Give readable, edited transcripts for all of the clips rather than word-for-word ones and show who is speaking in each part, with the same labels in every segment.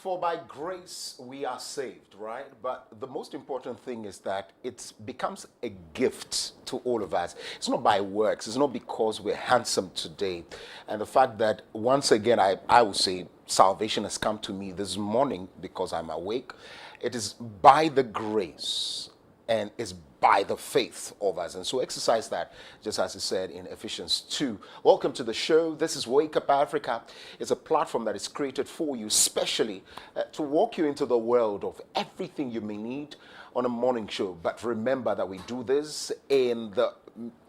Speaker 1: For by grace we are saved, right? But the most important thing is that it becomes a gift to all of us. It's not by works. It's not because we're handsome today. And the fact that, once again, I would say salvation has come to me this morning because I'm awake. It is by the grace and is by the faith of us. And so exercise that, just as it said in Ephesians 2. Welcome to the show. This is Wake Up Africa. It's a platform that is created for you, especially to walk you into the world of everything you may need on a morning show. But remember that we do this in the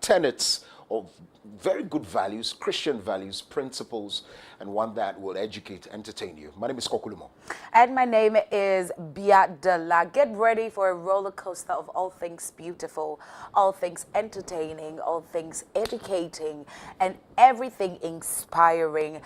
Speaker 1: tenets of very good values, Christian values, principles, and one that will educate, entertain you. My name is Kokulumo.
Speaker 2: And my name is Biadala. Get ready for a roller coaster of all things beautiful, all things entertaining, all things educating, and everything inspiring.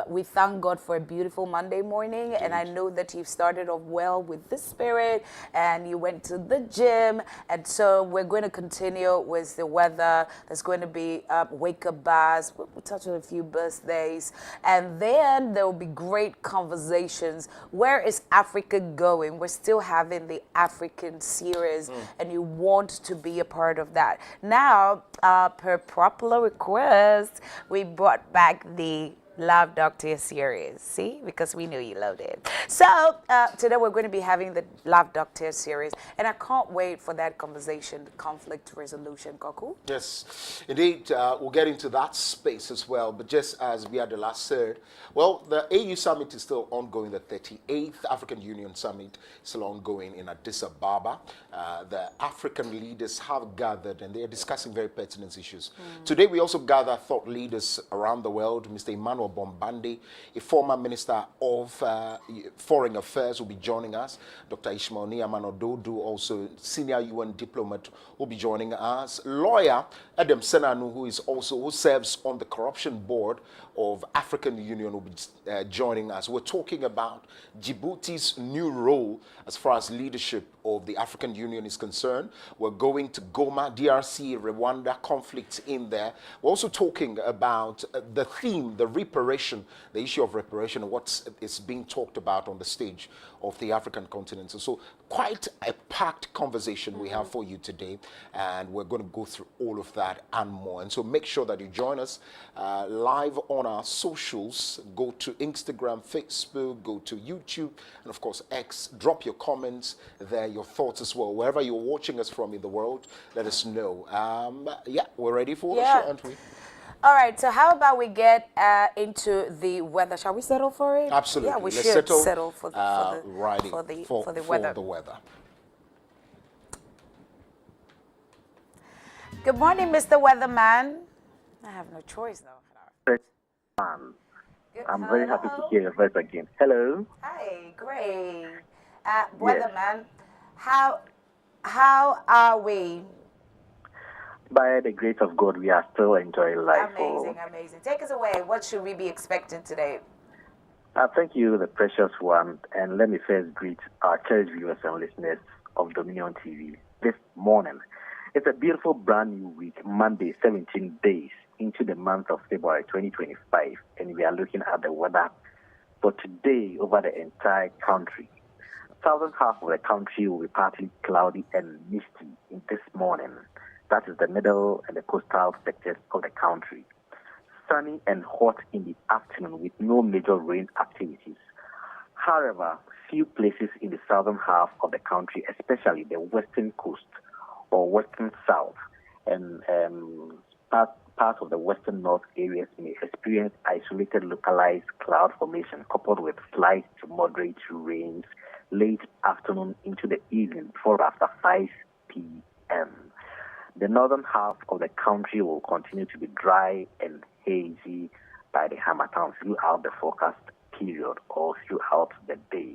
Speaker 2: We thank God for a beautiful Monday morning, and I know that you've started off well with the spirit, and you went to the gym, and so we're going to continue with the weather. There's going to be wake-up bars. We'll touch on a few birthdays, and then there will be great conversations. Where is Africa going? We're still having the African series, and you want to be a part of that. Now, per popular request, we brought back the Love Doctor series, see? Because we knew you loved it. So today we're going to be having the Love Doctor series, and I can't wait for that conversation, the conflict resolution, Koku.
Speaker 1: Yes, indeed. We'll get into that space as well. But just as we had the last said, well, the AU Summit is still ongoing. The 38th African Union Summit is still ongoing in Addis Ababa. The African leaders have gathered, and they are discussing very pertinent issues. Today we also gather thought leaders around the world. Mr. Emmanuel Bombande, a former Minister of Foreign Affairs, will be joining us. Dr. Ishmael Niamanododu, also senior UN diplomat, will be joining us. Lawyer Adam Senanu, who serves on the corruption board of African Union, will be joining us. We're talking about Djibouti's new role as far as leadership of the African Union is concerned. We're going to Goma, DRC, Rwanda conflict in there. We're also talking about the theme, the reparation, the issue of reparation, and what is being talked about on the stage of the African continent. So quite a packed conversation we have for you today, and we're going to go through all of that and more. And so make sure that you join us live on our socials. Go to Instagram, Facebook, go to YouTube, and of course X. Drop your comments there, your thoughts as well. Wherever you're watching us from in the world, let us know. Yeah, we're ready for the show, aren't we?
Speaker 2: All right, so how about we get into the weather? Shall we settle for it?
Speaker 1: Absolutely.
Speaker 2: Yeah, we
Speaker 1: Let's
Speaker 2: should settle for the weather.
Speaker 1: The weather.
Speaker 2: Good morning, Mr. Weatherman. I have no choice, though.
Speaker 3: I'm very happy to hear your voice again. Hello.
Speaker 2: Hi, great. Weatherman, how are we?
Speaker 3: By the grace of God, we are still enjoying life.
Speaker 2: Amazing. Take us away. What should we be expecting today?
Speaker 3: Thank you, the precious one. And let me first greet our cherished viewers and listeners of Dominion TV this morning. It's a beautiful brand new week, Monday, 17 days into the month of February 2025. And we are looking at the weather for today over the entire country. Southern half of the country will be partly cloudy and misty in this morning. That is the middle and the coastal sectors of the country. Sunny and hot in the afternoon with no major rain activities. However, few places in the southern half of the country, especially the western coast or western south and part of the western north areas, may experience isolated localized cloud formation coupled with slight to moderate rains late afternoon into the evening before after 5 p.m. The northern half of the country will continue to be dry and hazy by the Harmattan throughout the forecast period or throughout the day.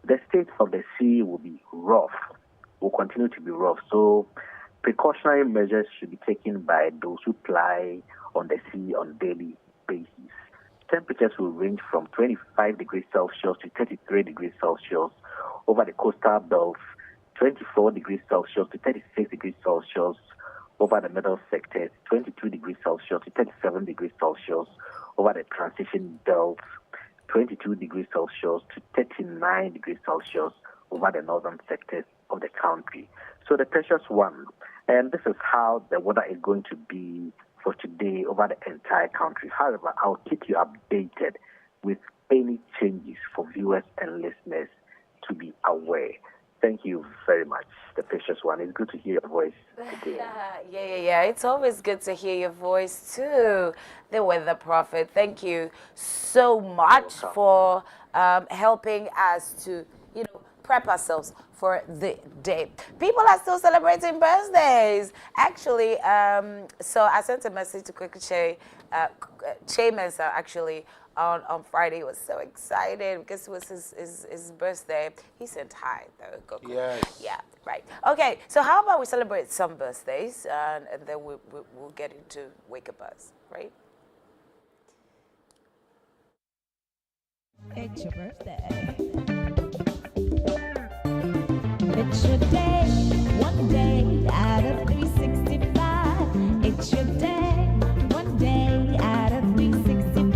Speaker 3: The state of the sea will be rough, will continue to be rough, so precautionary measures should be taken by those who ply on the sea on a daily basis. Temperatures will range from 25 degrees Celsius to 33 degrees Celsius over the coastal belts, 24 degrees Celsius to 36 degrees Celsius over the middle sectors, 22 degrees Celsius to 37 degrees Celsius over the transition belts, 22 degrees Celsius to 39 degrees Celsius over the northern sectors of the country. So the precious one, and this is how the weather is going to be for today over the entire country. However, I'll keep you updated with any changes for viewers and listeners to be aware. Thank you very much, the precious one. It's good to hear your voice again.
Speaker 2: Yeah. It's always good to hear your voice too. The Weather Prophet. Thank you so much for helping us to, prep ourselves for the day. People are still celebrating birthdays. Actually, so I sent a message to Quick Che Mensa actually on Friday. He was so excited because it was his birthday. He sent hi though.
Speaker 1: Yes.
Speaker 2: Yeah, right. Okay, so how about we celebrate some birthdays and then we'll get into Wake Up Buzz, right?
Speaker 4: It's your birthday. It's your day, one day out of 365. It's your day, one day out of 365.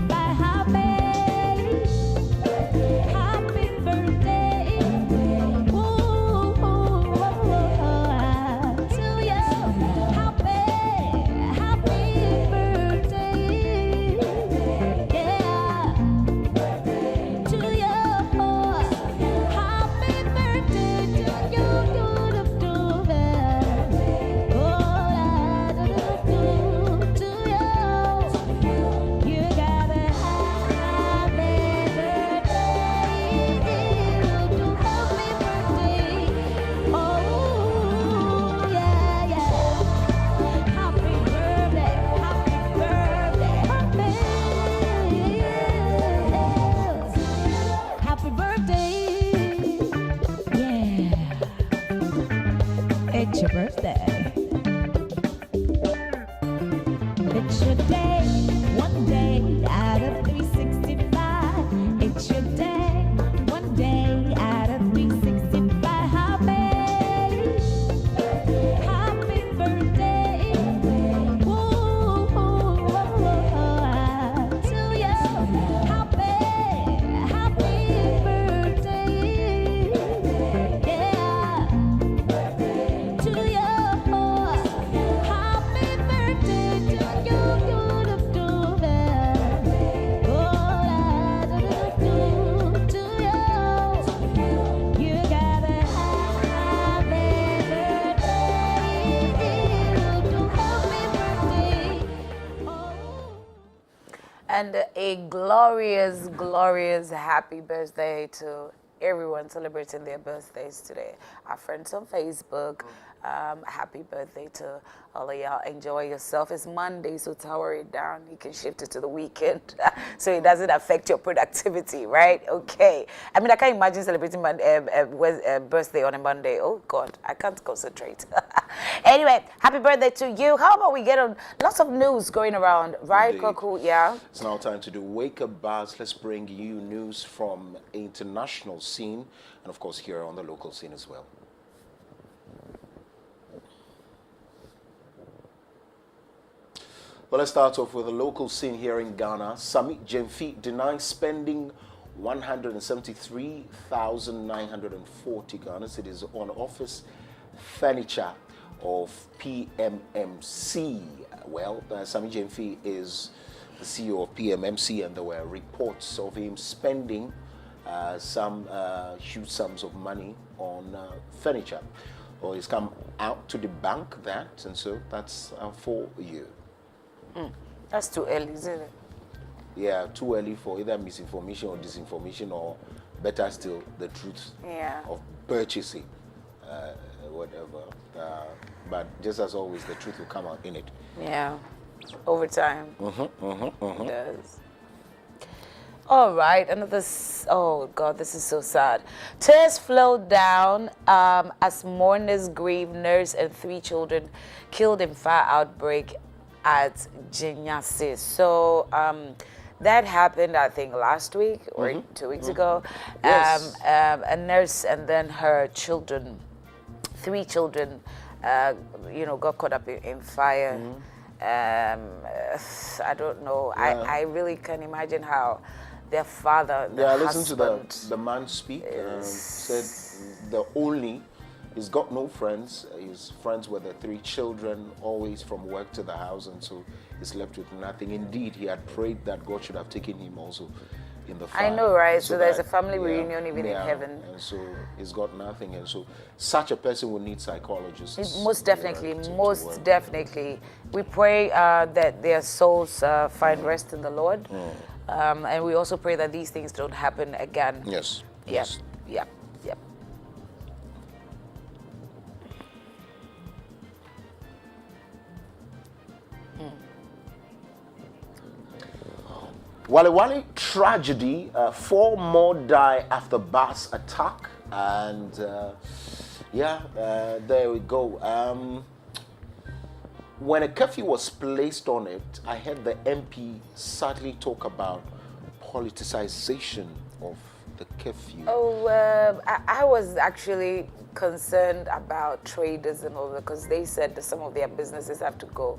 Speaker 4: Happy birthday. Ooh, to you. Happy birthday. Yeah. To you. Happy birthday to you. Happy birthday. Yeah. It's your birthday. It's your day, one day out of 365. It's your day, one day out of 365. Happy birthday. Ooh, to you. Happy birthday. Yeah. To you. Happy birthday to you. You gotta have a birthday.
Speaker 2: And a glorious, glorious happy birthday to everyone celebrating their birthdays today. Our friends on Facebook, happy birthday to all of y'all. Enjoy yourself. It's Monday, so tower it down. You can shift it to the weekend so it doesn't affect your productivity, right? Okay. I mean, I can't imagine celebrating my birthday on a Monday. Oh, God, I can't concentrate. Anyway, happy birthday to you. How about we get on lots of news going around, right,
Speaker 1: Indeed.
Speaker 2: Koku? Yeah.
Speaker 1: It's now time to do Wake Up Buzz. Let's bring you news from international scene and, of course, here on the local scene as well. Well, let's start off with a local scene here in Ghana. Samit Jemfi denies spending 173,940 Ghana cedis on office furniture of PMMC. Well, Samit Jemfi is the CEO of PMMC, and there were reports of him spending some huge sums of money on furniture. Well, he's come out to debunk that, and so that's for you.
Speaker 2: That's too early, isn't it?
Speaker 1: Yeah, too early for either misinformation or disinformation, or better still, the truth of purchasing, whatever. But just as always, the truth will come out in it.
Speaker 2: Yeah, over time. It does. All right, another. Oh God, this is so sad. Tears flowed down as mourners grieve nurse and 3 children killed in fire outbreak at Jinyase. So that happened, I think, last week or 2 weeks ago.
Speaker 1: Yes.
Speaker 2: A nurse and then her children, 3 children, got caught up in fire. I don't know.
Speaker 1: Yeah.
Speaker 2: I really can imagine how their father, the
Speaker 1: Yeah,
Speaker 2: husband.
Speaker 1: listen to the man speak. Said he's got no friends. He's friends with the 3 children, always from work to the house, and so he's left with nothing. Indeed, he had prayed that God should have taken him also in the fire.
Speaker 2: I know, right? So there's
Speaker 1: that-
Speaker 2: a family reunion even in heaven.
Speaker 1: And so he's got nothing, and so such a person will need psychologists.
Speaker 2: Most definitely,
Speaker 1: to
Speaker 2: most
Speaker 1: work.
Speaker 2: definitely. We pray that their souls find rest in the Lord. And we also pray that these things don't happen again.
Speaker 1: Yes.
Speaker 2: Yep,
Speaker 1: Yes.
Speaker 2: yep, yep.
Speaker 1: Wale Wale tragedy, 4 more die after bus attack, and there we go. When a curfew was placed on it, I heard the MP sadly talk about politicization of the curfew.
Speaker 2: Oh, I was actually concerned about traders and all that because they said that some of their businesses have to go,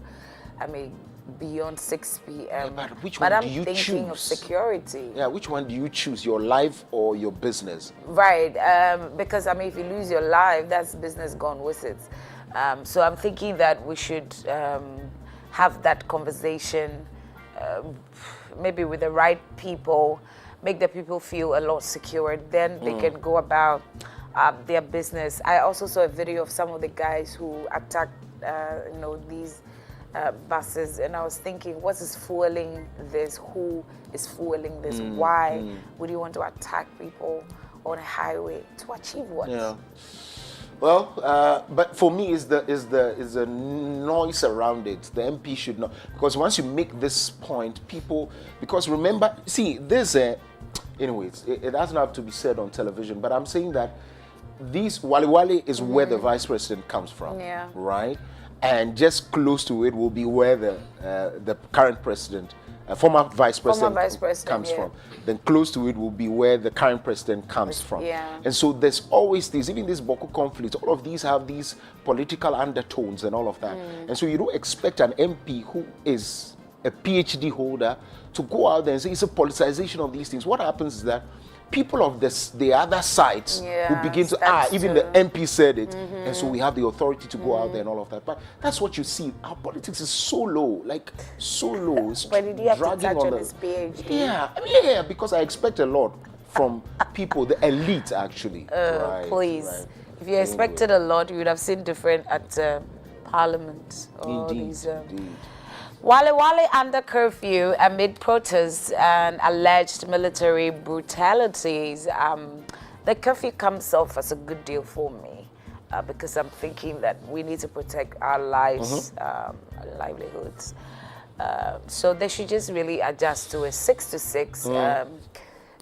Speaker 2: beyond 6 p.m.
Speaker 1: But which one
Speaker 2: I'm
Speaker 1: do you
Speaker 2: thinking of
Speaker 1: choose?
Speaker 2: security.
Speaker 1: Yeah, which one do you choose, your life or your business?
Speaker 2: Right, because if you lose your life, that's business gone with it. So I'm thinking that we should have that conversation, maybe with the right people, make the people feel a lot secure. Then they can go about their business. I also saw a video of some of the guys who attacked, these buses, and I was thinking, what is fueling this? Who is fueling this? Why would you want to attack people on a highway to achieve what?
Speaker 1: Yeah. Well, but for me, is the noise around it. The MP should not, because once you make this point, people, because remember, see, anyways, it doesn't have to be said on television, but I'm saying that Wale Wale is where the vice president comes from,
Speaker 2: Yeah.
Speaker 1: right? And just close to it will be where the current president, former vice president, comes
Speaker 2: yeah.
Speaker 1: from. Then close to it will be where the current president comes from.
Speaker 2: Yeah.
Speaker 1: And so there's always these, even this Boko conflict, all of these have these political undertones and all of that. And so you don't expect an MP who is a PhD holder to go out there and say it's a politicization of these things. What happens is that people of the other sides
Speaker 2: Yeah,
Speaker 1: who begin to,
Speaker 2: steps
Speaker 1: even
Speaker 2: to-
Speaker 1: the MP said it, and so we have the authority to go out there and all of that. But that's what you see. Our politics is so low, like so low. It's
Speaker 2: But did he have to
Speaker 1: dragging
Speaker 2: touch on
Speaker 1: the-
Speaker 2: his PhD?
Speaker 1: Yeah, because I expect a lot from people, the elite actually. Right,
Speaker 2: Please.
Speaker 1: right.
Speaker 2: If you expected a lot, you would have seen different at Parliament. All
Speaker 1: Indeed,
Speaker 2: these,
Speaker 1: indeed.
Speaker 2: Wale Wale under curfew amid protests and alleged military brutalities. The curfew comes off as a good deal for me because I'm thinking that we need to protect our lives, our livelihoods. So they should just really adjust to a 6 to 6.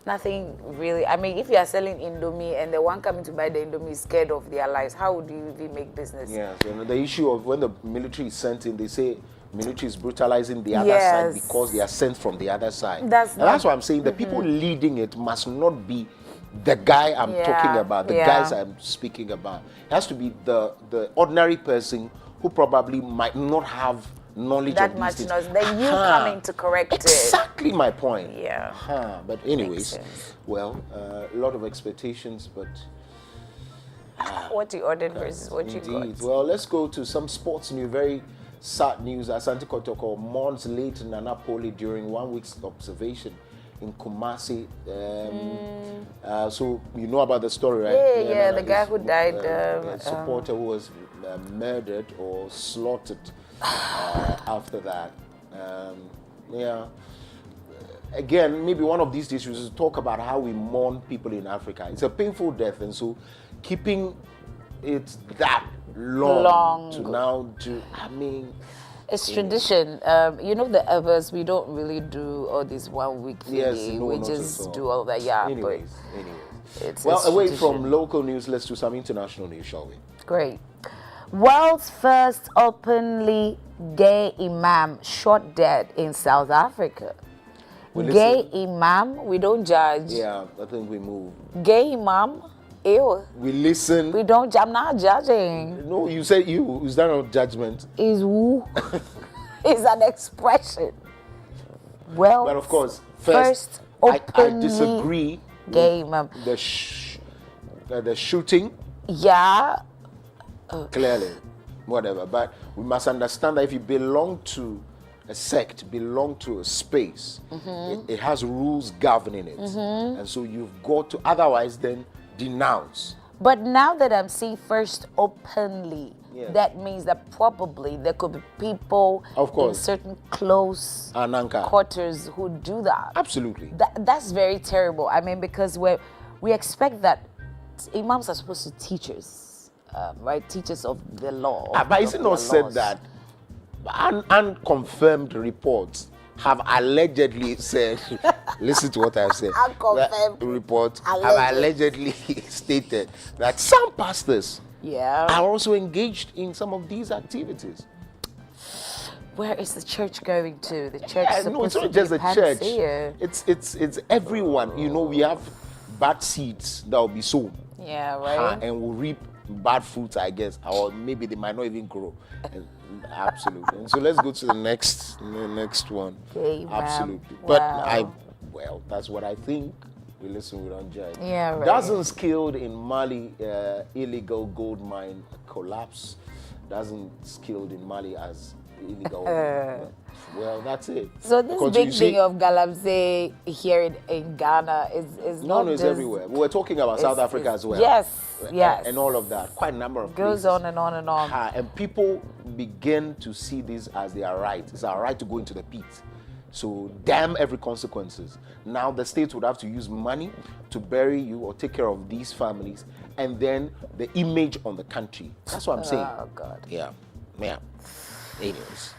Speaker 2: Nothing really. If you are selling Indomie and the one coming to buy the Indomie is scared of their lives, how would you even make business?
Speaker 1: Yeah, so the issue of when the military is sent in, they say military is brutalizing the other side
Speaker 2: Yes.
Speaker 1: because they are sent from the other side.
Speaker 2: That's
Speaker 1: That's why I'm saying the people leading it must not be the guy I'm talking about, the
Speaker 2: Yeah.
Speaker 1: guys I'm speaking about. It has to be the ordinary person who probably might not have knowledge
Speaker 2: That
Speaker 1: of
Speaker 2: much
Speaker 1: these things.
Speaker 2: knowledge. Then you coming to correct it.
Speaker 1: Exactly my point.
Speaker 2: Yeah.
Speaker 1: But anyways,
Speaker 2: sense.
Speaker 1: well, a lot of expectations, but
Speaker 2: What you ordered versus what you
Speaker 1: indeed.
Speaker 2: got.
Speaker 1: Well, let's go to some sports news. Very sad news. Asante Kotoko mourns late Nana Poli during 1 week's observation in Kumasi. So you know about the story, right?
Speaker 2: Yeah,
Speaker 1: Nana
Speaker 2: the guy
Speaker 1: is,
Speaker 2: who died,
Speaker 1: a supporter who was murdered or slaughtered after that. Again, maybe one of these days we should talk about how we mourn people in Africa. It's a painful death, and so keeping it that long to now do,
Speaker 2: It's tradition. The others, we don't really do all this 1 week thing.
Speaker 1: Yes, no,
Speaker 2: we
Speaker 1: not
Speaker 2: just
Speaker 1: at all.
Speaker 2: do all that. Yeah,
Speaker 1: anyways.
Speaker 2: it's
Speaker 1: Well, away
Speaker 2: tradition.
Speaker 1: from local news, let's do some international news, shall we?
Speaker 2: Great. World's first openly gay imam shot dead in South Africa.
Speaker 1: We
Speaker 2: Gay
Speaker 1: listen.
Speaker 2: imam, we don't judge.
Speaker 1: Yeah, I think we move.
Speaker 2: Gay imam, ew.
Speaker 1: We listen.
Speaker 2: We don't. I'm not judging.
Speaker 1: No, you said you. Is that not judgment?
Speaker 2: Is woo. It's an expression. Well,
Speaker 1: But of course,
Speaker 2: first openly
Speaker 1: disagree
Speaker 2: gay.
Speaker 1: with the shooting.
Speaker 2: Yeah.
Speaker 1: Clearly, whatever. But we must understand that if you belong to a sect, belong to a space, it has rules governing it. And so you've got to, otherwise then denounce.
Speaker 2: But now that I'm seeing first openly,
Speaker 1: Yes.
Speaker 2: that means that probably there could be people
Speaker 1: Of
Speaker 2: in
Speaker 1: course.
Speaker 2: certain close
Speaker 1: Ananka.
Speaker 2: quarters who do that.
Speaker 1: Absolutely.
Speaker 2: That's very terrible. I mean, because we expect that imams are supposed to teach us, right? Teachers of the law.
Speaker 1: But is
Speaker 2: of
Speaker 1: it not
Speaker 2: their
Speaker 1: said
Speaker 2: laws.
Speaker 1: that unconfirmed reports have allegedly said, listen to what I've said.
Speaker 2: Unconfirmed
Speaker 1: reports have
Speaker 2: alleged.
Speaker 1: allegedly stated that some pastors
Speaker 2: Yeah.
Speaker 1: are also engaged in some of these activities.
Speaker 2: Where is the church going to? The church is
Speaker 1: No, it's
Speaker 2: supposed
Speaker 1: not
Speaker 2: to
Speaker 1: just
Speaker 2: be
Speaker 1: the church.
Speaker 2: panacea.
Speaker 1: It's everyone. You know, we have bad seeds that will be sown.
Speaker 2: Yeah, right.
Speaker 1: And will reap bad fruits, I guess, or maybe they might not even grow. Absolutely. And so let's go to the next one.
Speaker 2: Okay,
Speaker 1: Absolutely.
Speaker 2: wow.
Speaker 1: But that's what I think. We listen, we don't judge.
Speaker 2: Yeah, right.
Speaker 1: Dozens killed in Mali illegal gold mine collapse. Dozens killed in Mali as illegal. Well, that's it.
Speaker 2: So this
Speaker 1: Because
Speaker 2: big
Speaker 1: you see-
Speaker 2: thing of Galamsey here in Ghana is not
Speaker 1: No, it's
Speaker 2: just,
Speaker 1: everywhere. We were talking about South Africa as well.
Speaker 2: Yes, yes.
Speaker 1: And all of that. Quite a number of
Speaker 2: Goes
Speaker 1: places.
Speaker 2: on and on and on.
Speaker 1: And people begin to see this as their right. It's our right to go into the pit. So damn every consequences. Now the state would have to use money to bury you or take care of these families, and then the image on the country. That's what I'm saying.
Speaker 2: Oh God.
Speaker 1: Yeah. Anyways.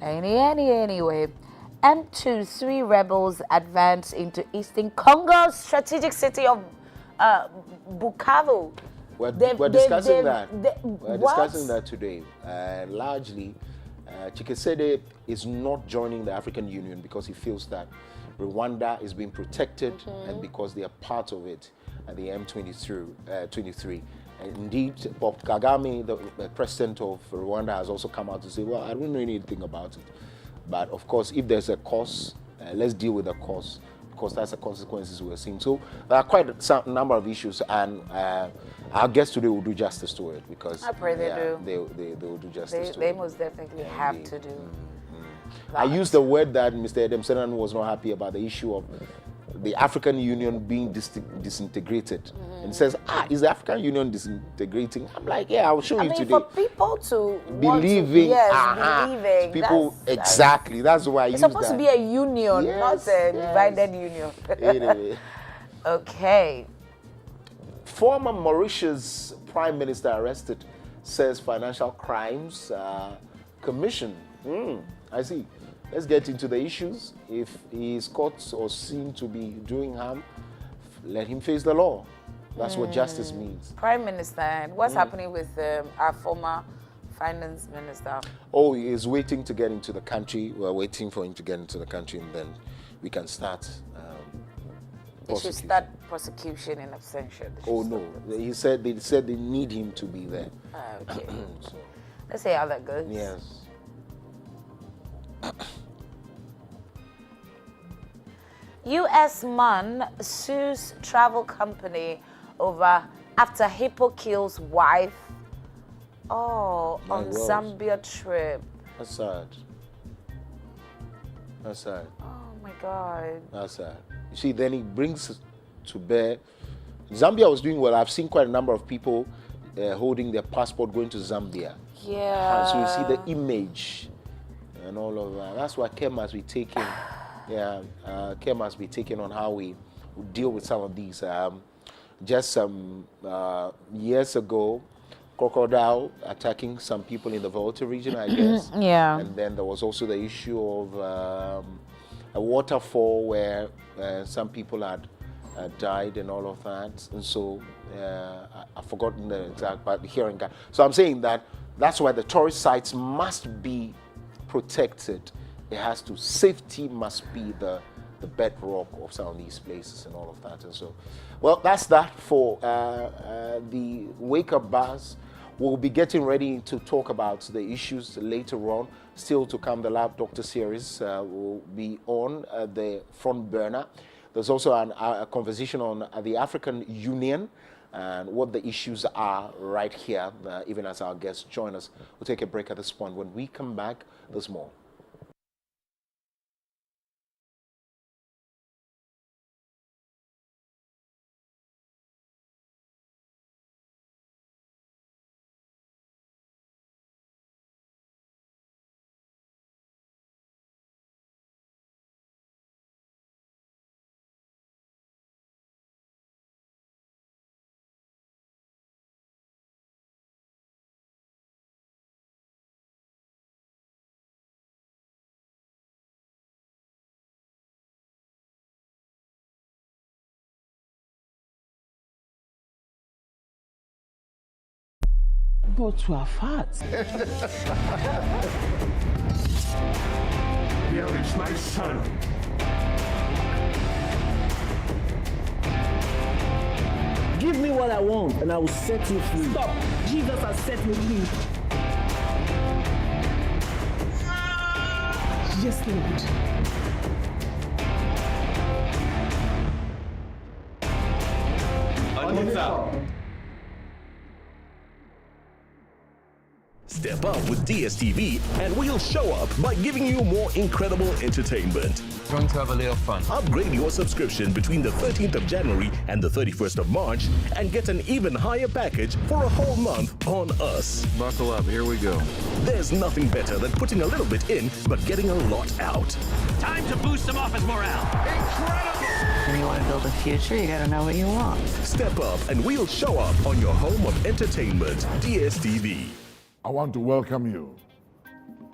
Speaker 2: Anyway, M23 rebels advance into eastern Congo's strategic city of Bukavu.
Speaker 1: We're
Speaker 2: They've-
Speaker 1: discussing
Speaker 2: they've-
Speaker 1: that.
Speaker 2: they-
Speaker 1: We're
Speaker 2: what?
Speaker 1: discussing that today. Largely, Chikesede is not joining the African Union because he feels that Rwanda is being protected and because they are part of it at the M23. And indeed, Bob Kagame, the president of Rwanda, has also come out to say, well, I don't know anything about it. But of course, if there's a cause, let's deal with the cause, because that's the consequences we're seeing. So there are quite a number of issues, and our guests today will do justice to it, because
Speaker 2: I pray they do.
Speaker 1: They will do justice to
Speaker 2: They
Speaker 1: it.
Speaker 2: most definitely have
Speaker 1: indeed.
Speaker 2: to do.
Speaker 1: I used the word that Mr. Edem Senan was not happy about, the issue of the African Union being disintegrated. And he says, is the African Union disintegrating? I'm like, yeah, I'll show
Speaker 2: I
Speaker 1: you
Speaker 2: mean,
Speaker 1: today.
Speaker 2: for people to
Speaker 1: Believing,
Speaker 2: believing.
Speaker 1: people,
Speaker 2: that's-
Speaker 1: exactly. That's why I
Speaker 2: It's
Speaker 1: use
Speaker 2: supposed
Speaker 1: that.
Speaker 2: to be a union,
Speaker 1: Yes,
Speaker 2: not a
Speaker 1: yes.
Speaker 2: divided union.
Speaker 1: Anyway.
Speaker 2: Okay.
Speaker 1: Former Mauritius Prime Minister arrested, says Financial Crimes Commission. I see. Let's get into the issues. If he is caught or seen to be doing harm, let him face the law. That's what justice means.
Speaker 2: Prime Minister, and what's happening with our former finance minister?
Speaker 1: Oh, he is waiting to get into the country. We're waiting for him to get into the country, and then we can start.
Speaker 2: They should
Speaker 1: prosecution.
Speaker 2: start prosecution in absentia. They should
Speaker 1: Oh
Speaker 2: start
Speaker 1: no! They said they need him to be there.
Speaker 2: Okay.
Speaker 1: So,
Speaker 2: Let's see how that goes.
Speaker 1: yes.
Speaker 2: U.S. man sues travel company after hippo kills wife. Oh,
Speaker 1: My
Speaker 2: on
Speaker 1: word.
Speaker 2: Zambia trip.
Speaker 1: That's sad. That's sad.
Speaker 2: Oh my God.
Speaker 1: That's sad. You see, then he brings to bear. Zambia was doing well. I've seen quite a number of people holding their passport going to Zambia.
Speaker 2: Yeah.
Speaker 1: So you see the image and all of that. That's why care must be taken. Yeah, care must be taken on how we deal with some of these. Just some years ago, crocodile attacking some people in the Volta region, I guess.
Speaker 2: Yeah.
Speaker 1: And then there was also the issue of a waterfall where some people had died and all of that. And so I've forgotten the exact, but here in Ghana. So I'm saying that's why the tourist sites must be protected. It has to, safety must be the bedrock of some of these places and all of that. And so, well, that's that for the Wake Up Buzz. We'll be getting ready to talk about the issues later on. Still to come, the Lab Doctor series will be on the front burner. There's also a conversation on the African Union and what the issues are right here, even as our guests join us. We'll take a break at this point. When we come back, there's more.
Speaker 5: But to our fat.
Speaker 6: Here is my son.
Speaker 5: Give me what I want and I will set you free.
Speaker 7: Stop! Jesus has set me free. Yes, Lord.
Speaker 8: Step up with DStv and we'll show up by giving you more incredible entertainment.
Speaker 9: Going to have a little fun.
Speaker 8: Upgrade your subscription between the 13th of January and the 31st of March and get an even higher package for a whole month on us.
Speaker 9: Buckle up, here we go.
Speaker 8: There's nothing better than putting a little bit in but getting a lot out.
Speaker 10: Time to boost some office morale. Incredible!
Speaker 11: When you want to build a future, you gotta know what you want.
Speaker 8: Step up and we'll show up on your home of entertainment, DStv.
Speaker 6: I want to welcome you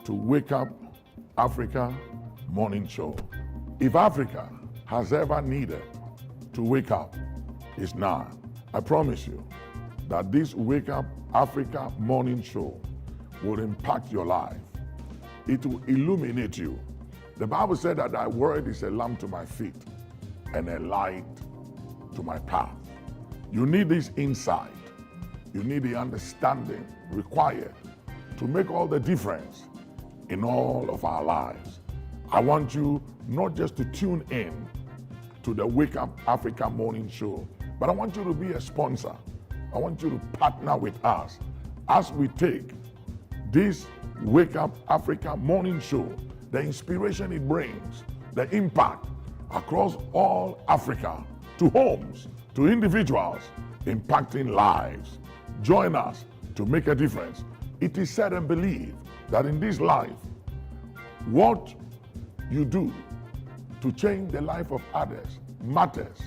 Speaker 6: to Wake Up Africa Morning Show. If Africa has ever needed to wake up, it's now. I promise you that this Wake Up Africa Morning Show will impact your life. It will illuminate you. The Bible said that thy word is a lamp to my feet and a light to my path. You need this insight. You need the understanding required to make all the difference in all of our lives. I want you not just to tune in to the Wake Up Africa Morning Show, but I want you to be a sponsor. I want you to partner with us as we take this Wake Up Africa Morning Show, the inspiration it brings, the impact across all Africa, to homes, to individuals, impacting lives. Join us to make a difference. It is said and believed that in this life, what you do to change the life of others matters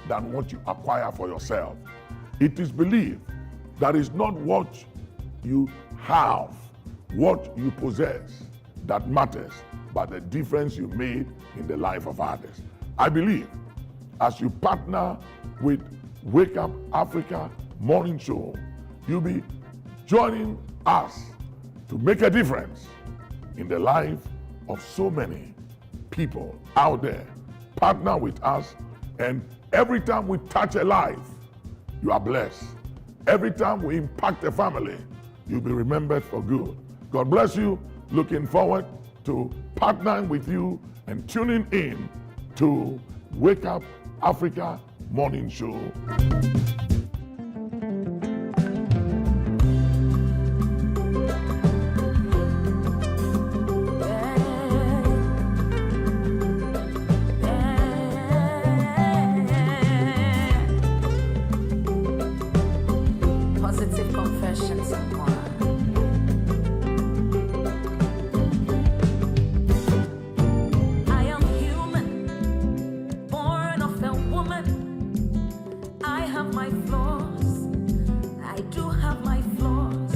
Speaker 6: than what you acquire for yourself. It is believed that it's not what you have, what you possess that matters, but the difference you made in the life of others. I believe as you partner with Wake Up Africa Morning Show, you'll be joining us to make a difference in the life of so many people out there. Partner with us, and every time we touch a life, you are blessed. Every time we impact a family, you'll be remembered for good. God bless you. Looking forward to partnering with you and tuning in to Wake Up Africa Morning Show.
Speaker 2: Positive confessions.
Speaker 4: I am human, born of a woman. I have my flaws. I do have my flaws.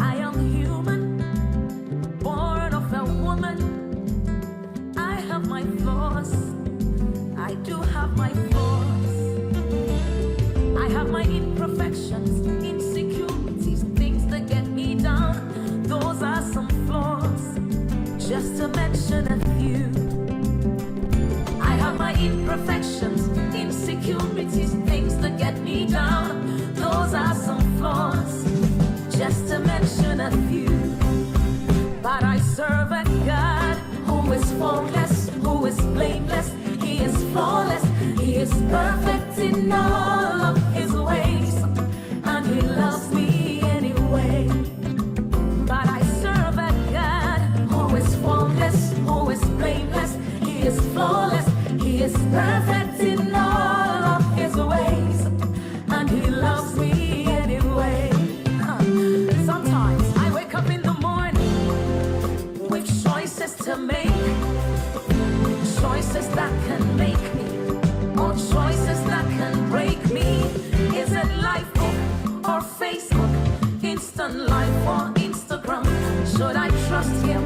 Speaker 4: I am human, born of a woman. I have my flaws. I do have my flaws. I have my imperfections, insecurities, things that get me down. Those are some flaws, just to mention a few. I have my imperfections, insecurities, things that get me down. Those are some flaws. in all of his ways, and he loves me anyway. But I serve a God who is faultless, who is blameless, he is flawless, he is perfect in all of his ways, and he loves me anyway. Sometimes I wake up in the morning with choices to make, choices that can make me, or choices that can break me. Is it life or Facebook, instant life or Instagram? Should I trust him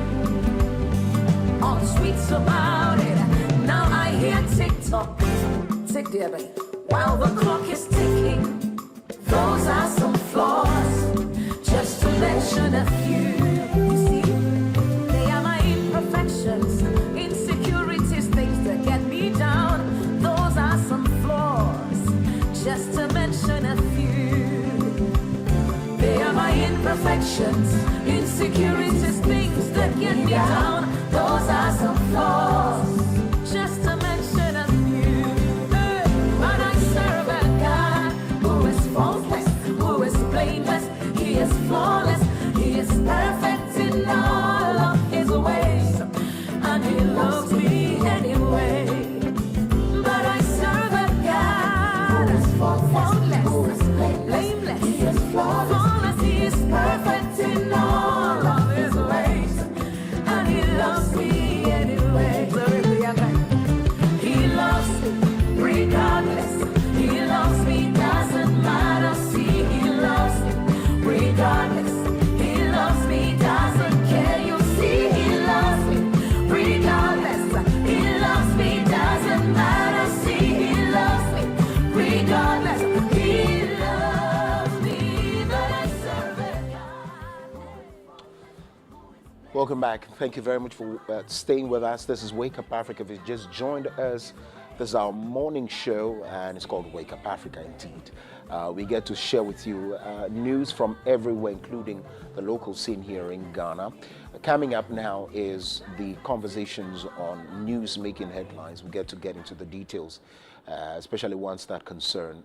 Speaker 4: or tweets about it? Now I hear TikTok, tick there, baby, while the clock is ticking. Those are some flaws, just to mention a few. You see, they are my imperfections, insecurities, things that get me down. Those are some flaws, just to mention a few. They are my imperfections, insecurities, things that get me down. Those are some flaws, just to mention a few. But I serve a God who is faultless, who is blameless, he is flawless, he is perfect in all of his ways, and he loves me anyway. But I serve a God who is faultless, who is blameless, he is flawless, he is perfect in all of his ways, and he loves me anyway. He loves me regardless, he loves me, doesn't matter. See, he loves me regardless, he loves me, doesn't care. You see, he loves me regardless, he loves me, doesn't matter. See, he loves me regardless, he loves me. But I serve a God.
Speaker 1: Welcome back. Thank you very much for staying with us. This is Wake Up Africa. If you just joined us, this is our morning show, and it's called Wake Up Africa indeed. We get to share with you news from everywhere, including the local scene here in Ghana. Coming up now is the conversations on news making headlines. We get into the details, especially ones that concern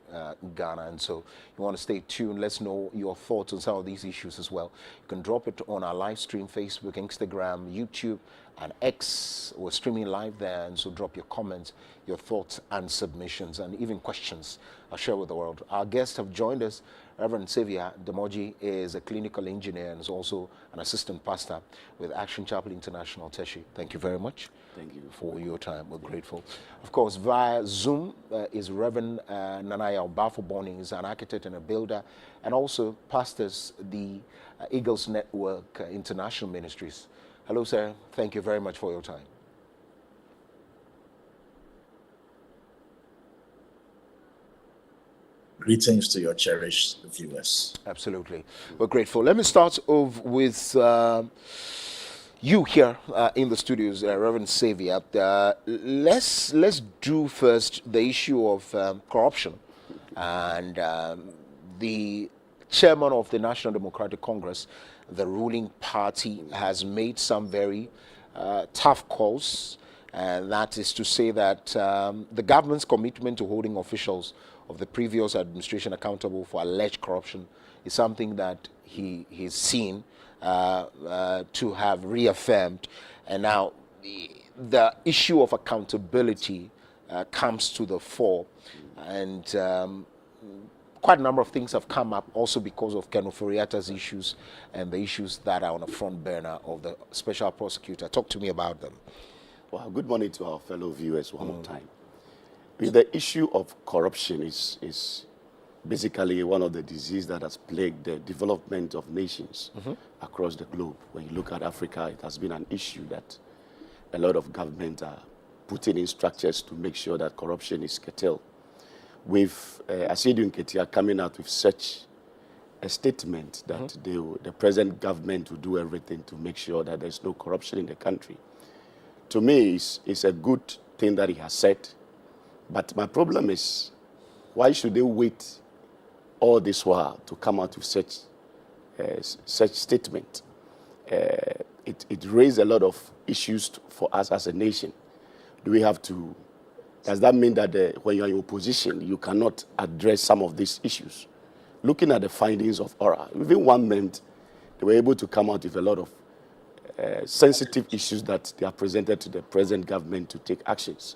Speaker 1: Ghana. And so you want to stay tuned. Let's know your thoughts on some of these issues as well. You can drop it on our live stream, Facebook, Instagram, YouTube, and X. We're streaming live there, and so drop your comments, your thoughts and submissions, and even questions. I'll share with the world. Our guests have joined us. Reverend Xavier Demoji is a clinical engineer and is also an assistant pastor with Action Chapel International, Teshi. Thank you very much.
Speaker 12: Thank you
Speaker 1: for your time. We're grateful. Of course, via Zoom is Reverend Nanaya Obafo Bonning, is an architect and a builder, and also pastors the Eagles Network International Ministries. Hello, sir. Thank you very much for your time.
Speaker 12: Greetings to your cherished viewers.
Speaker 1: Absolutely. We're grateful. Let me start off with you here in the studios, Reverend Xavier. Let's do first the issue of corruption. And the chairman of the National Democratic Congress, the ruling party, has made some very tough calls. And that is to say that the government's commitment to holding officials of the previous administration accountable for alleged corruption is something that he's seen to have reaffirmed. And now the issue of accountability comes to the fore. And quite a number of things have come up also because of Ken Ofori-Atta's issues and the issues that are on the front burner of the special prosecutor. Talk to me about them.
Speaker 13: Well, good morning to our fellow viewers one more time. The issue of corruption is basically one of the diseases that has plagued the development of nations across the globe. When you look at Africa, it has been an issue that a lot of governments are putting in structures to make sure that corruption is curtailed. With Asidu Nketia coming out with such a statement that the present government will do everything to make sure that there's no corruption in the country. To me, it's a good thing that he has said. But my problem is, why should they wait all this while to come out with such statement? It raised a lot of issues for us as a nation. Do we have to Does that mean that when you are in opposition, you cannot address some of these issues? Looking at the findings of ORA, within 1 month, they were able to come out with a lot of sensitive issues that they are presented to the present government to take actions.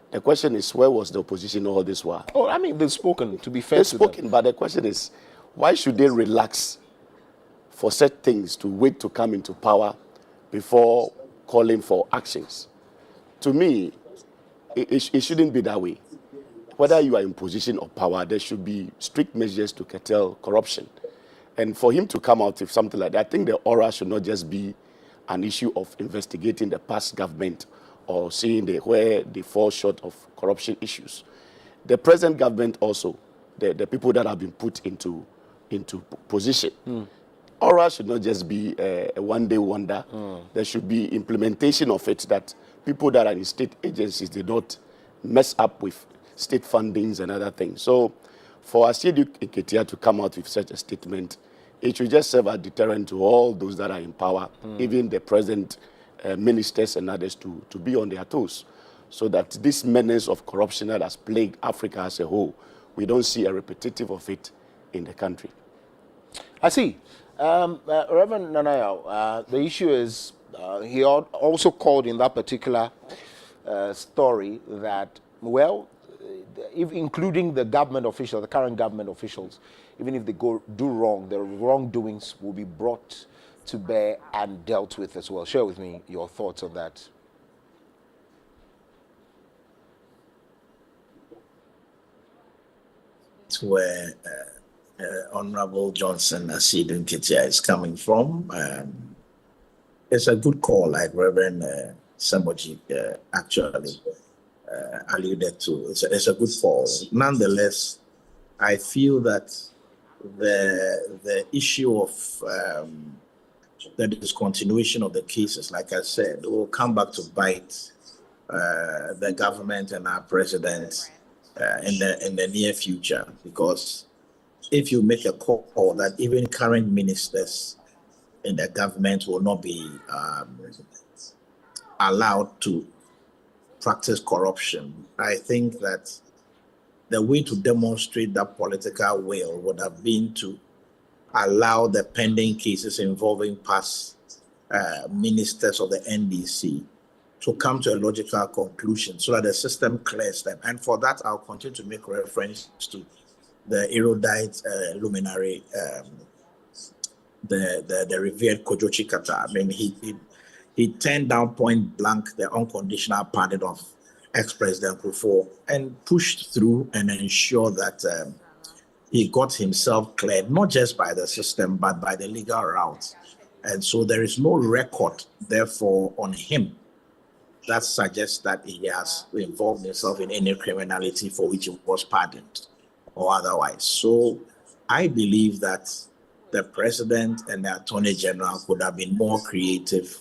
Speaker 13: The question is, where was the opposition all this while?
Speaker 1: Oh, I mean, they've spoken, to be fair
Speaker 13: They've
Speaker 1: to them.
Speaker 13: spoken, but the question is, why should they relax for such things to wait to come into power before calling for actions? To me, it shouldn't be that way. Whether you are in position of power, there should be strict measures to curtail corruption. And for him to come out with something like that, I think the aura should not just be an issue of investigating the past government or seeing where they fall short of corruption issues. The present government also, the people that have been put into position, aura should not just be a one-day wonder. There should be implementation of it, that people that are in state agencies, they don't mess up with state fundings and other things. So for Asiedu Nketia to come out with such a statement, it should just serve a deterrent to all those that are in power, even the present ministers and others, to be on their toes, so that this menace of corruption that has plagued Africa as a whole, we don't see a repetitive of it in the country.
Speaker 1: I see. Reverend Nanayo, the issue is, he also called in that particular story that, well, if including the government officials, the current government officials, even if they do wrong, their wrongdoings will be brought to bear and dealt with as well. Share with me your thoughts on that.
Speaker 12: It's where Honorable Johnson Asiedu Nketia is coming from. It's a good call, like Reverend Samoji actually alluded to. It's a good call. Nonetheless, I feel that the issue of the discontinuation of the cases, like I said, will come back to bite the government and our president in the near future, because if you make a call that even current ministers in the government will not be allowed to practice corruption, I think that the way to demonstrate that political will would have been to allow the pending cases involving past ministers of the NDC to come to a logical conclusion so that the system clears them. And for that, I'll continue to make reference to the erudite luminary, the revered Kojo Chikata. I mean, he turned down point blank the unconditional pardon of ex-President Kufuor and pushed through and ensured that he got himself cleared, not just by the system, but by the legal route. And so there is no record, therefore, on him that suggests that he has involved himself in any criminality for which he was pardoned or otherwise. So I believe that the president and the attorney general could have been more creative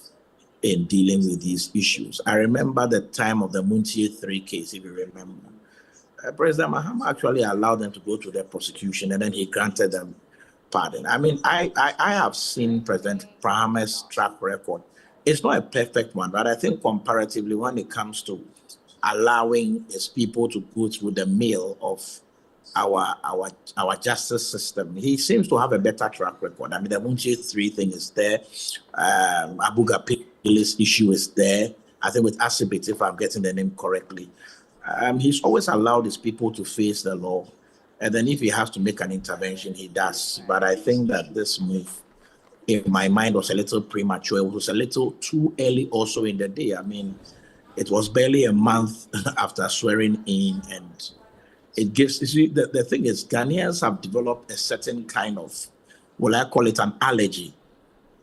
Speaker 12: in dealing with these issues. I remember the time of the Muntie 3 case, if you remember. President Mahama actually allowed them to go to the prosecution, and then he granted them pardon. I mean, I have seen President Mahama's track record. It's not a perfect one, but I think comparatively, when it comes to allowing his people to go through the mill of our justice system, he seems to have a better track record. I mean, the Muntie 3 thing is there. Abuga Pilis issue is there. I think with Asibit, if I'm getting the name correctly. He's always allowed his people to face the law. And then if he has to make an intervention, he does. But I think that this move, in my mind, was a little premature. It was a little too early also in the day. I mean, it was barely a month after swearing in. And it gives, you see, the thing is, Ghanaians have developed a certain kind of, well, I call it an allergy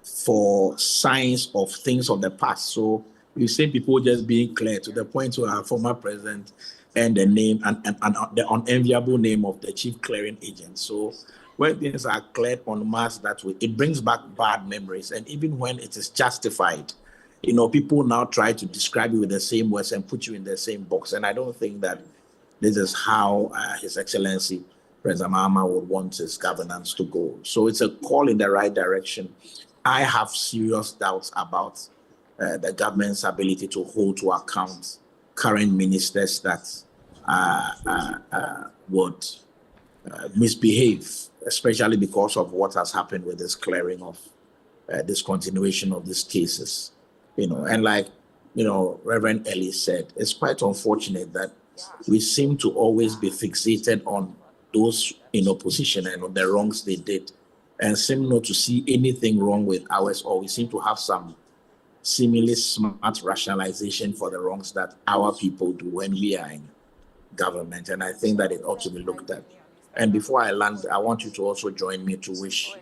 Speaker 12: for signs of things of the past. So you see people just being clear to the point where our former president and the name and the unenviable name of the chief clearing agent. So when things are cleared en masse that way, it brings back bad memories. And even when it is justified, you know, people now try to describe you with the same words and put you in the same box. And I don't think that this is how His Excellency President Mahama would want his governance to go. So it's a call in the right direction. I have serious doubts about the government's ability to hold to account current ministers that would misbehave, especially because of what has happened with this clearing of this continuation of these cases. And like, Reverend Ellie said, it's quite unfortunate that we seem to always be fixated on those in opposition and on the wrongs they did, and seem not to see anything wrong with ours, or we seem to have some seemingly smart rationalization for the wrongs that our people do when we are in government. And I think that it ought to be looked at. And before I land, I want you to also join me to wish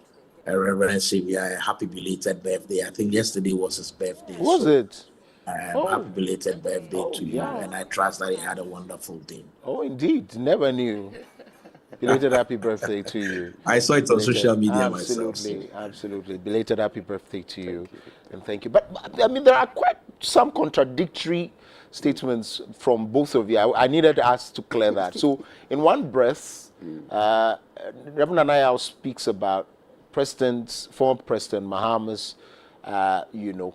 Speaker 12: Reverend Xavier a happy belated birthday. I think yesterday was his birthday.
Speaker 1: Was it?
Speaker 12: Happy belated birthday to you, and I trust that he had a wonderful day.
Speaker 1: Oh, indeed. Never knew. Belated happy birthday to you.
Speaker 12: I saw it on social media
Speaker 1: myself. Absolutely. Belated happy birthday to you. And thank you. But, I mean, there are quite some contradictory statements from both of you. I needed us to clear that. So, in one breath, Reverend Anaya speaks about former President Mahama's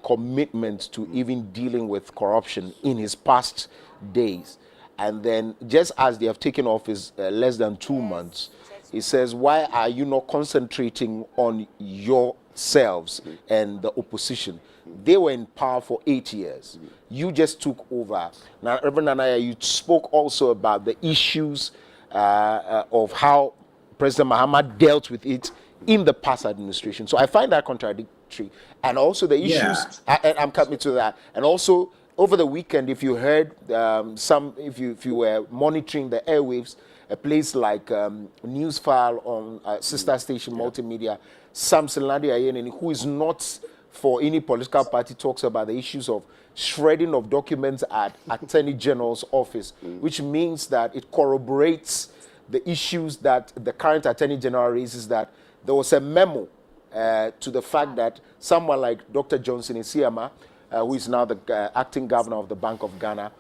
Speaker 1: commitment to even dealing with corruption in his past days. And then just as they have taken office less than 2 months, he says, why are you not concentrating on yourselves and the opposition? They were in power for 8 years. You just took over. Now, Reverend Anaya, you spoke also about the issues of how President Mahama dealt with it in the past administration. So I find that contradictory. And also the issues, I'm coming to that. And also, over the weekend, if you heard if you were monitoring the airwaves, a place like Newsfile on Sister Station Multimedia, Samson Ladi Ayeni, who is not for any political party, talks about the issues of shredding of documents at Attorney General's office, which means that it corroborates the issues that the current Attorney General raises, that there was a memo to the fact that someone like Dr. Johnson Isiama, who is now the acting governor of the Bank of Ghana,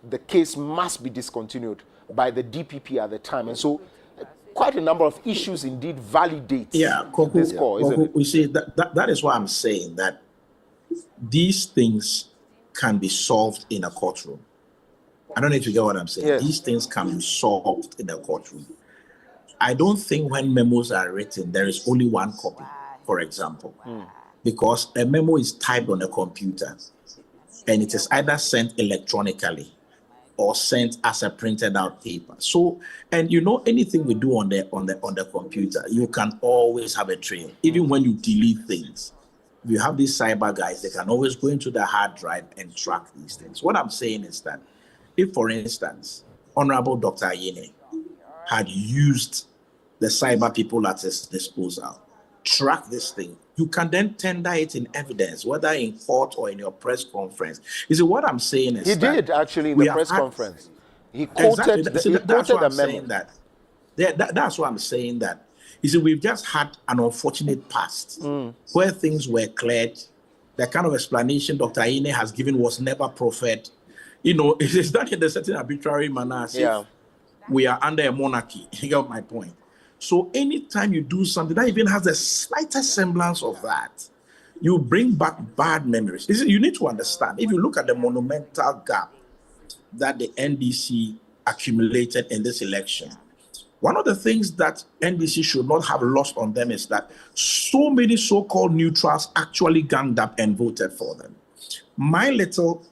Speaker 1: the case must be discontinued by the DPP at the time. And so quite a number of issues indeed validate this call, isn't it?
Speaker 12: You see, that is why I'm saying that these things can be solved in a courtroom. I don't know if you get what I'm saying. Yes. These things can be solved in a courtroom. I don't think when memos are written, there is only one copy, for example. Because a memo is typed on a computer and it is either sent electronically or sent as a printed out paper. So, and anything we do on the computer, you can always have a trail. Even when you delete things, if you have these cyber guys, they can always go into the hard drive and track these things. What I'm saying is that if, for instance, Honorable Dr. Ayene had used the cyber people at his disposal, track this thing, you can then tender it in evidence, whether in court or in your press conference. You see, what I'm saying is
Speaker 1: he did actually in the press conference. He quoted the memo.
Speaker 12: That's why I'm saying that. You see, we've just had an unfortunate past where things were cleared. The kind of explanation Dr. Ayene has given was never proffered. It is done in a certain arbitrary manner as if we are under a monarchy. You get my point? So anytime you do something that even has the slightest semblance of that, you bring back bad memories. You need to understand, if you look at the monumental gap that the NDC accumulated in this election, one of the things that NDC should not have lost on them is that so many so-called neutrals actually ganged up and voted for them. My little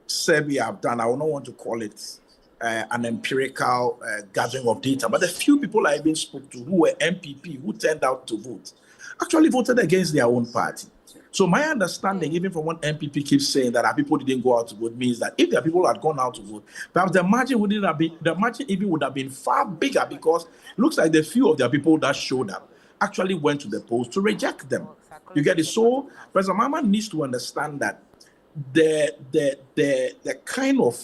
Speaker 12: survey I've done, I will not want to call it an empirical gathering of data, but the few people I even spoke to who were MPP, who turned out to vote, actually voted against their own party. So my understanding, even from what MPP keeps saying that our people didn't go out to vote, means that if their people had gone out to vote, perhaps the margin even would have been far bigger, because it looks like the few of their people that showed up actually went to the polls to reject them. You get it? So President Mahama needs to understand that the kind of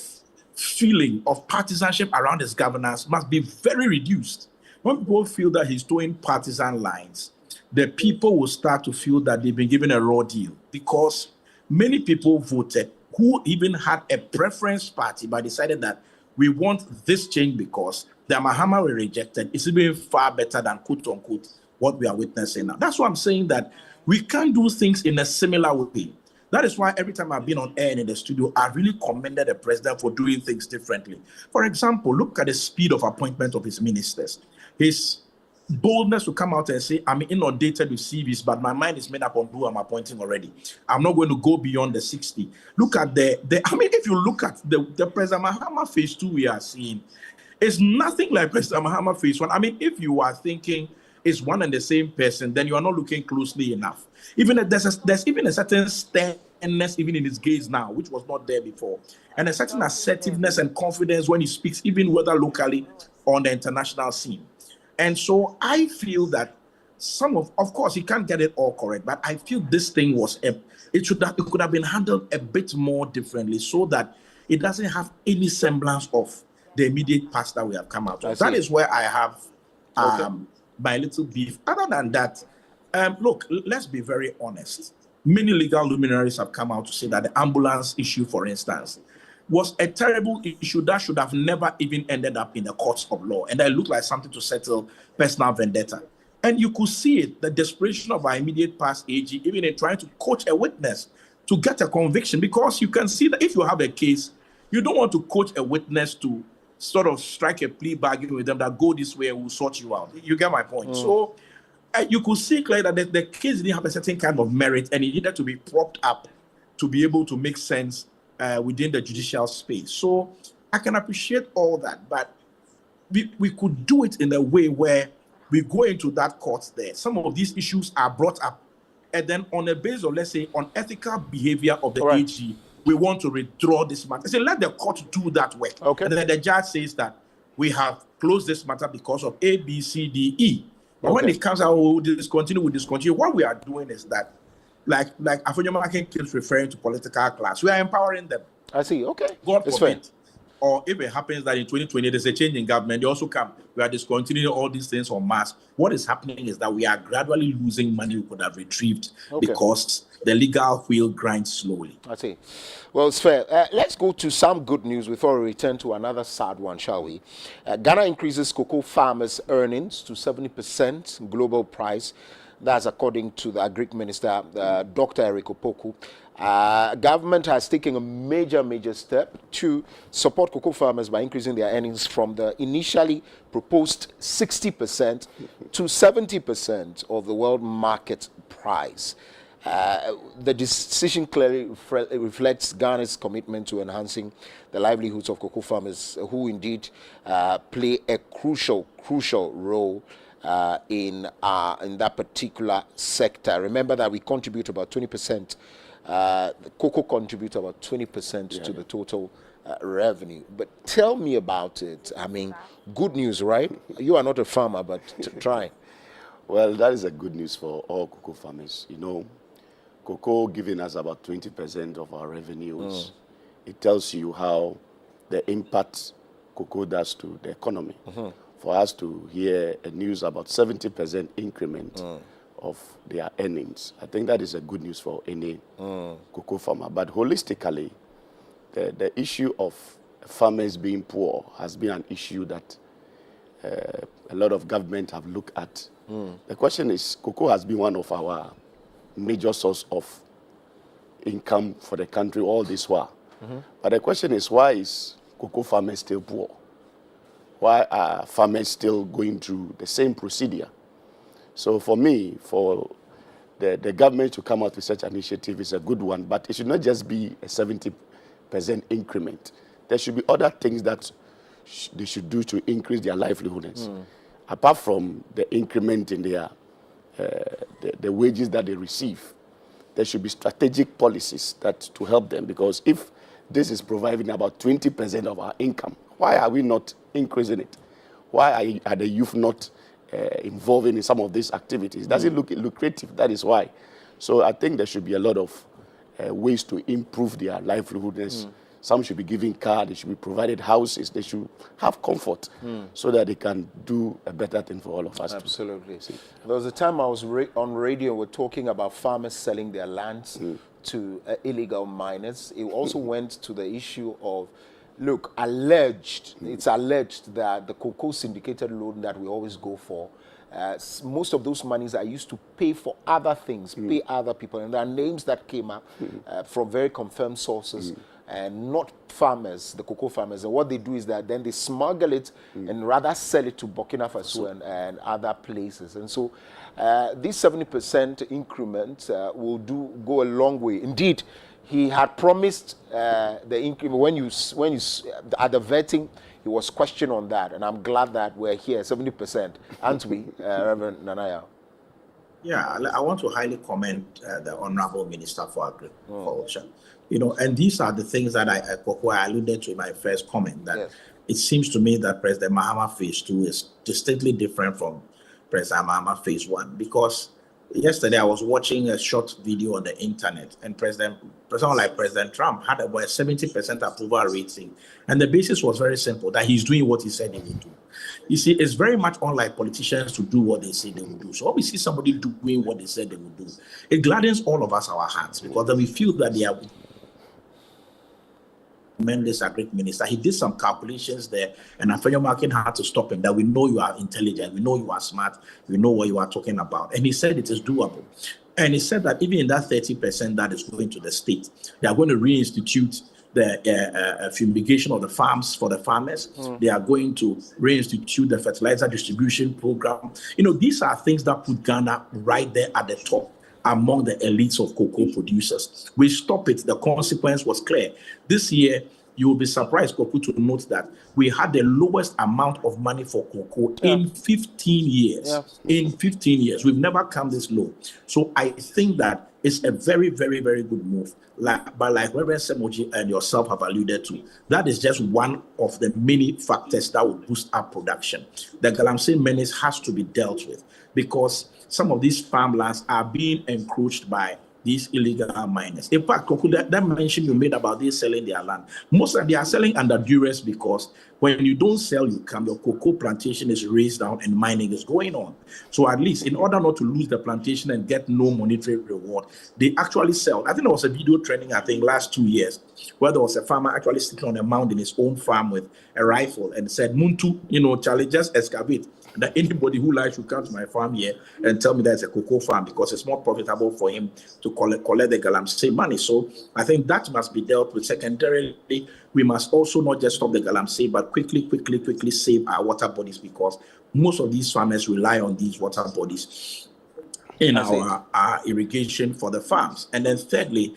Speaker 12: feeling of partisanship around his governance must be very reduced. When people feel that he's towing partisan lines, the people will start to feel that they've been given a raw deal, because many people voted who even had a preference party but decided that we want this change because the Mahama were rejected. It's even far better than, quote unquote, what we are witnessing now. That's why I'm saying that we can't do things in a similar way. That is why every time I've been on air and in the studio, I really commended the president for doing things differently. For example, look at the speed of appointment of his ministers. His boldness to come out and say, I'm inundated with CVs, but my mind is made up on who I'm appointing already. I'm not going to go beyond the 60. Look at if you look at the President Mahama phase 2 we are seeing, it's nothing like President Mahama phase 1. I mean, if you are thinking it's one and the same person, then you are not looking closely enough. Even there's even a certain sternness even in his gaze now, which was not there before, and a certain assertiveness and confidence when he speaks, even whether locally or on the international scene. And so I feel that of course, he can't get it all correct, but I feel this thing it could have been handled a bit more differently so that it doesn't have any semblance of the immediate past that we have come out of. That is where I have my little beef. Other than that, look, let's be very honest. Many legal luminaries have come out to say that the ambulance issue, for instance, was a terrible issue that should have never even ended up in the courts of law. And that looked like something to settle personal vendetta. And you could see it, the desperation of our immediate past AG, even in trying to coach a witness to get a conviction, because you can see that if you have a case, you don't want to coach a witness to sort of strike a plea bargain with them that go this way and we'll sort you out. You get my point? So you could see clearly that the case didn't have a certain kind of merit and it needed to be propped up to be able to make sense within the judicial space. So I can appreciate all that, but we could do it in a way where we go into that court there. Some of these issues are brought up, and then on a basis of, let's say, unethical behavior of the AG, we want to withdraw this matter. So let the court do that work. Okay. And then the judge says that we have closed this matter because of A, B, C, D, E. But when it comes out, we'll discontinue. What we are doing is that, like Afonyama keeps referring to political class, we are empowering them.
Speaker 1: I see. Okay.
Speaker 12: God forbid. Or if it happens that in 2020 there's a change in government, they also come. We are discontinuing all these things en masse. What is happening is that we are gradually losing money we could have retrieved because the legal wheel grinds slowly.
Speaker 1: I see. Well, it's fair. Let's go to some good news before we return to another sad one, shall we? Ghana increases cocoa farmers' earnings to 70% global price. That's according to the Agric Minister, Dr. Eric Opoku. Government has taken a major step to support cocoa farmers by increasing their earnings from the initially proposed 60% to 70% of the world market price. The decision clearly reflects Ghana's commitment to enhancing the livelihoods of cocoa farmers, who indeed play a crucial role in that particular sector. Remember that we contribute about 20%. Cocoa contributes about 20% to the total revenue. But tell me about it. I mean, good news, right? You are not a farmer, but try.
Speaker 13: Well, that is a good news for all cocoa farmers. You know, cocoa giving us about 20% of our revenues. It tells you how the impact cocoa does to the economy. For us to hear a news about 70% increment of their earnings, I think that is a good news for any cocoa farmer. But holistically, the issue of farmers being poor has been an issue that a lot of government have looked at. The question is, cocoa has been one of our major source of income for the country all this while. But the question is, why is cocoa farmers still poor? Why are farmers still going through the same procedure? So for me, for the government to come out with such an initiative is a good one, but it should not just be a 70% increment. There should be other things that they should do to increase their livelihoods. Apart from the increment in their the wages that they receive, there should be strategic policies that to help them, because if this is providing about 20% of our income, why are we not increasing it? Why are the youth not involving in some of these activities? Does it look lucrative? That is why. So I think there should be a lot of ways to improve their livelihoods. Some should be given cars, they should be provided houses, they should have comfort so that they can do a better thing for all of us.
Speaker 1: Absolutely. There was a time I was on radio, we're talking about farmers selling their lands to illegal miners. It also went to the issue of, look, it's alleged that the cocoa syndicated loan that we always go for most of those monies are used to pay for other things, pay other people. And there are names that came up from very confirmed sources and not farmers, the cocoa farmers. And what they do is that then they smuggle it and rather sell it to Burkina Faso and other places. And so this 70% increment will go a long way. Indeed, he had promised the increment when you at the vetting. He was questioned on that, and I'm glad that we're here, 70%, aren't we, Reverend Nanaya?
Speaker 12: Yeah, I want to highly commend the Honorable Minister for Agriculture. You know, and these are the things that I alluded to in my first comment, that it seems to me that President Mahama Phase 2 is distinctly different from President Mahama Phase 1, because yesterday I was watching a short video on the internet, and someone like President Trump had about a 70% approval rating, and the basis was very simple, that he's doing what he said he would do. You see, it's very much unlike politicians to do what they say they will do. So when we see somebody doing what they said they would do, it gladdens all of us our hearts, because then we feel that they are tremendous a great minister. He did some calculations there, and Antonio Markin had to stop him, that we know you are intelligent, we know you are smart, we know what you are talking about. And he said it is doable. And he said that even in that 30% that is going to the state, they are going to reinstitute the fumigation of the farms for the farmers. They are going to reinstitute the fertilizer distribution program. You know, these are things that put Ghana right there at the top among the elites of cocoa producers. We stop it. The consequence was clear. This year, you will be surprised, Koku, to note that we had the lowest amount of money for cocoa in 15 years. In 15 years. We've never come this low. So I think that it's a very, very, very good move. But like Reverend Semoji and yourself have alluded to, that is just one of the many factors that will boost our production. The Galamsey menace has to be dealt with, because some of these farmlands are being encroached by these illegal miners. In fact, that mention you made about they selling their land, most of them are selling under duress, because when you don't sell, you come, your cocoa plantation is raised down and mining is going on. So at least in order not to lose the plantation and get no monetary reward, they actually sell. I think there was a video trending, I think last 2 years, where there was a farmer actually sitting on a mound in his own farm with a rifle and said, Muntu, you know, Charlie, just excavate. That anybody who likes should come to my farm here and tell me that it's a cocoa farm, because it's more profitable for him to collect the Galamsey money. So I think that must be dealt with. Secondarily, we must also not just stop the Galamsey, but quickly save our water bodies, because most of these farmers rely on these water bodies in our irrigation for the farms. And then thirdly,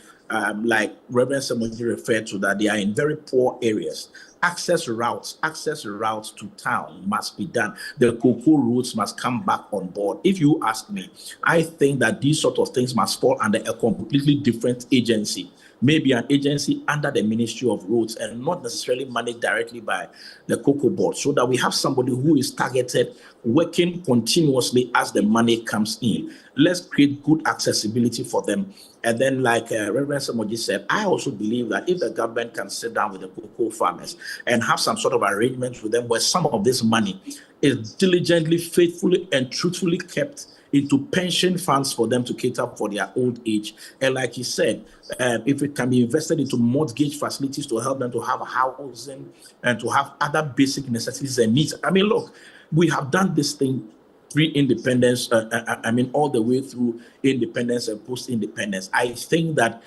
Speaker 12: like Reverend Semoji referred to, that they are in very poor areas. Access routes to town must be done. The cocoa routes must come back on board. If you ask me, I think that these sort of things must fall under a completely different agency. Maybe an agency under the Ministry of Roads, and not necessarily managed directly by the Cocoa Board, so that we have somebody who is targeted, working continuously as the money comes in. Let's create good accessibility for them. And then, like Reverend Semoji said, I also believe that if the government can sit down with the cocoa farmers and have some sort of arrangement with them, where some of this money is diligently, faithfully, and truthfully kept into pension funds for them to cater for their old age. And like he said, if it can be invested into mortgage facilities to help them to have housing and to have other basic necessities and needs. I mean, look, we have done this thing pre-independence, all the way through independence and post-independence. I think that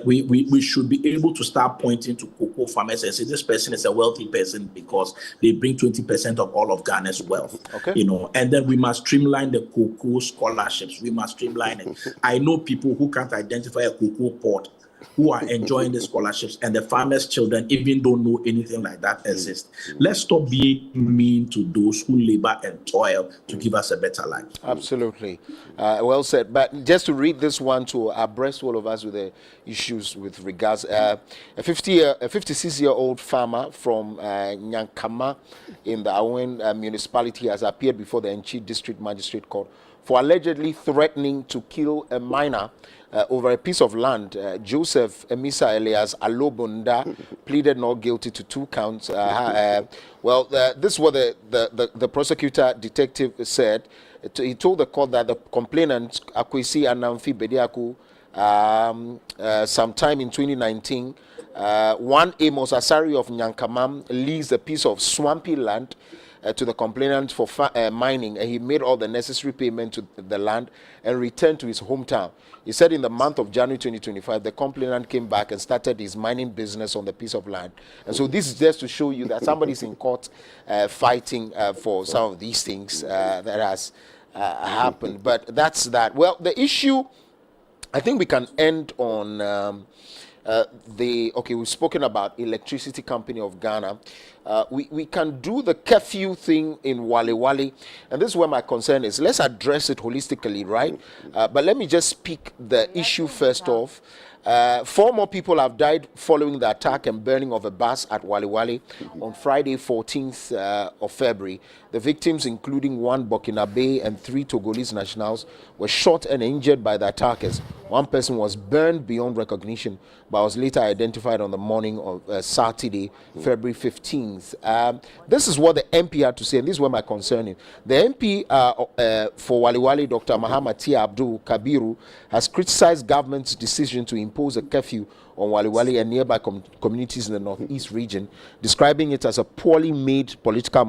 Speaker 12: we should be able to start pointing to cocoa farmers and say this person is a wealthy person because they bring 20% of all of Ghana's wealth. You know, and then we must streamline the cocoa scholarships. We must streamline it. I know people who can't identify a cocoa pod who are enjoying the scholarships, and the farmers' children even don't know anything like that exists. Let's stop being mean to those who labor and toil to give us a better life.
Speaker 1: Absolutely. Well said. But just to read this one to abreast all of us with the issues with regards, a 56-year-old farmer from Nyankama in the Awen municipality has appeared before the Enchi District Magistrate Court for allegedly threatening to kill a miner over a piece of land. Joseph Emisa Elias Alobunda pleaded not guilty to 2 counts. This is what the prosecutor detective said. He told the court that the complainant, Akwesi Anamfi Bediaku, sometime in 2019, one Amos Asari of Nyankamam leased a piece of swampy land to the complainant for mining, and he made all the necessary payment to the land and returned to his hometown. He said in the month of January 2025, the complainant came back and started his mining business on the piece of land. And so this is just to show you that somebody's in court fighting for some of these things that has happened. But that's that. Well, the issue, I think we can end on we've spoken about Electricity Company of Ghana. We can do the curfew thing in Wale Wale, and this is where my concern is. Let's address it holistically, right? But let me just pick the issue first off. 4 more people have died following the attack and burning of a bus at Wale Wale on Friday, 14th of February. The victims, including 1 Burkinabe and 3 Togolese nationals, were shot and injured by the attackers. 1 person was burned beyond recognition, but was later identified on the morning of Saturday, February 15th. This is what the MP had to say, and this is where my concern is. The MP for Wale Wale, Dr. Mahathir Abdul Kabiru, has criticized government's decision to impose a curfew on Wale Wale and nearby communities in the northeast region, describing it as a poorly made, politically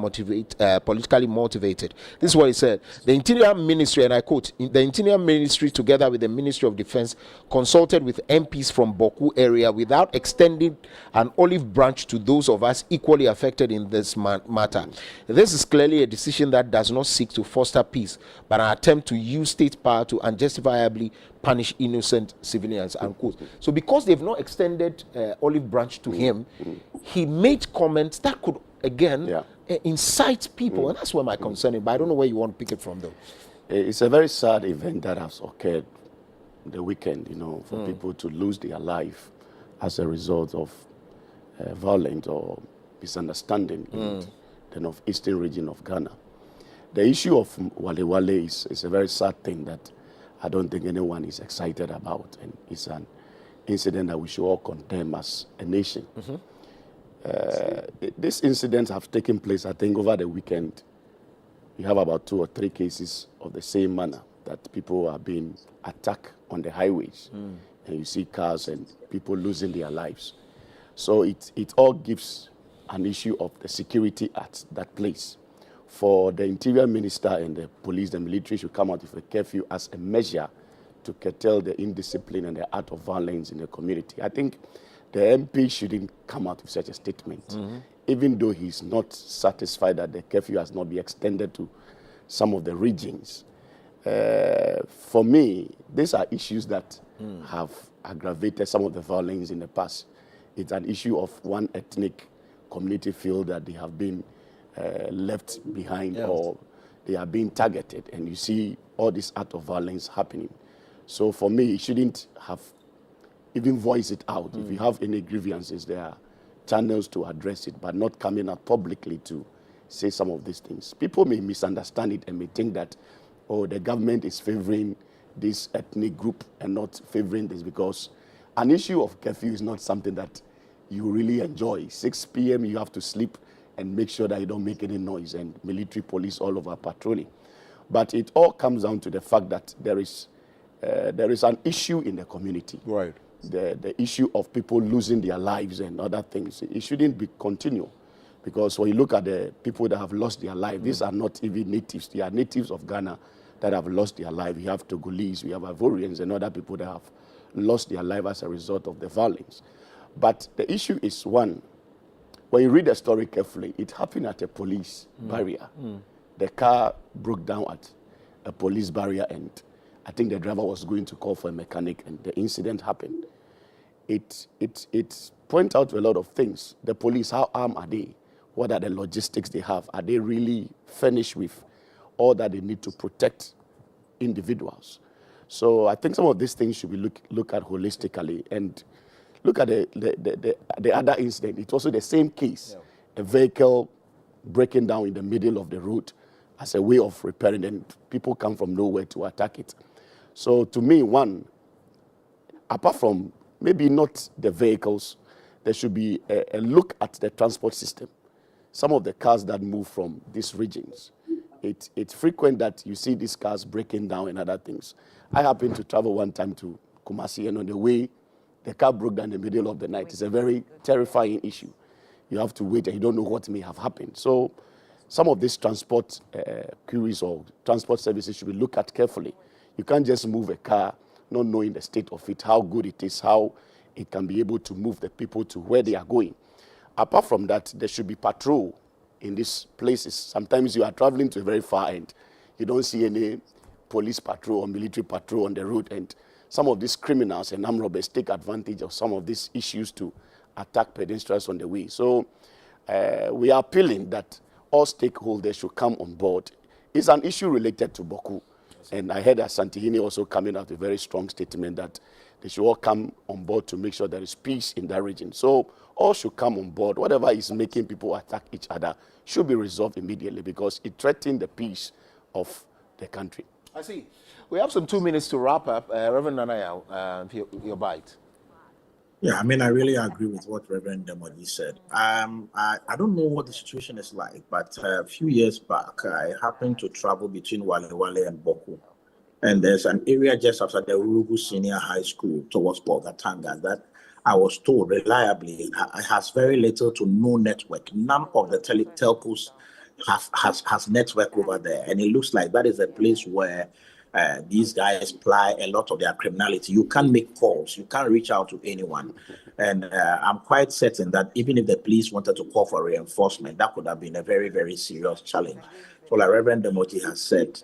Speaker 1: motivated. This is what he said. The Interior Ministry, and I quote, the Interior Ministry together with the Ministry of Defense consulted with MPs from Boku area without extending an olive branch to those of us equally affected in this matter. This is clearly a decision that does not seek to foster peace, but an attempt to use state power to unjustifiably punish innocent civilians, unquote. So because they've not extended olive branch to him, he made comments that could, again, incite people, and that's where my concern is, but I don't know where you want to pick it from, though.
Speaker 13: It's a very sad event that has occurred the weekend, for people to lose their life as a result of violence or misunderstanding in the northeastern region of Ghana. The issue of Wale Wale is a very sad thing that I don't think anyone is excited about, and it's an incident that we should all condemn as a nation. These incidents have taken place, I think, over the weekend. You have about 2 or 3 cases of the same manner, that people are being attacked on the highways, and you see cars and people losing their lives. So it all gives an issue of the security at that place. For the Interior Minister and the police, the military should come out with a curfew as a measure to curtail the indiscipline and the act of violence in the community. I think the MP shouldn't come out with such a statement, even though he's not satisfied that the curfew has not been extended to some of the regions. For me, these are issues that have aggravated some of the violence in the past. It's an issue of one ethnic community feel that they have been left behind, or they are being targeted, and you see all this act of violence happening. So for me, you shouldn't have even voiced it out. If you have any grievances, there are channels to address it, but not coming out publicly to say some of these things. People may misunderstand it and may think that, the government is favoring this ethnic group and not favoring this, because an issue of curfew is not something that you really enjoy. 6 p.m. you have to sleep and make sure that you don't make any noise, and military police all over patrolling. But it all comes down to the fact that there is an issue in the community.
Speaker 1: Right.
Speaker 13: The issue of people losing their lives and other things. It shouldn't be continual, because when you look at the people that have lost their life, these are not even natives. They are natives of Ghana that have lost their life. We have Togolese, we have Ivorians, and other people that have lost their life as a result of the violence. But the issue is, one, when you read the story carefully, it happened at a police barrier. The car broke down at a police barrier, and I think the driver was going to call for a mechanic, and the incident happened. It points out to a lot of things. The police, how armed are they? What are the logistics they have? Are they really furnished with all that they need to protect individuals? So I think some of these things should be looked at holistically. And look at the other incident. It's also the same case. A vehicle breaking down in the middle of the road as a way of repairing, and people come from nowhere to attack it. So to me, one, apart from maybe not the vehicles, there should be a look at the transport system. Some of the cars that move from these regions, it's frequent that you see these cars breaking down and other things. I happened to travel one time to Kumasi, and on the way, the car broke down in the middle of the night. It's a very terrifying issue. You have to wait, and you don't know what may have happened. So some of these transport queries or transport services should be looked at carefully. You can't just move a car not knowing the state of it, how good it is, how it can be able to move the people to where they are going. Apart from that, there should be patrol in these places. Sometimes you are traveling to a very far end. You don't see any police patrol or military patrol on the road, and some of these criminals and armed robbers take advantage of some of these issues to attack pedestrians on the way. So we are appealing that all stakeholders should come on board. It's an issue related to Boku. And I heard Asantehene also coming out with a very strong statement that they should all come on board to make sure there is peace in that region. So all should come on board. Whatever is making people attack each other should be resolved immediately because it threatens the peace of the country.
Speaker 1: I see. We have some 2 minutes to wrap up. Reverend Nanaya, your bite.
Speaker 12: Yeah, I mean, I really agree with what Reverend Demoji said. I don't know what the situation is like, but a few years back, I happened to travel between Wale and Boku. And there's an area just after the Urugu Senior High School towards Bogatanga that I was told reliably it has very little to no network. None of the telcos has network over there. And it looks like that is a place where these guys ply a lot of their criminality. You can't make calls. You can't reach out to anyone. And I'm quite certain that even if the police wanted to call for reinforcement, that could have been a very, very serious challenge. So like Reverend Demoji has said,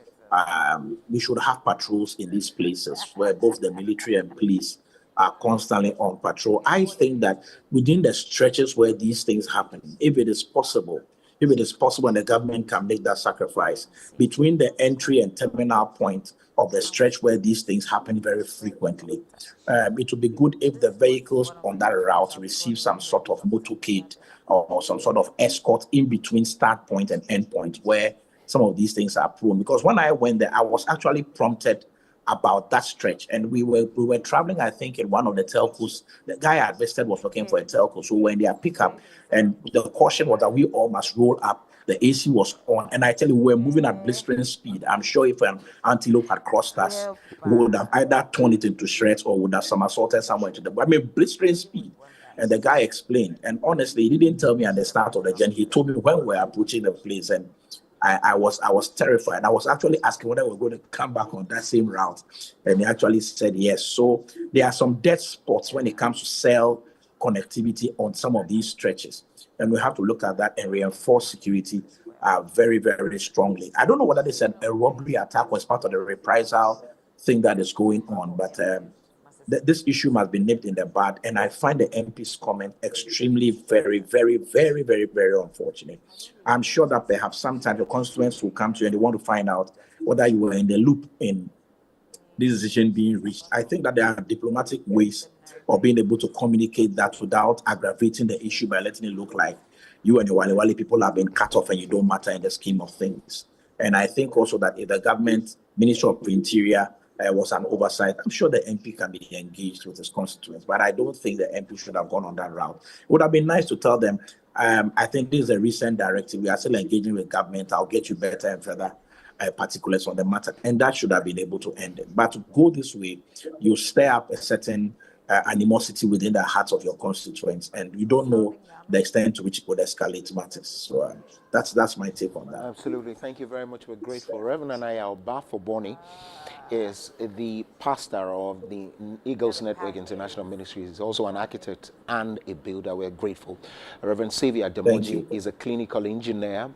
Speaker 12: we should have patrols in these places where both the military and police are constantly on patrol. I think that within the stretches where these things happen, if it is possible and the government can make that sacrifice between the entry and terminal point of the stretch where these things happen very frequently, it would be good if the vehicles on that route receive some sort of motorcade or some sort of escort in between start point and end point where some of these things are prone. Because when I went there, I was actually prompted about that stretch, and we were traveling, I think, in one of the telcos. The guy I visited was looking for a telco, so when they are pickup, and the caution was that we all must roll up. The AC was on, and I tell you, we were moving at blistering speed. I'm sure if an antelope had crossed us, we would have either torn it into shreds or would have somersaulted somewhere into the. I mean, blistering speed. And the guy explained, and honestly, he didn't tell me at the start of the journey. He told me when we were approaching the place, and I was terrified. I was actually asking whether we're going to come back on that same route. And he actually said yes. So there are some dead spots when it comes to cell connectivity on some of these stretches. And we have to look at that and reinforce security very, very strongly. I don't know whether this is a robbery attack or as part of the reprisal thing that is going on, but this issue must be nipped in the bud. And I find the MP's comment extremely, very, very, very, very, very unfortunate. I'm sure that perhaps sometimes your constituents will come to you and they want to find out whether you were in the loop in this decision being reached. I think that there are diplomatic ways of being able to communicate that without aggravating the issue by letting it look like you and the Wale people have been cut off and you don't matter in the scheme of things. And I think also that if the government, Ministry of Interior, was an oversight, I'm sure the MP can be engaged with his constituents, but I don't think the MP should have gone on that route. It would have been nice to tell them, I think this is a recent directive. We are still engaging with government. I'll get you better and further particulars on the matter. And that should have been able to end it. But to go this way, you stir up a certain animosity within the hearts of your constituents, and you don't know the extent to which it would escalate matters. So that's my take on that.
Speaker 1: Absolutely. Thank you very much. We're grateful. Reverend Anaya Obafo-Boni is the pastor of the Eagles Network International Ministries. He's also an architect and a builder. We're grateful. Reverend Xavier Demoji is a clinical engineer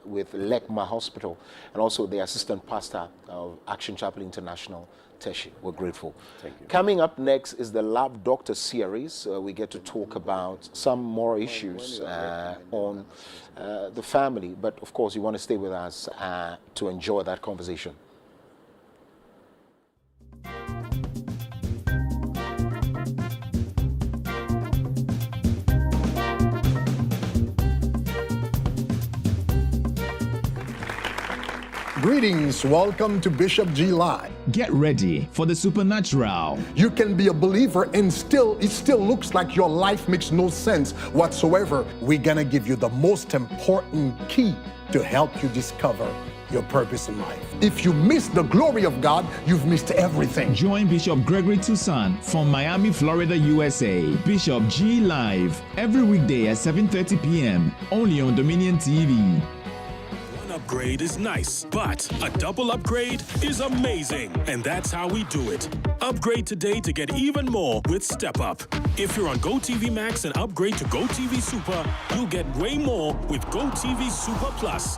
Speaker 1: with Lekma Hospital and also the assistant pastor of Action Chapel International. Teshi. We're grateful.
Speaker 13: Thank you.
Speaker 1: Coming up next is the Lab Doctor series. We get to talk about some more issues on the family, but of course you want to stay with us to enjoy that conversation.
Speaker 14: Greetings, welcome to Bishop G Live.
Speaker 15: Get ready for the supernatural.
Speaker 14: You can be a believer and it still looks like your life makes no sense whatsoever. We're gonna give you the most important key to help you discover your purpose in life. If you miss the glory of God, you've missed everything.
Speaker 15: Join Bishop Gregory Toussaint from Miami, Florida, USA. Bishop G Live every weekday at 7:30 p.m. only on Dominion TV.
Speaker 8: One upgrade is nice, but a double upgrade is amazing. And that's how we do it. Upgrade today to get even more with Step Up. If you're on GOtv Max and upgrade to GOtv Super, you'll get way more with GOtv Super Plus.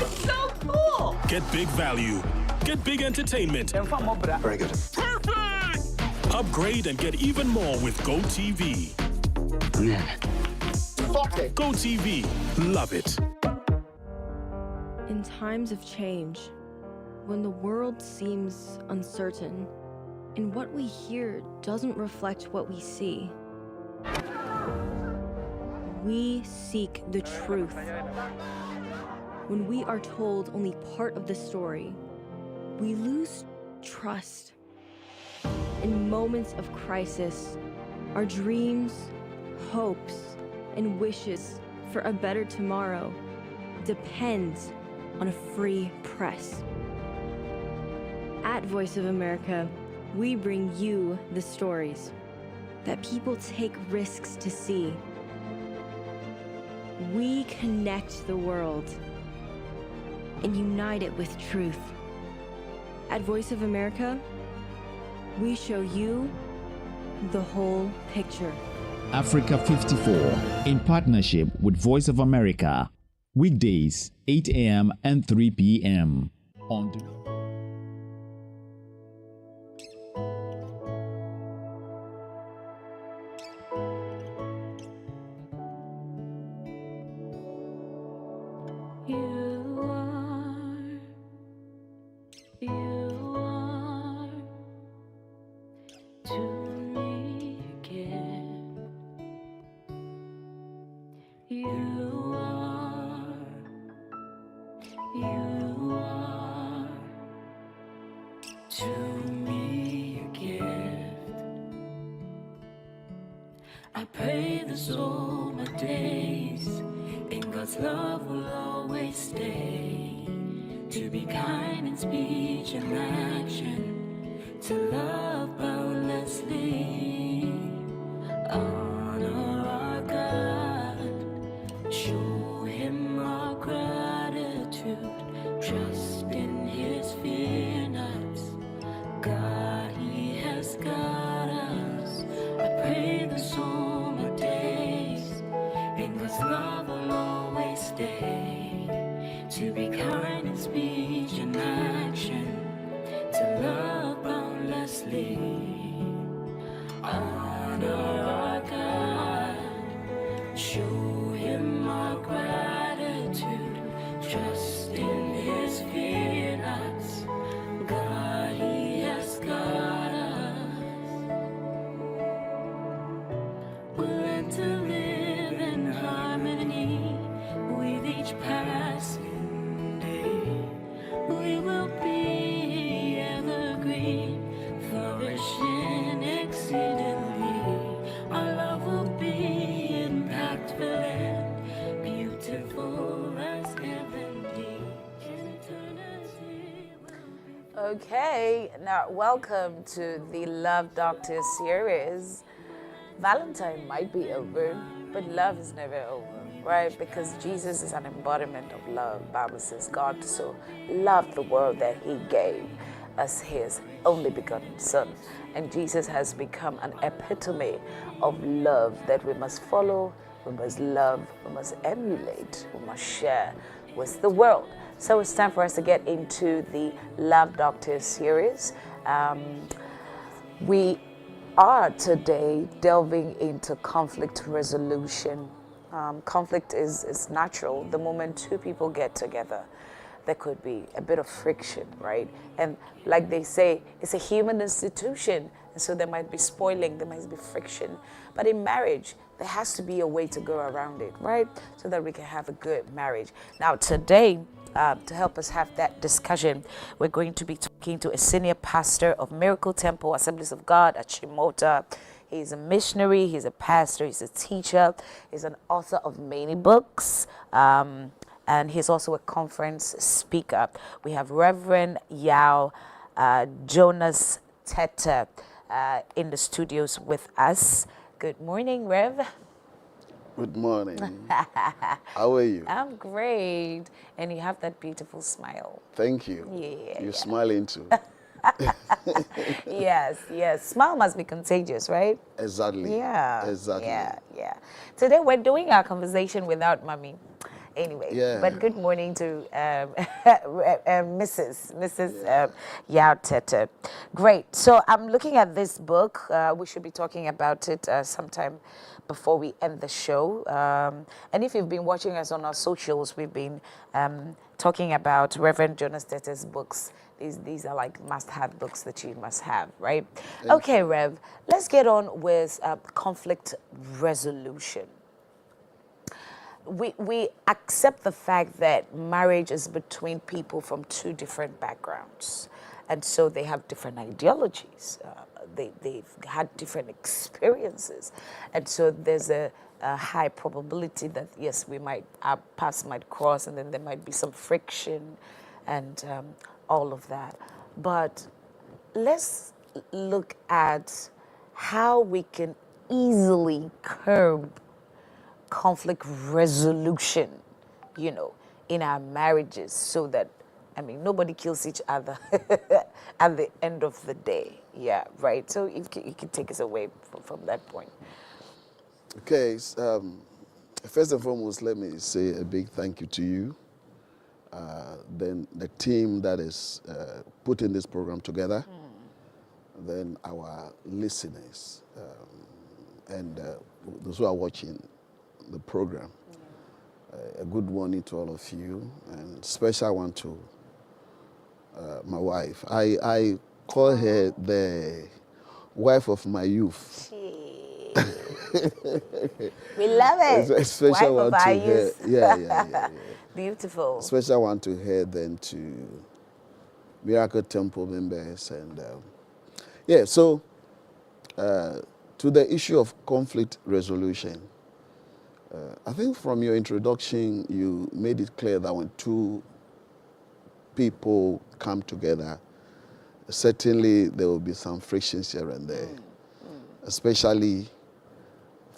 Speaker 10: It's so cool!
Speaker 8: Get big value. Get big entertainment.
Speaker 10: Very good.
Speaker 8: Perfect! Upgrade and get even more with GOtv. GOtv. Love it.
Speaker 16: In times of change, when the world seems uncertain, and what we hear doesn't reflect what we see, we seek the truth. When we are told only part of the story, we lose trust. In moments of crisis, our dreams, hopes, and wishes for a better tomorrow depends on a free press. At Voice of America, we bring you the stories that people take risks to see. We connect the world and unite it with truth. At Voice of America, we show you the whole picture.
Speaker 15: Africa 54 in partnership with Voice of America. Weekdays, 8 a.m. and 3 p.m. on
Speaker 4: I pray this all my days, and God's love will always stay. To be kind in speech and action, to love boundlessly, honor our God, show Him our gratitude, trust in His fear not. God, He has got us. I pray this all my days, and God's love will always stay. To be kind in speech and action, to love boundlessly, honor our God, show Him our gratitude, trust in His fear not. God, He has got us. We'll learn to live in harmony with each passing day. We will be evergreen, flourishing exceedingly. Our love will be impactful and beautiful as heavenly. Eternity will be.
Speaker 2: Okay, now welcome to the Love Doctor series. Valentine might be over, but love is never over, right? Because Jesus is an embodiment of love. Bible says God so loved the world that He gave us His only begotten Son. And Jesus has become an epitome of love that we must follow, we must love, we must emulate, we must share with the world. So it's time for us to get into the Love Doctor series. We are today delving into conflict resolution. Conflict is natural. The moment two people get together, there could be a bit of friction, right? And like they say, it's a human institution, and so there might be spoiling, there might be friction. But in marriage, there has to be a way to go around it, right? So that we can have a good marriage. Now today, to help us have that discussion, we're going to be talking to a senior pastor of Miracle Temple Assemblies of God at Chimota. He's a missionary, he's a pastor, he's a teacher, he's an author of many books. and he's also a conference speaker. We have Reverend Yao Jonas Tete in the studios with us. Good morning, Rev.
Speaker 17: Good morning. How are you?
Speaker 2: I'm great. And you have that beautiful smile.
Speaker 17: Thank you.
Speaker 2: Yeah.
Speaker 17: You're smiling too.
Speaker 2: Yes, yes. Smile must be contagious, right?
Speaker 17: Exactly.
Speaker 2: Yeah.
Speaker 17: Exactly.
Speaker 2: Yeah. Today we're doing our conversation without Mommy. Anyway,
Speaker 17: Yeah.
Speaker 2: but good morning to Mrs. Yao Tete. Great. So I'm looking at this book. We should be talking about it sometime before we end the show. And if you've been watching us on our socials, we've been talking about Reverend Jonas Tete's books. These are like must-have books that you must have, right? Okay, Rev, let's get on with conflict resolution. We accept the fact that marriage is between people from two different backgrounds. And so they have different ideologies. They've had different experiences. And so there's a high probability that, yes, our paths might cross, and then there might be some friction and all of that. But let's look at how we can easily curb conflict resolution, in our marriages, so that, nobody kills each other at the end of the day. Yeah, right. So you can take us away from that point.
Speaker 17: Okay. First and foremost, let me say a big thank you to you. Then the team that is putting this program together. Then our listeners and those who are watching the program. A good morning to all of you, and special one to my wife. I call her the wife of my youth.
Speaker 2: We love it.
Speaker 17: A special
Speaker 2: wife
Speaker 17: one
Speaker 2: of
Speaker 17: to
Speaker 2: our
Speaker 17: her.
Speaker 2: youth.
Speaker 17: Yeah.
Speaker 2: Beautiful.
Speaker 17: Special one to her, then to Miracle Temple members, and So to the issue of conflict resolution. I think from your introduction, you made it clear that when two people come together, certainly there will be some frictions here and there, especially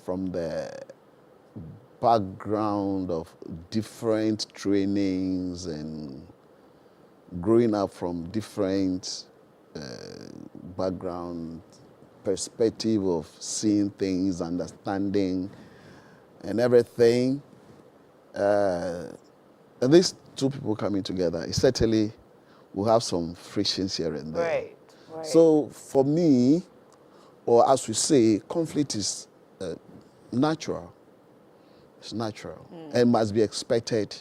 Speaker 17: from the background of different trainings and growing up from different background, perspective of seeing things, understanding, and everything. And these two people coming together, it certainly will have some frictions here and there.
Speaker 2: Right.
Speaker 17: So for me, or as we say, conflict is natural. It's natural and must be expected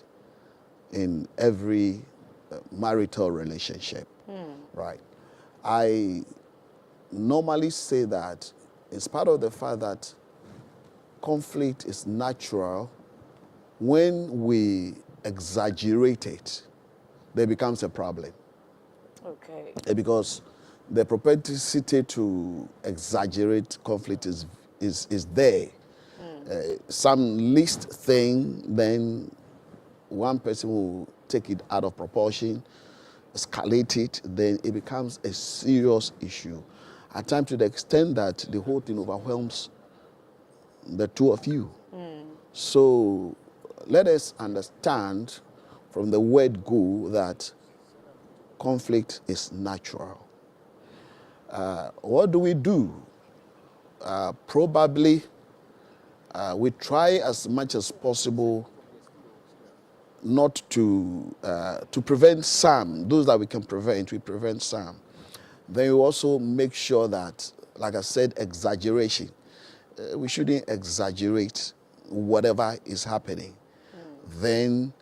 Speaker 17: in every marital relationship, right? I normally say that in spite of the fact that conflict is natural, when we exaggerate it, there becomes a problem.
Speaker 2: Okay.
Speaker 17: Because the propensity to exaggerate conflict is there. Some least thing, then one person will take it out of proportion, escalate it, then it becomes a serious issue. At times to the extent that the whole thing overwhelms the two of you. So let us understand from the word go that conflict is natural. What do we do? Probably we try as much as possible not to prevent some. Those that we can prevent, we prevent some. Then we also make sure that, like I said, exaggeration. We shouldn't exaggerate whatever is happening. Then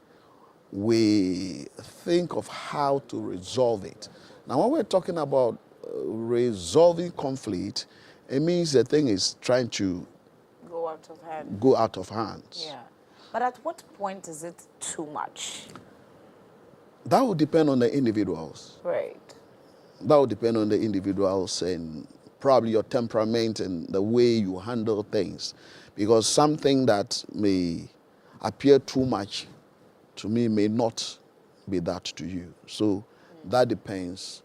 Speaker 17: we think of how to resolve it. Now, when we're talking about resolving conflict, it means the thing is trying to
Speaker 2: Go out of hand.
Speaker 17: go out of hands.
Speaker 2: Yeah. But at what point is it too much?
Speaker 17: That will depend on the individuals.
Speaker 2: Right.
Speaker 17: That will depend on the individuals and probably your temperament and the way you handle things. Because something that may appear too much to me may not be that to you. So that depends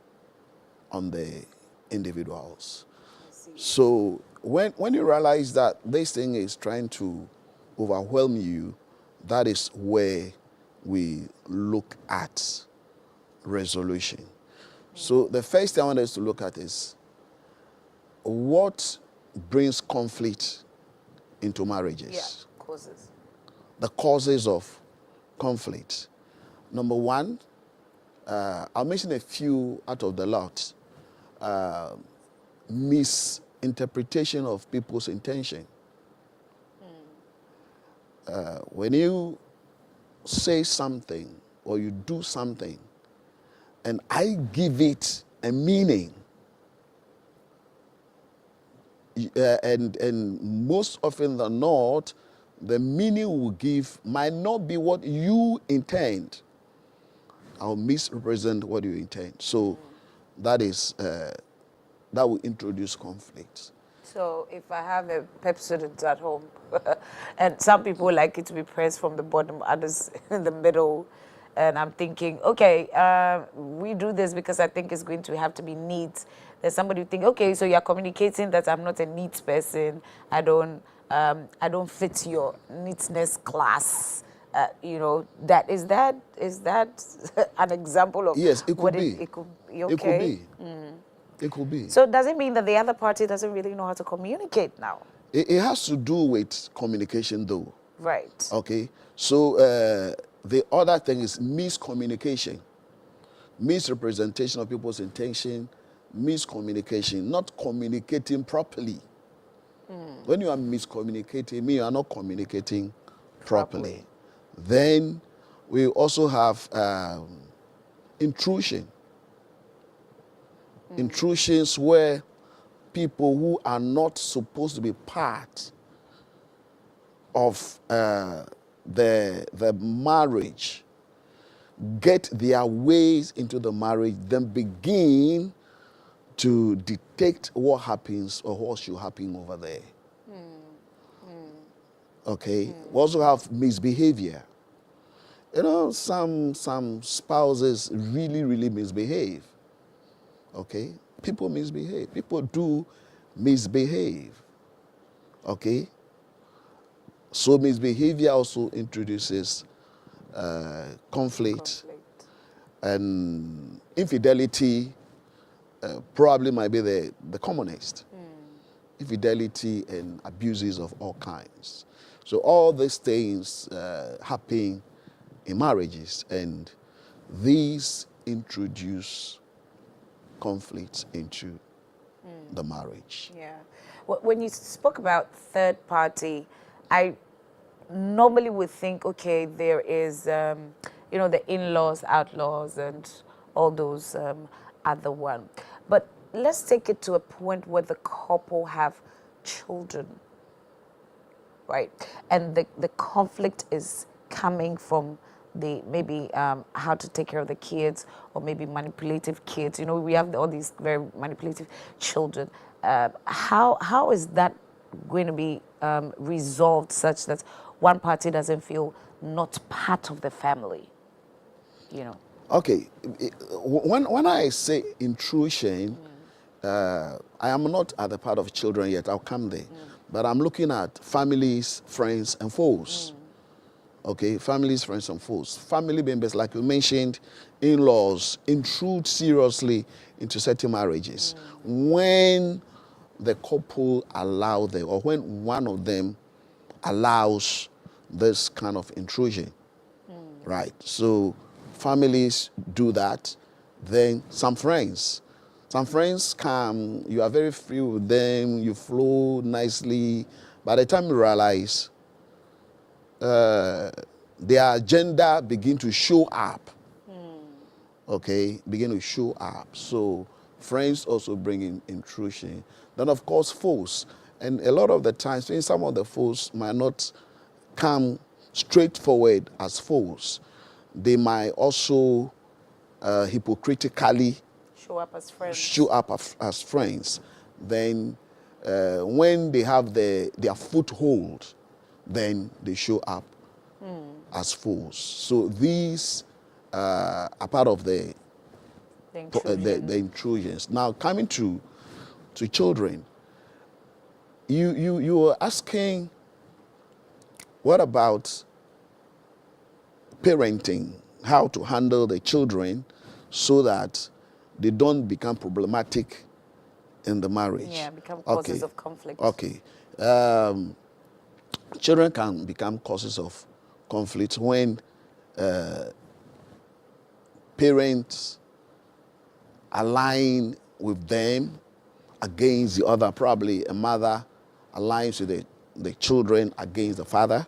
Speaker 17: on the individuals. So when you realize that this thing is trying to overwhelm you, that is where we look at resolution. So the first thing I want us to look at is what brings conflict into marriages.
Speaker 2: Yeah, causes.
Speaker 17: The causes of conflict. Number one, I'll mention a few out of the lot. Misinterpretation of people's intention. When you say something or you do something and I give it a meaning, and most often than not, the meaning we give might not be what you intend. I'll misrepresent what you intend. So that is that will introduce conflict.
Speaker 2: So if I have a pep student at home, and some people like it to be pressed from the bottom, others in the middle, and I'm thinking, okay, we do this because I think it's going to have to be neat. There's somebody who think, okay, so you're communicating that I'm not a neat person. I don't fit your neatness class. You know, is that an example of?
Speaker 17: Yes, it could be.
Speaker 2: It could be okay.
Speaker 17: It could be. It could be.
Speaker 2: So does it mean that the other party doesn't really know how to communicate now?
Speaker 17: It has to do with communication, though.
Speaker 2: Right.
Speaker 17: Okay. So the other thing is miscommunication, misrepresentation of people's intention, miscommunication, not communicating properly. When you are miscommunicating, you are not communicating properly. Then we also have intrusion. Intrusions where people who are not supposed to be part of the marriage get their ways into the marriage, then begin to detect what happens or what should happen over there. Okay? We also have misbehavior. You know, some spouses really, really misbehave. Okay? People misbehave. People do misbehave. Okay? So misbehavior also introduces conflict. And infidelity probably might be the commonest. Infidelity and abuses of all kinds. So all these things happen in marriages, and these introduce conflicts into the marriage.
Speaker 2: Yeah. When you spoke about third party, I normally would think, okay, there is, you know, the in-laws, outlaws, and all those other one. But let's take it to a point where the couple have children, right? And the conflict is coming from the maybe how to take care of the kids, or maybe manipulative kids. You know, we have all these very manipulative children. How is that going to be resolved such that one party doesn't feel not part of the family? You know.
Speaker 17: Okay, when I say intrusion, I am not at the part of children yet. I'll come there, but I'm looking at families, friends, and foes. Okay, families, friends, and foes. Family members, like you mentioned, in-laws intrude seriously into certain marriages. When the couple allow them, or when one of them allows this kind of intrusion, right? So families do that. Then some friends come, you are very free with them, you flow nicely. By the time you realize, their agenda begin to show up. Okay, begin to show up. So friends also bring in intrusion. Then of course foes, and a lot of the times, some of the foes might not come straightforward as foes. They might also hypocritically
Speaker 2: show up as friends.
Speaker 17: Then when they have their foothold, then they show up as fools. So these are part of the intrusions. Now coming to children, you were asking, what about parenting? How to handle the children so that they don't become problematic in the marriage.
Speaker 2: Yeah, become causes of conflict.
Speaker 17: Okay. Children can become causes of conflict when parents align with them against the other. Probably a mother aligns with the children against the father,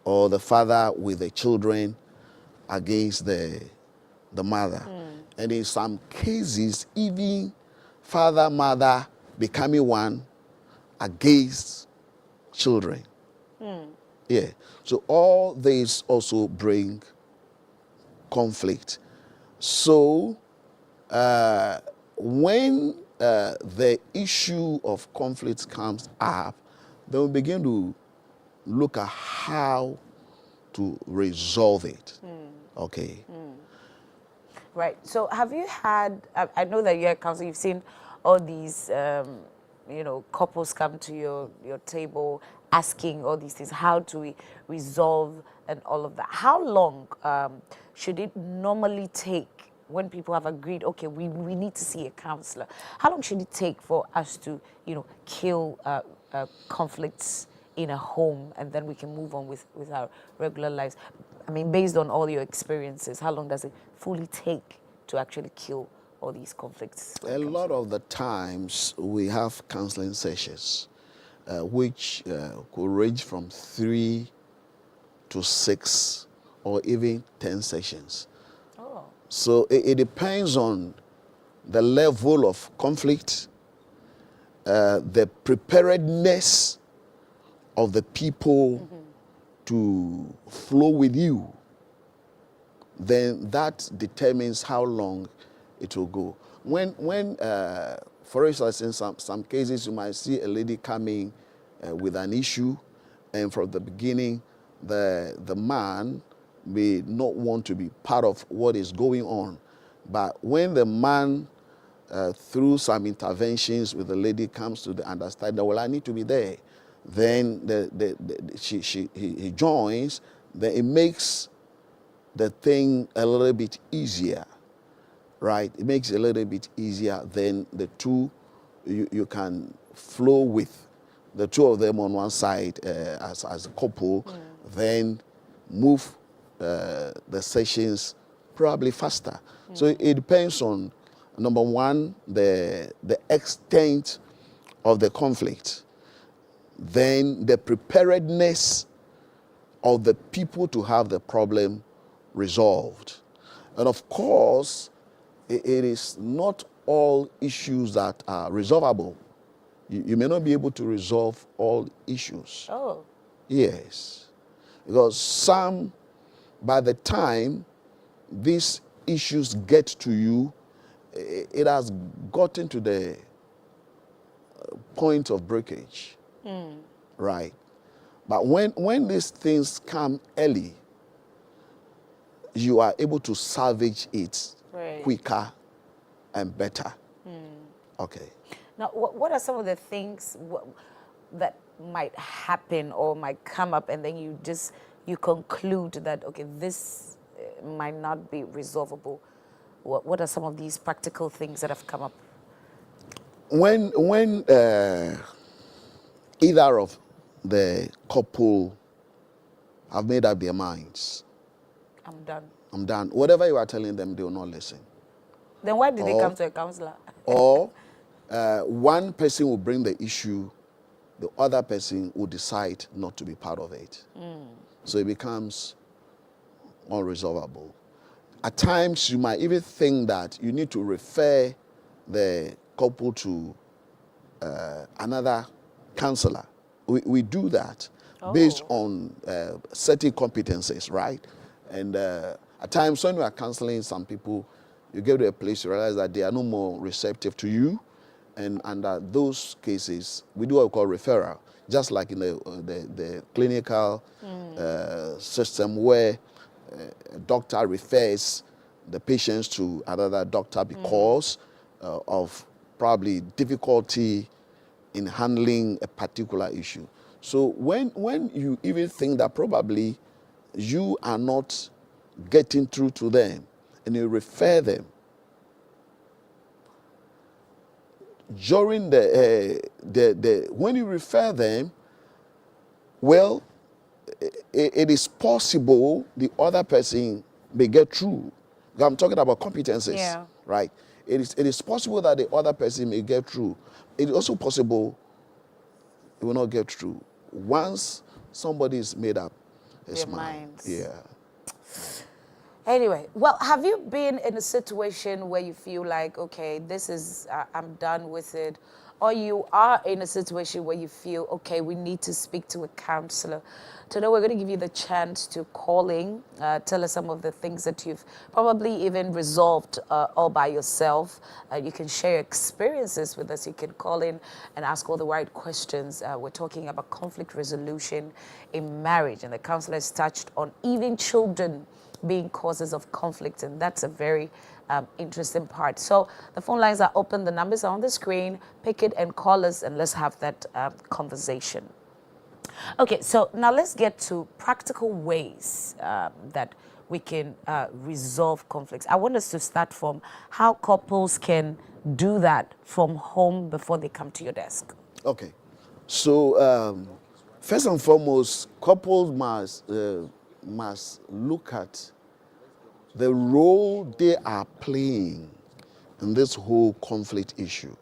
Speaker 17: or the father with the children against the mother. And in some cases, even father, mother becoming one against children. Yeah. So all these also bring conflict. So when the issue of conflict comes up, then we begin to look at how to resolve it. Okay.
Speaker 2: Right. So have you had, I know that you're a counselor, you've seen all these, couples come to your table asking all these things. How do we resolve and all of that? How long should it normally take when people have agreed, okay, we need to see a counselor? How long should it take for us to, kill conflicts in a home, and then we can move on with our regular lives? I mean, based on all your experiences, how long does it fully take to actually kill all these conflicts?
Speaker 17: A lot of the times we have counseling sessions, which could range from 3 to 6 or even 10 sessions.
Speaker 2: Oh.
Speaker 17: So it depends on the level of conflict, the preparedness of the people to flow with you. Then that determines how long it will go. When for instance, in some cases, you might see a lady coming with an issue, and from the beginning, the man may not want to be part of what is going on. But when the man, through some interventions with the lady, comes to the understanding that, well, I need to be there, then he joins, then it makes the thing a little bit easier, right? It makes it a little bit easier. Then the two, you can flow with the two of them on one side as a couple, then move the sessions probably faster. So it depends on, number one, the extent of the conflict, then the preparedness of the people to have the problem resolved. And of course, it is not all issues that are resolvable. You may not be able to resolve all issues.
Speaker 2: Oh.
Speaker 17: Yes. Because some, by the time these issues get to you, it has gotten to the point of breakage. Right. But when these things come early, you are able to salvage it quicker and better. Okay.
Speaker 2: Now, what are some of the things that might happen or might come up, and then you conclude that, okay, this might not be resolvable? What are some of these practical things that have come up?
Speaker 17: When either of the couple have made up their minds, I'm done. Whatever you are telling them, they will not listen.
Speaker 2: Then why did they come to a counselor?
Speaker 17: Or one person will bring the issue, the other person will decide not to be part of it. So it becomes unresolvable. At times, you might even think that you need to refer the couple to another counselor. We do that based on certain competencies, right? And at times when we are counseling some people, you get to a place you realize that they are no more receptive to you, And under those cases, we do what we call referral, just like in the clinical system where a doctor refers the patients to another doctor because of probably difficulty in handling a particular issue. So when you even think that probably you are not getting through to them and you refer them, during when you refer them, well, it is possible the other person may get through. I'm talking about competencies, right? It is possible that the other person may get through. It is also possible it will not get through once somebody is made up his mind. Yeah.
Speaker 2: Anyway, well, have you been in a situation where you feel like, okay, this is, I'm done with it, or you are in a situation where you feel, okay, we need to speak to a counselor? Today we're going to give you the chance to call in, tell us some of the things that you've probably even resolved all by yourself. You can share your experiences with us. You can call in and ask all the right questions. We're talking about conflict resolution in marriage, and the counselor has touched on even children being causes of conflict, and that's a very interesting part. So the phone lines are open, the numbers are on the screen. Pick it and call us, and let's have that conversation. Okay, so now let's get to practical ways that we can resolve conflicts. I want us to start from how couples can do that from home before they come to your desk.
Speaker 17: Okay, so first and foremost, couples must look at the role they are playing in this whole conflict issue.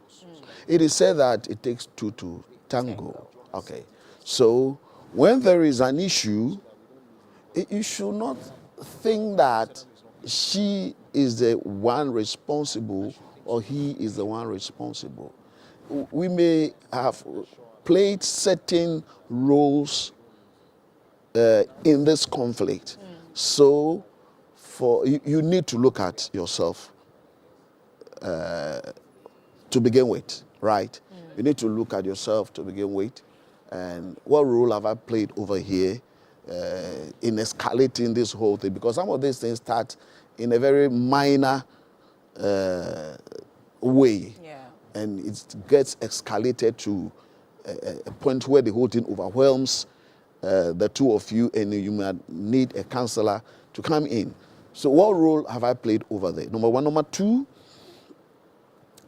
Speaker 17: It is said that it takes two to tango. Okay, so when there is an issue, you should not think that she is the one responsible or he is the one responsible. We may have played certain roles in this conflict. So you need to look at yourself to begin with, right? You need to look at yourself to begin with. And what role have I played over here in escalating this whole thing? Because some of these things start in a very minor way. And it gets escalated to a point where the whole thing overwhelms the two of you, and you might need a counselor to come in. So what role have I played over there? Number one. Number two,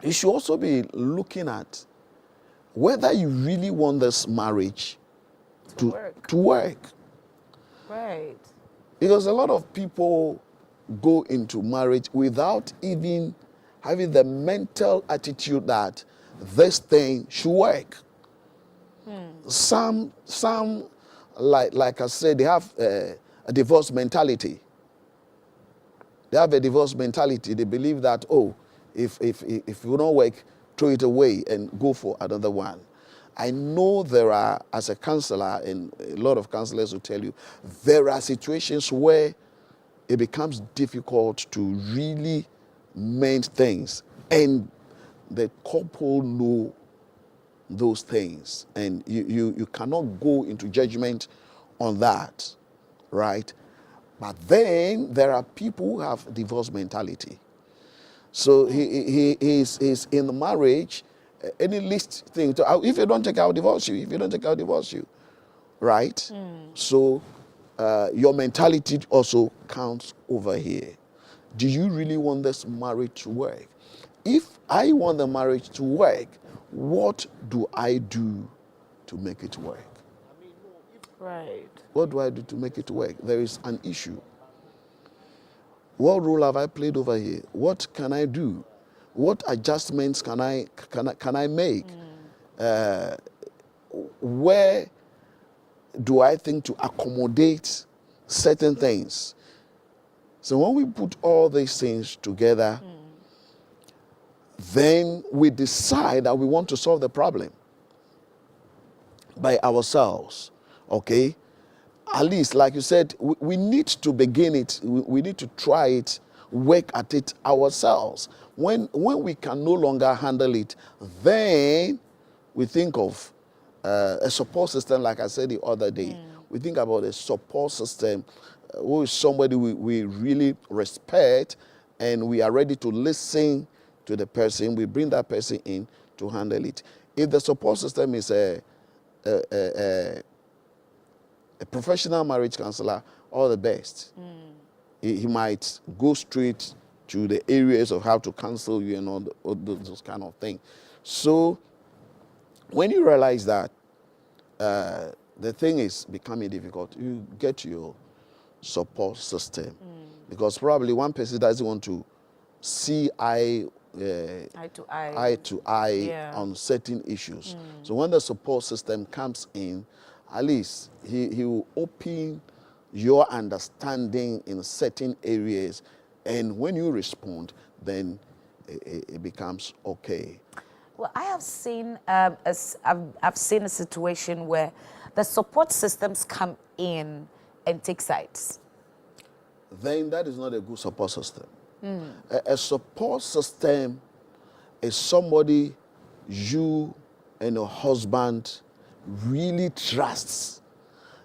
Speaker 17: you should also be looking at whether you really want this marriage to work.
Speaker 2: Right.
Speaker 17: Because a lot of people go into marriage without even having the mental attitude that this thing should work. Some like I said, they have a divorce mentality. They have a divorce mentality. They believe that, oh, if it will not work, throw it away and go for another one. I know there are, as a counselor, and a lot of counselors will tell you, there are situations where it becomes difficult to really mend things. And the couple know those things. And you cannot go into judgment on that, right? But then there are people who have divorce mentality. So he is in the marriage, any least thing, if you don't take, I'll divorce you. If you don't take, I'll divorce you, right? So your mentality also counts over here. Do you really want this marriage to work? If I want the marriage to work, what do I do to make it work?
Speaker 2: Right.
Speaker 17: What do I do to make it work? There is an issue. What role have I played over here? What can I do? What adjustments can I make? Where do I think to accommodate certain things? So when we put all these things together, then we decide that we want to solve the problem by ourselves, okay? At least, like you said, we need to begin it. We need to try it work at it ourselves. When we can no longer handle it, then we think of a support system, like I said the other day. We think about a support system who is somebody we really respect, and we are ready to listen to the person. We bring that person in to handle it. If the support system is a professional marriage counselor, all the best. He might go straight to the areas of how to counsel you and all those kind of things. So when you realize that the thing is becoming difficult, you get your support system. Because probably one person doesn't want to see eye to eye on certain issues. So when the support system comes in, at least he will open your understanding in certain areas, and when you respond, then it becomes okay.
Speaker 2: Well, I have seen I've seen a situation where the support systems come in and take sides.
Speaker 17: Then that is not a good support system. A support system is somebody you and your husband really trusts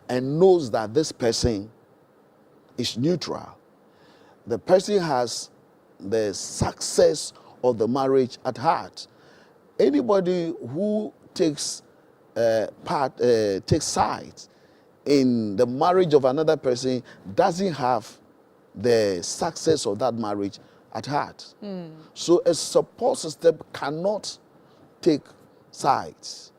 Speaker 17: and knows that this person is neutral. The person has the success of the marriage at heart. Anybody who takes takes sides in the marriage of another person doesn't have the success of that marriage at heart. So a support system cannot take sides.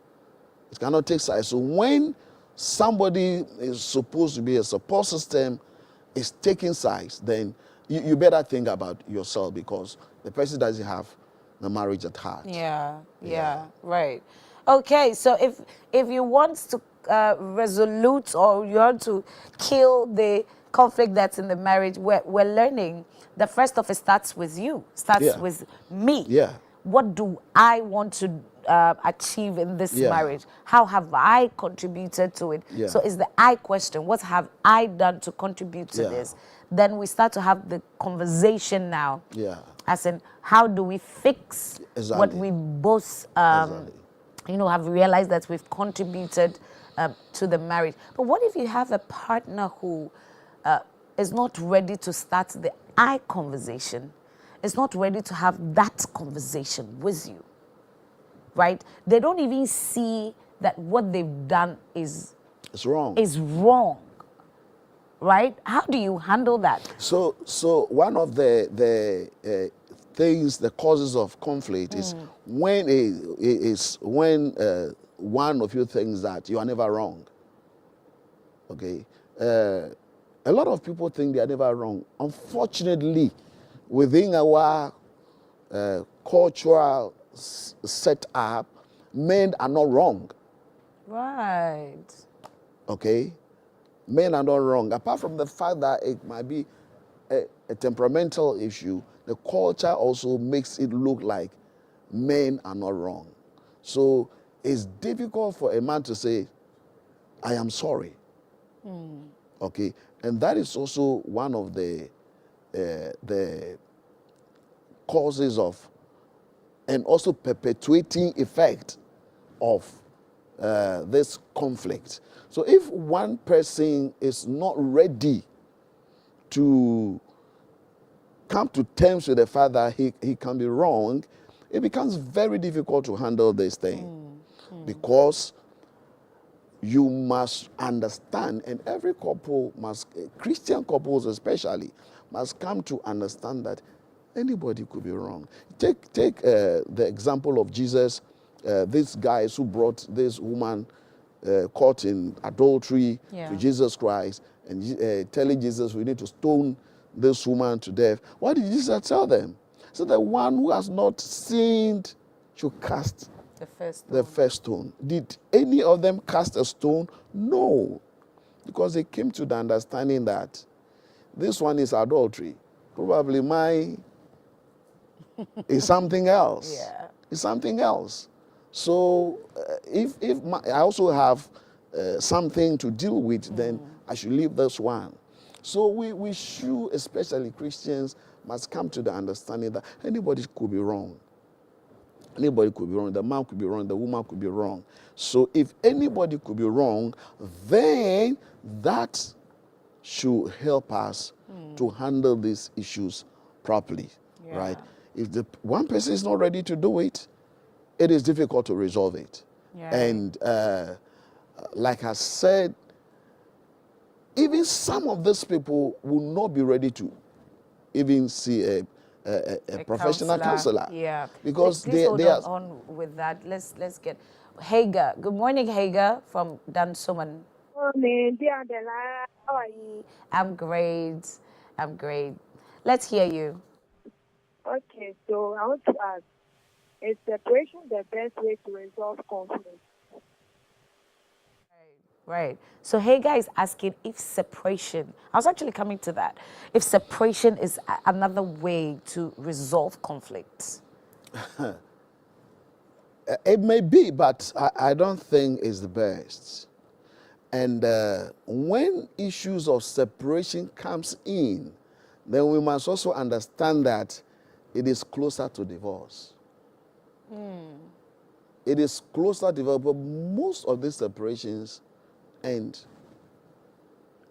Speaker 17: It cannot take sides. So when somebody is supposed to be a support system is taking sides, then you better think about yourself, because the person doesn't have the marriage at heart.
Speaker 2: Yeah, right. Okay, so if you want to resolute, or you want to kill the conflict that's in the marriage, we're learning that first off, it starts with you, with me. What do I want to achieve in this marriage? How have I contributed to it? So it's the I question. What have I done to contribute to this? Then we start to have the conversation now. As in, how do we fix what we both have realized that we've contributed to the marriage. But what if you have a partner who is not ready to start the I conversation, is not ready to have that conversation with you, right? They don't even see that what they've done is wrong, right? How do you handle that?
Speaker 17: So one of the things, the causes of conflict is when one of you thinks that you are never wrong. Okay, a lot of people think they are never wrong. Unfortunately, within our cultural setup, men are not wrong.
Speaker 2: Right.
Speaker 17: Okay, men are not wrong. Apart from the fact that it might be a temperamental issue, the culture also makes it look like men are not wrong. So it's difficult for a man to say, I am sorry. Okay, and that is also one of the causes of, and also perpetuating effect of this conflict. So if one person is not ready to come to terms with the fact that he can be wrong, it becomes very difficult to handle this thing. Because you must understand, and every couple must, Christian couples especially, must come to understand that anybody could be wrong. Take the example of Jesus, these guys who brought this woman caught in adultery to Jesus Christ, and telling Jesus, we need to stone this woman to death. What did Jesus tell them? So the one who has not sinned should cast the first stone. Did any of them cast a stone? No. Because they came to the understanding that this one is adultery. Probably mine is something else. It's something else. So if I also have something to deal with, then I should leave this one. So we should, especially Christians, must come to the understanding that anybody could be wrong. Anybody could be wrong. The man could be wrong. The woman could be wrong. So if anybody could be wrong, then that should help us to handle these issues properly, right? If the one person is not ready to do it, it is difficult to resolve it. And like I said, even some of these people will not be ready to even see a professional counselor.
Speaker 2: Yeah,
Speaker 17: because
Speaker 2: please hold
Speaker 17: they are
Speaker 2: on with that. Let's get Hagar. Good morning, Hagar from Dansoman.
Speaker 18: Morning, dear Adela. How are you?
Speaker 2: I'm great. I'm great. Let's hear you.
Speaker 18: Okay, so I want to ask, is separation the best way to resolve conflict?
Speaker 2: Right. So Hagar is asking if separation, I was actually coming to that, if separation is another way to resolve conflicts.
Speaker 17: It may be, but I don't think it's the best. And when issues of separation comes in, then we must also understand that it is closer to divorce. It is closer to divorce, but most of these separations end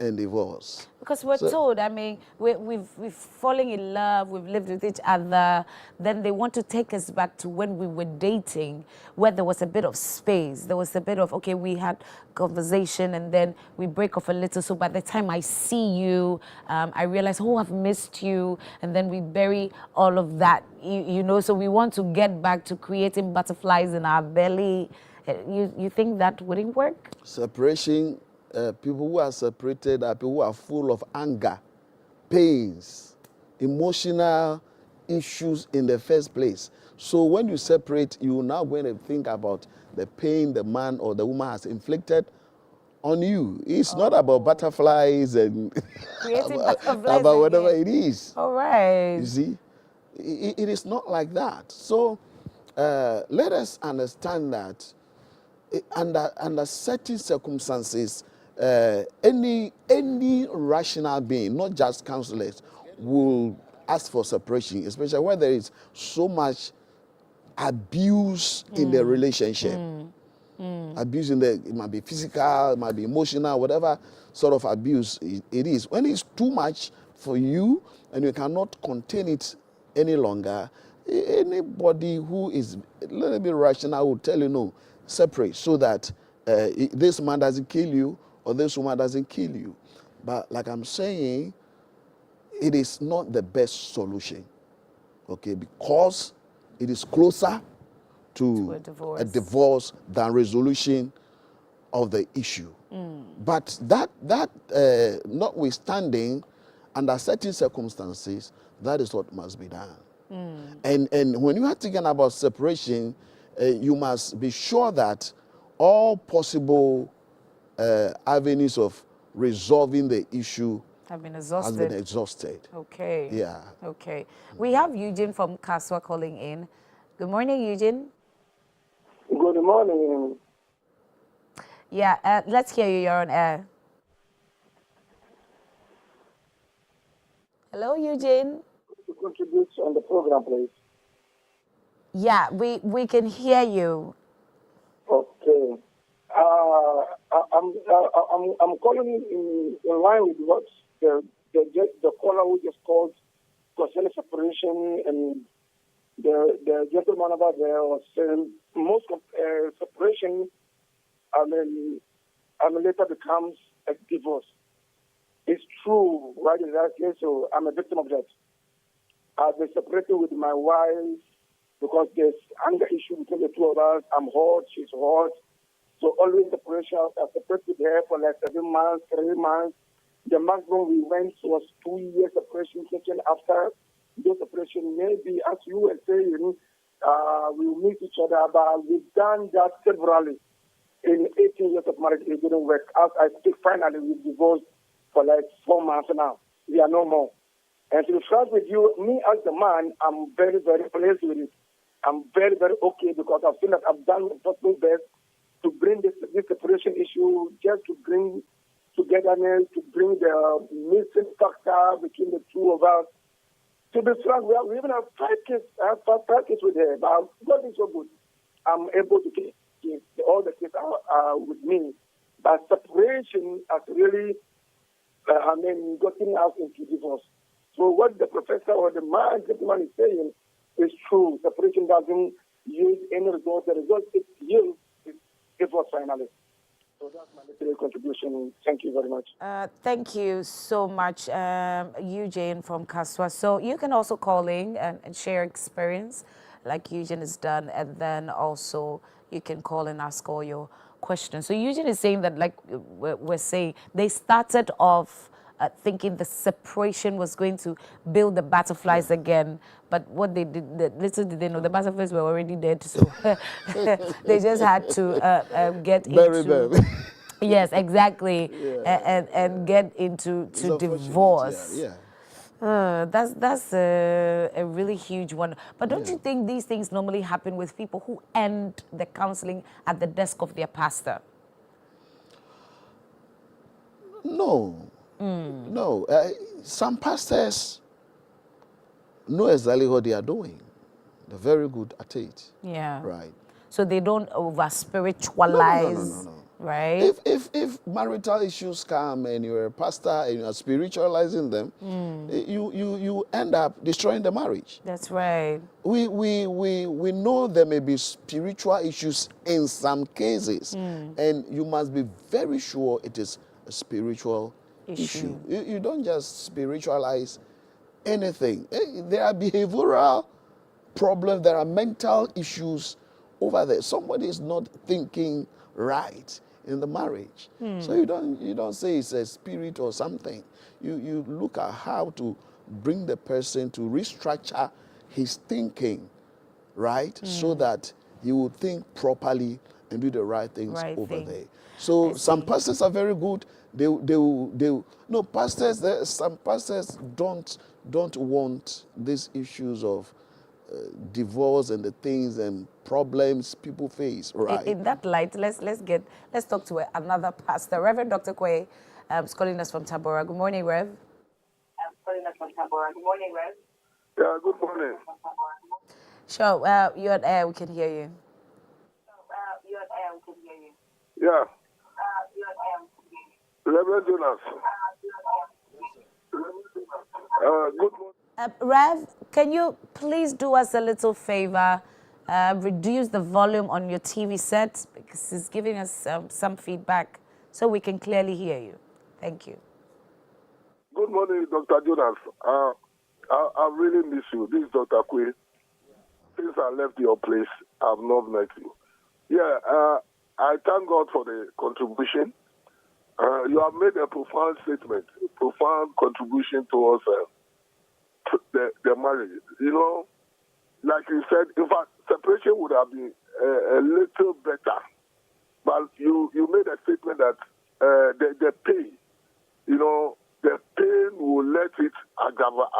Speaker 17: in divorce.
Speaker 2: Because we're told, I mean, we've fallen in love, we've lived with each other, then they want to take us back to when we were dating, where there was a bit of space, there was a bit of, okay, we had conversation and then we break off a little, so by the time I see you, I realize, oh, I've missed you, and then we bury all of that, you know, so we want to get back to creating butterflies in our belly. You think that wouldn't work?
Speaker 17: Separation, people who are separated are people who are full of anger, pains, emotional issues in the first place. So when you separate, you're now going to think about the pain the man or the woman has inflicted on you. It's not about butterflies and about whatever it is.
Speaker 2: All right.
Speaker 17: You see, it is not like that. So let us understand that under certain circumstances, any rational being, not just counselors, will ask for separation, especially where there is so much abuse in the relationship. Abuse it might be physical, it might be emotional, whatever sort of abuse it is. When it's too much for you and you cannot contain it any longer, anybody who is a little bit rational will tell you no, separate, so that this man doesn't kill you or this woman doesn't kill you. But like I'm saying, it is not the best solution, okay, because it is closer to a divorce than resolution of the issue. But that notwithstanding, under certain circumstances, that is what must be done. And when you are thinking about separation, you must be sure that all possible avenues of resolving the issue
Speaker 2: have been
Speaker 17: exhausted.
Speaker 2: Okay.
Speaker 17: Yeah.
Speaker 2: Okay. We have Eugene from Kaswa calling in. Good morning, Eugene.
Speaker 19: Good morning.
Speaker 2: Yeah, let's hear you. You're on air. Hello, Eugene.
Speaker 19: To contribute on the program, please.
Speaker 2: Yeah, we can hear you.
Speaker 19: Okay. I'm calling in line with what the caller who just called concerning separation, and the gentleman over there was saying most of separation, later becomes a divorce. It's true, right? In that case, so I'm a victim of that. I've been separated with my wife because there's anger issue between the two of us. I'm hot, she's hot. So always separation. I separated with her for like 7 months, 3 months. The maximum we went was 2 years separation taken after the separation. Maybe, as you were saying, we'll meet each other, but we've done that severally. In 18 years of marriage, it didn't work. As I speak, finally, we've divorced for like 4 months now. We are no more. And to be frank with you, me as the man, I'm very, very pleased with it. I'm very, very okay because I've seen that I've done my possible best to bring this separation issue, just to bring togetherness, to bring the missing factor between the two of us. To be frank, we even have 5 kids. I have 5 kids with her, but God is so good. I'm able to keep all the kids are with me. But separation has really, gotten us into divorce. So what the professor or the gentleman is saying is true. Separation doesn't yield any result. The result it yields is divorce finally. So that's my little contribution. Thank you very much.
Speaker 2: Thank you so much, Eugene from Kaswa. So you can also call in and share experience like Eugene has done, and then also you can call and ask all your questions. So Eugene is saying that, like we're saying, they started off thinking the separation was going to build the butterflies again, but what they did, little did they know, the butterflies were already dead, so they just had to get
Speaker 17: Bury
Speaker 2: into...
Speaker 17: them.
Speaker 2: Yes, exactly, and get into divorce.
Speaker 17: Yeah.
Speaker 2: That's a really huge one. But don't you think these things normally happen with people who end the counseling at the desk of their pastor?
Speaker 17: No. No. Some pastors know exactly what they are doing. They're very good at it.
Speaker 2: Yeah.
Speaker 17: Right.
Speaker 2: So they don't over-spiritualize.
Speaker 17: No.
Speaker 2: Right?
Speaker 17: If marital issues come and you're a pastor and you're spiritualizing them, you end up destroying the marriage.
Speaker 2: That's right.
Speaker 17: We know there may be spiritual issues in some cases, and you must be very sure it is a spiritual issue. You don't just spiritualize anything. There are behavioral problems, there are mental issues over there. Somebody is not thinking right in the marriage. So you don't say it's a spirit or something. You look at how to bring the person to restructure his thinking, right? So that he will think properly and do the right things over there. So some pastors are very good. No, pastors, some pastors don't want these issues of divorce and the things and problems people face, right?
Speaker 2: In that light, let's talk to another pastor. Reverend Dr. Kwe is calling us from Tabora. Good morning, Rev.
Speaker 19: Yeah, good morning.
Speaker 2: Sure, you're on air. We can hear you.
Speaker 19: Yeah. Reverend Jonas. Good morning.
Speaker 2: Rev, can you please do us a little favor? Reduce the volume on your TV set because it's giving us some feedback so we can clearly hear you. Thank you.
Speaker 19: Good morning, Dr. Jonas. I really miss you. This is Dr. Kwe. Since I left your place, I've not met you. Yeah, I thank God for the contribution. You have made a profound statement, profound contribution towards the marriage. You know, like you said, in fact, separation would have been a little better. But you made a statement that the pain, you know, the pain will let it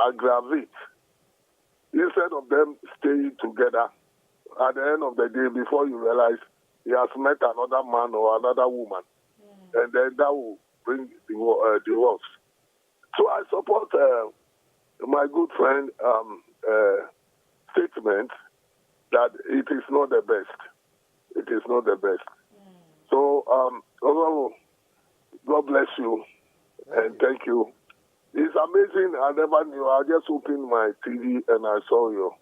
Speaker 19: aggravate. Instead of them staying together, at the end of the day, before you realize he has met another man or another woman, and then that will bring divorce. So I support my good friend statement that it is not the best. It is not the best. So, God bless you and thank you. It's amazing. I never knew. I just opened my TV and I saw you.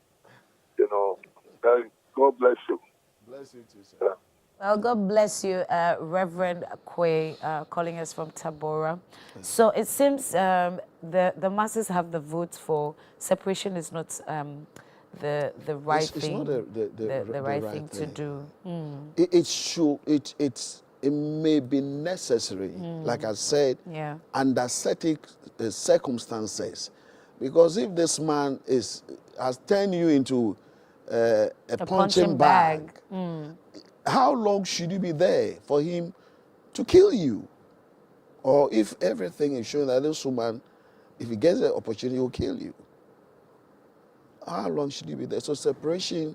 Speaker 19: You know, God bless you.
Speaker 17: Bless you too, sir.
Speaker 19: Yeah.
Speaker 2: Well, God bless you, Reverend Kwe, calling us from Tabora. So it seems the masses have the vote for separation is not the right thing.
Speaker 17: It's not
Speaker 2: the right thing to do.
Speaker 17: It may be necessary, like I said, under certain circumstances, because if this man has turned you into a punching bag. How long should you be there for him to kill you? Or if everything is showing that this woman, if he gets the opportunity, he'll kill you. How long should you be there? So separation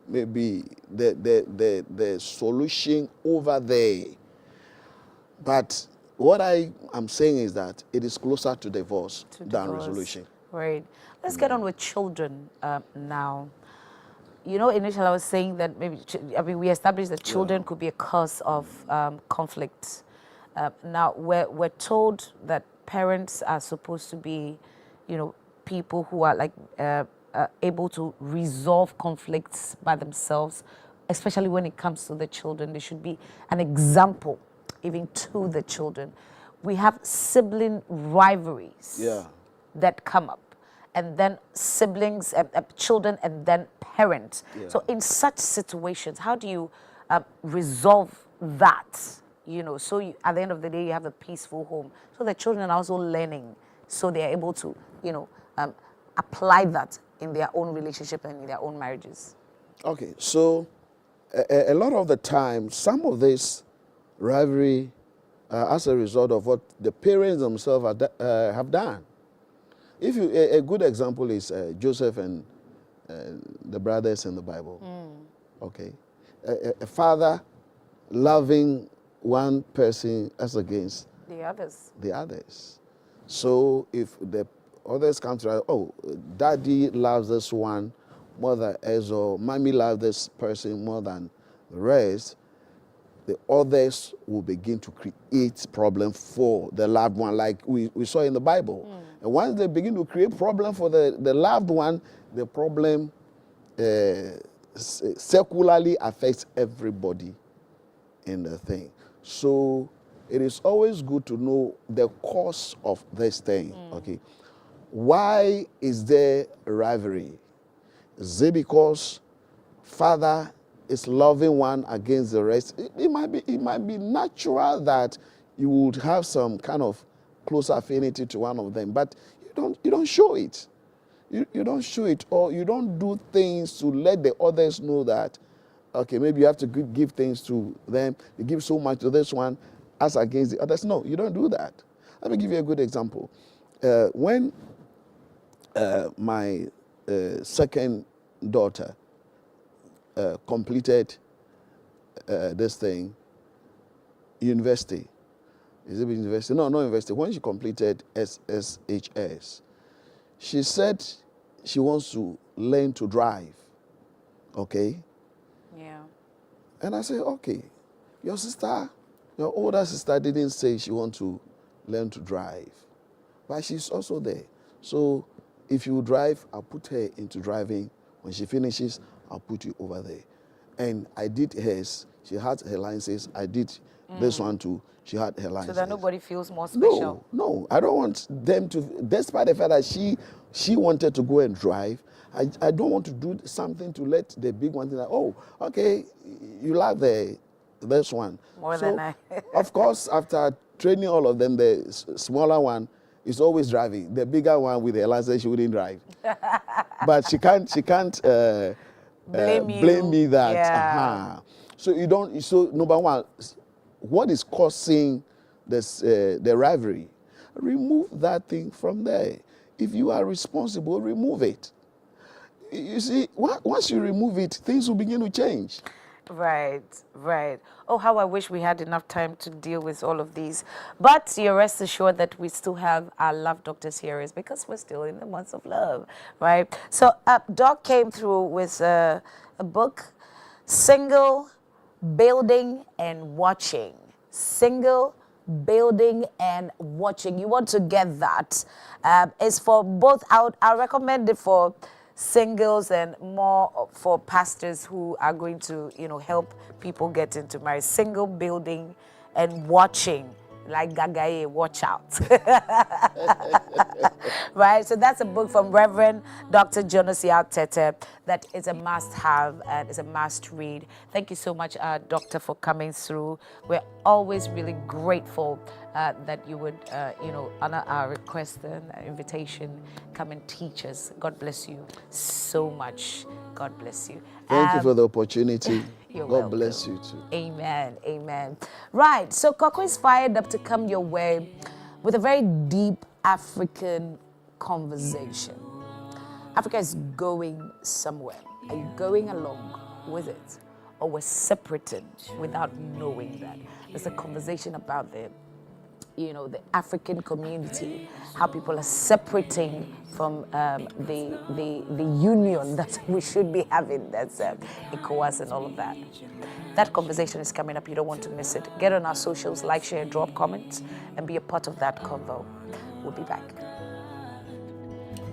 Speaker 17: may be the solution over there. But what I am saying is that it is closer to divorce than resolution.
Speaker 2: Great. Let's get on with children now. You know, initially I was saying that maybe, we established that children could be a cause of conflict. Now, we're told that parents are supposed to be, you know, people who are like able to resolve conflicts by themselves, especially when it comes to the children. They should be an example even to the children. We have sibling rivalries that come up, and then siblings, children, and then parents. So in such situations, how do you resolve that? You know, so at the end of the day, you have a peaceful home. So the children are also learning, so they're able to, you know, apply that in their own relationship and in their own marriages.
Speaker 17: Okay, so a lot of the time, some of this rivalry as a result of what the parents themselves have done. If you, a good example is Joseph and the brothers in the Bible. Okay, a father loving one person as against
Speaker 2: the others.
Speaker 17: The others. So if the others come to, oh, daddy loves this one more than us, or mommy loves this person more than the rest, the others will begin to create problem for the loved one, like we saw in the Bible. And once they begin to create problem for the loved one, the problem circularly affects everybody in the thing. So it is always good to know the cause of this thing. Okay, why is there rivalry? Is it because father is loving one against the rest? It might be natural that you would have some kind of close affinity to one of them, but you don't show it. You don't show it, or you don't do things to let the others know that, okay, maybe you have to give things to them. You give so much to this one as against the others. No, you don't do that. Let me give you a good example. When my second daughter completed this thing, university. Is it university? No, not university. When she completed SSHS, she said she wants to learn to drive. Okay?
Speaker 2: Yeah.
Speaker 17: And I said, okay, your older sister didn't say she wants to learn to drive, but she's also there. So if you drive, I'll put her into driving. When she finishes, I'll put you over there. And I did hers. She had her licenses. I did this one too. She had her licenses.
Speaker 2: So that nobody feels more special.
Speaker 17: No. I don't want them to, despite the fact that she wanted to go and drive, I don't want to do something to let the big one think that, oh, okay, you like this one.
Speaker 2: More than I.
Speaker 17: Of course, after training all of them, the smaller one is always driving. The bigger one with her license, she wouldn't drive. But she can't blame me that.
Speaker 2: Yeah.
Speaker 17: So you don't. So number one, what is causing this the rivalry? Remove that thing from there. If you are responsible, remove it. You see, once you remove it, things will begin to change.
Speaker 2: Right. Oh, how I wish we had enough time to deal with all of these. But you're rest assured that we still have our Love Doctor series because we're still in the months of love, right? So Doc came through with a book, Single, Building, and Watching. Single, Building, and Watching. You want to get that. It's for both. I recommend it for singles and more for pastors who are going to, help people get into marriage. Single, Building, and Watching. Like Gagaye, watch out. Right? So that's a book from Reverend Dr. Jonas Tete that is a must-have and is a must-read. Thank you so much, Doctor, for coming through. We're always really grateful that you would, honor our request and our invitation. Come and teach us. God bless you so much. God bless you.
Speaker 17: Thank you for the opportunity.
Speaker 2: You're
Speaker 17: God
Speaker 2: welcome.
Speaker 17: bless you too.
Speaker 2: Amen. Right, so Koko is fired up to come your way with a very deep African conversation. Africa is going somewhere. Are you going along with it? Or we're separated without knowing that? There's a conversation about the the African community, how people are separating from the union that we should be having, that's ECOWAS and all of that. That conversation is coming up. You don't want to miss it. Get on our socials, like, share, drop comments, and be a part of that convo. We'll be back.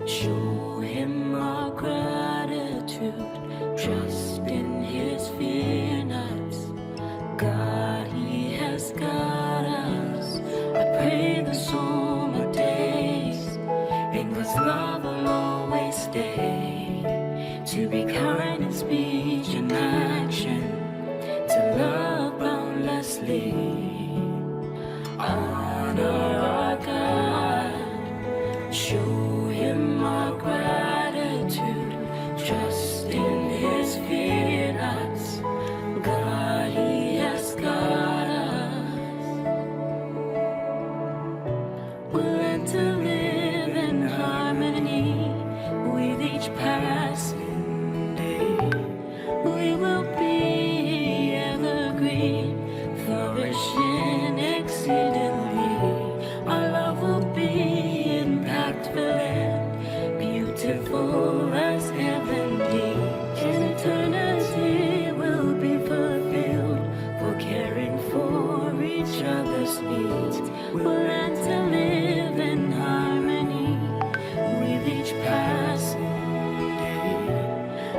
Speaker 4: Show him our gratitude, trust in his fear not. God, he has got us. I pray the summer days, in God's love will always stay. To be kind in speech and action, to love boundlessly. Honor our God, show him our gratitude, trust in his fear not. God, he has got us. We'll learn to live in harmony with each passing day. We will be evergreen, flourishing exceedingly. Our love will be impactful and beautiful as heavenly. In eternity will be fulfilled for caring for each other's needs. We'll learn to live in harmony with each passing day.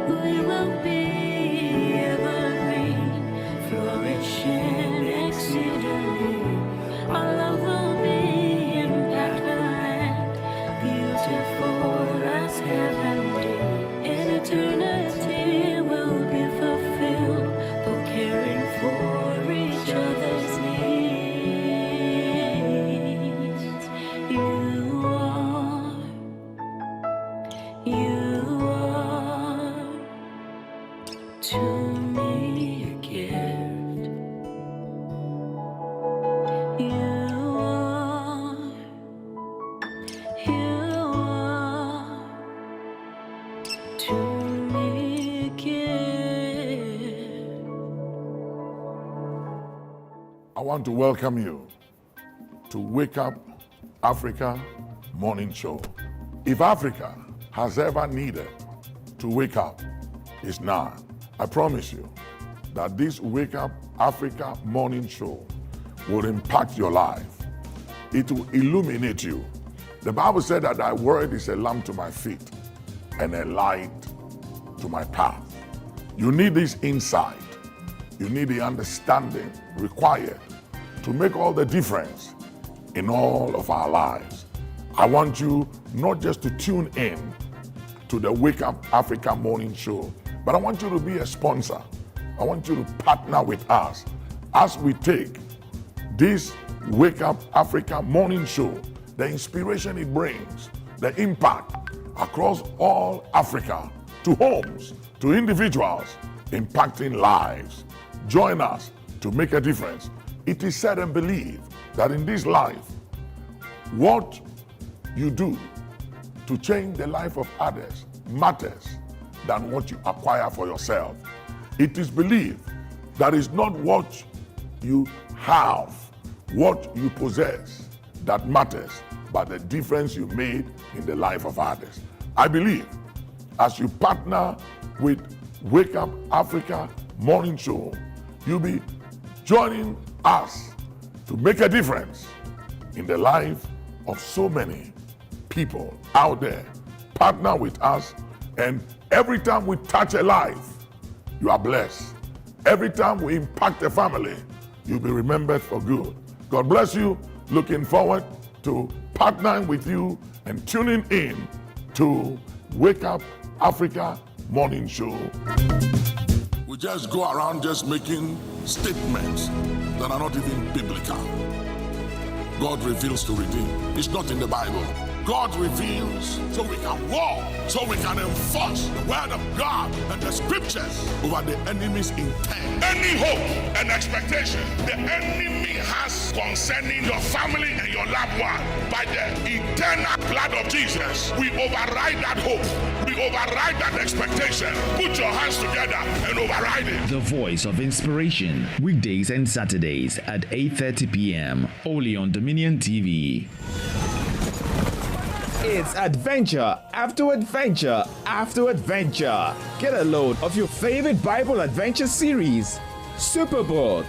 Speaker 4: We will be evergreen, flourishing exceedingly. Our love will be impactful and beautiful as heavenly. In eternity will be fulfilled for caring for each other's needs. You are to me a gift. You are to me a gift.
Speaker 6: I want to welcome you to Wake Up Africa Morning Show. If Africa has ever needed to wake up, it's now. I promise you that this Wake Up Africa Morning Show will impact your life. It will illuminate you. The Bible said that thy word is a lamp to my feet and a light to my path. You need this insight. You need the understanding required to make all the difference in all of our lives. I want you not just to tune in to the Wake Up Africa Morning Show, but I want you to be a sponsor. I want you to partner with us as we take this Wake Up Africa Morning Show, the inspiration it brings, the impact across all Africa, to homes, to individuals, impacting lives. Join us to make a difference. It is said and believed that in this life, what you do to change the life of others matters than what you acquire for yourself. It is believed that it's not what you have, what you possess that matters, but the difference you made in the life of others. I believe as you partner with Wake Up Africa Morning Show, you'll be joining us to make a difference in the life of so many people out there. Partner with us, and every time we touch a life, you are blessed. Every time we impact a family, you'll be remembered for good. God bless you. Looking forward to partnering with you and tuning in to Wake Up Africa Morning Show. We just go around just making statements that are not even biblical. God reveals to redeem. It's not in the Bible. God reveals so we can walk, so we can enforce the word of God and the scriptures over the enemy's intent. Any hope and expectation the enemy has concerning your family and your loved one, by the eternal blood of Jesus, we override that hope. We Override that expectation. Put your hands together and override it.
Speaker 15: The Voice of Inspiration, weekdays and Saturdays at 8:30 p.m. only on Dominion TV. It's adventure after adventure after adventure. Get a load of your favorite Bible adventure series, Superbook.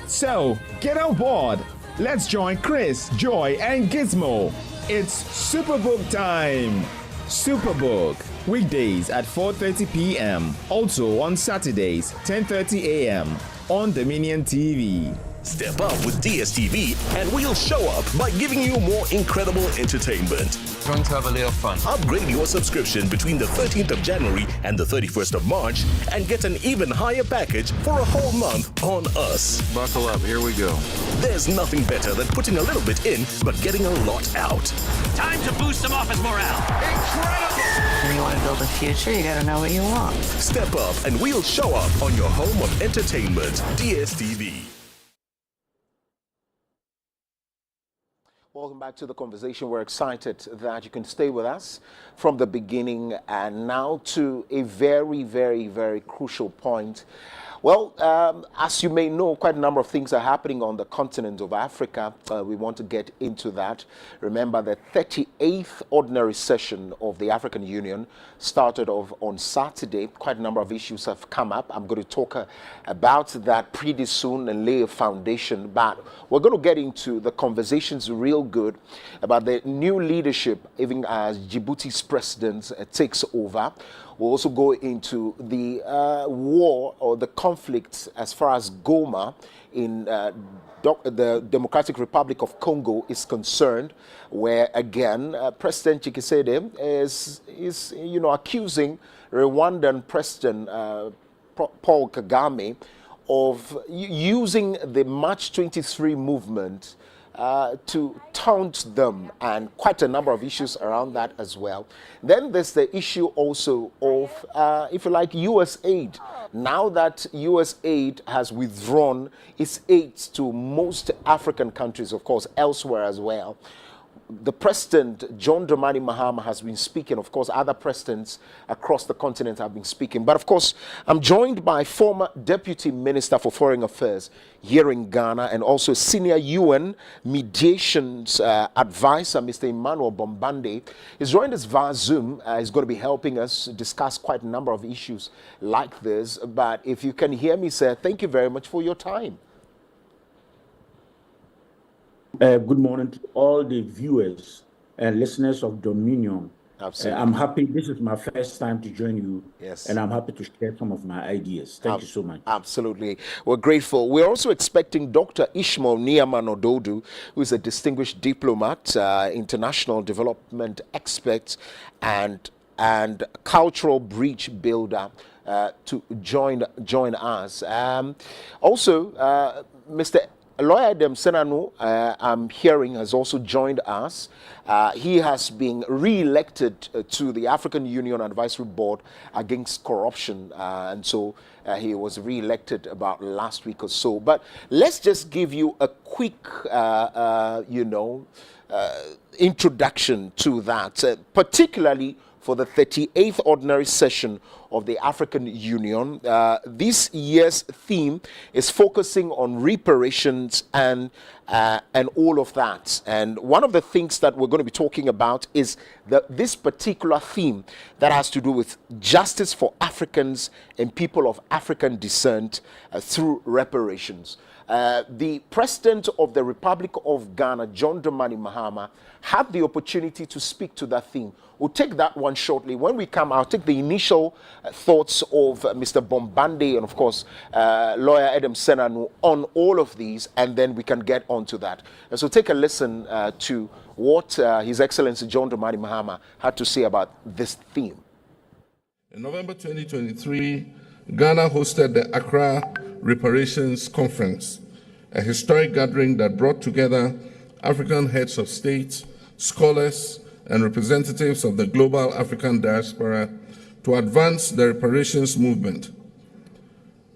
Speaker 15: So, get on board. Let's join Chris, Joy, and Gizmo. It's Superbook time. Superbook, weekdays at 4:30 p.m. Also on Saturdays, 10:30 a.m. on Dominion TV.
Speaker 20: Step up with DStv and we'll show up by giving you more incredible entertainment.
Speaker 9: Going to have a little fun.
Speaker 20: Upgrade your subscription between the 13th of January and the 31st of March and get an even higher package for a whole month on us.
Speaker 9: Buckle up, here we go.
Speaker 20: There's nothing better than putting a little bit in but getting a lot out.
Speaker 10: Time to boost some office morale. Incredible!
Speaker 11: When you want to build a future, you got to know what you want.
Speaker 20: Step up and we'll show up on your home of entertainment, DStv.
Speaker 1: Welcome back to the conversation. We're excited that you can stay with us from the beginning and now to a very, very, very crucial point. Well, as you may know, quite a number of things are happening on the continent of Africa. We want to get into that. Remember, the 38th ordinary session of the African Union started off on Saturday. Quite a number of issues have come up. I'm going to talk about that pretty soon and lay a foundation. But we're going to get into the conversations real good about the new leadership, even as Djibouti's president takes over. We'll also go into the war or the conflict as far as Goma in the Democratic Republic of Congo is concerned, where again President Tshisekedi is accusing Rwandan President Paul Kagame of using the March 23 movement to taunt them, and quite a number of issues around that as well. Then there's the issue also of, if you like, U.S. aid. Now that U.S. aid has withdrawn its aid to most African countries, of course, elsewhere as well. The president, John Dramani Mahama, has been speaking. Of course, other presidents across the continent have been speaking. But of course, I'm joined by former Deputy Minister for Foreign Affairs here in Ghana and also Senior UN Mediations Advisor, Mr. Emmanuel Bombande. He's joined us via Zoom. He's going to be helping us discuss quite a number of issues like this. But if you can hear me, sir, thank you very much for your time.
Speaker 21: Good morning to all the viewers and listeners of Dominion.
Speaker 1: Absolutely.
Speaker 21: I'm happy. This is my first time to join you.
Speaker 1: Yes.
Speaker 21: And I'm happy to share some of my ideas. Thank you so much.
Speaker 1: Absolutely. We're grateful. We're also expecting Dr. Ishmael Niaman Ododu, who is a distinguished diplomat, international development expert, and cultural bridge builder, to join us. Also, Mr. Lawyer Edem Senanu, I'm hearing, has also joined us. He has been re-elected to the African Union Advisory Board against corruption, and so he was re-elected about last week or so. But let's just give you a quick, introduction to that, particularly for the 38th ordinary session of the African Union. This year's theme is focusing on reparations and all of that. And one of the things that we're going to be talking about is this particular theme that has to do with justice for Africans and people of African descent through reparations. The President of the Republic of Ghana, John Dramani Mahama, had the opportunity to speak to that theme. We'll take that one shortly. When we come, I'll take the initial thoughts of Mr. Bombande and, of course, Lawyer Edem Senanu on all of these, and then we can get on to that. And so take a listen to what His Excellency John Dramani Mahama had to say about this theme.
Speaker 6: In November 2023, Ghana hosted the Accra Reparations Conference, a historic gathering that brought together African heads of state, scholars, and representatives of the global African diaspora to advance the reparations movement.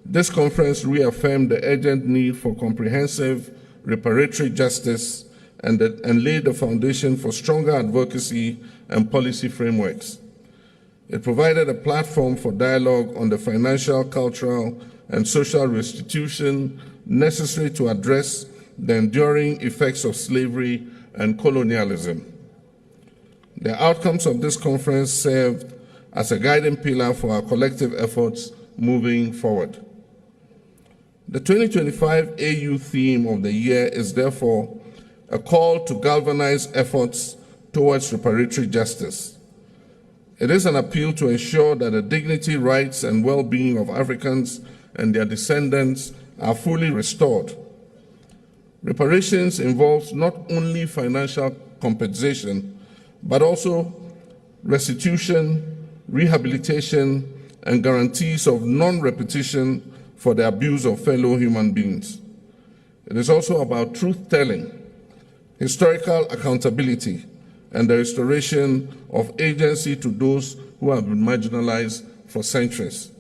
Speaker 6: This conference reaffirmed the urgent need for comprehensive reparatory justice and laid the foundation for stronger advocacy and policy frameworks. It provided a platform for dialogue on the financial, cultural, and social restitution necessary to address the enduring effects of slavery and colonialism. The outcomes of this conference served as a guiding pillar for our collective efforts moving forward. The 2025 AU theme of the year is therefore a call to galvanize efforts towards reparatory justice. It is an appeal to ensure that the dignity, rights, and well-being of Africans and their descendants are fully restored. Reparations involves not only financial compensation, but also restitution, rehabilitation, and guarantees of non-repetition for the abuse of fellow human beings. It is also about truth-telling, historical accountability, and the restoration of agency to those who have been marginalized for centuries.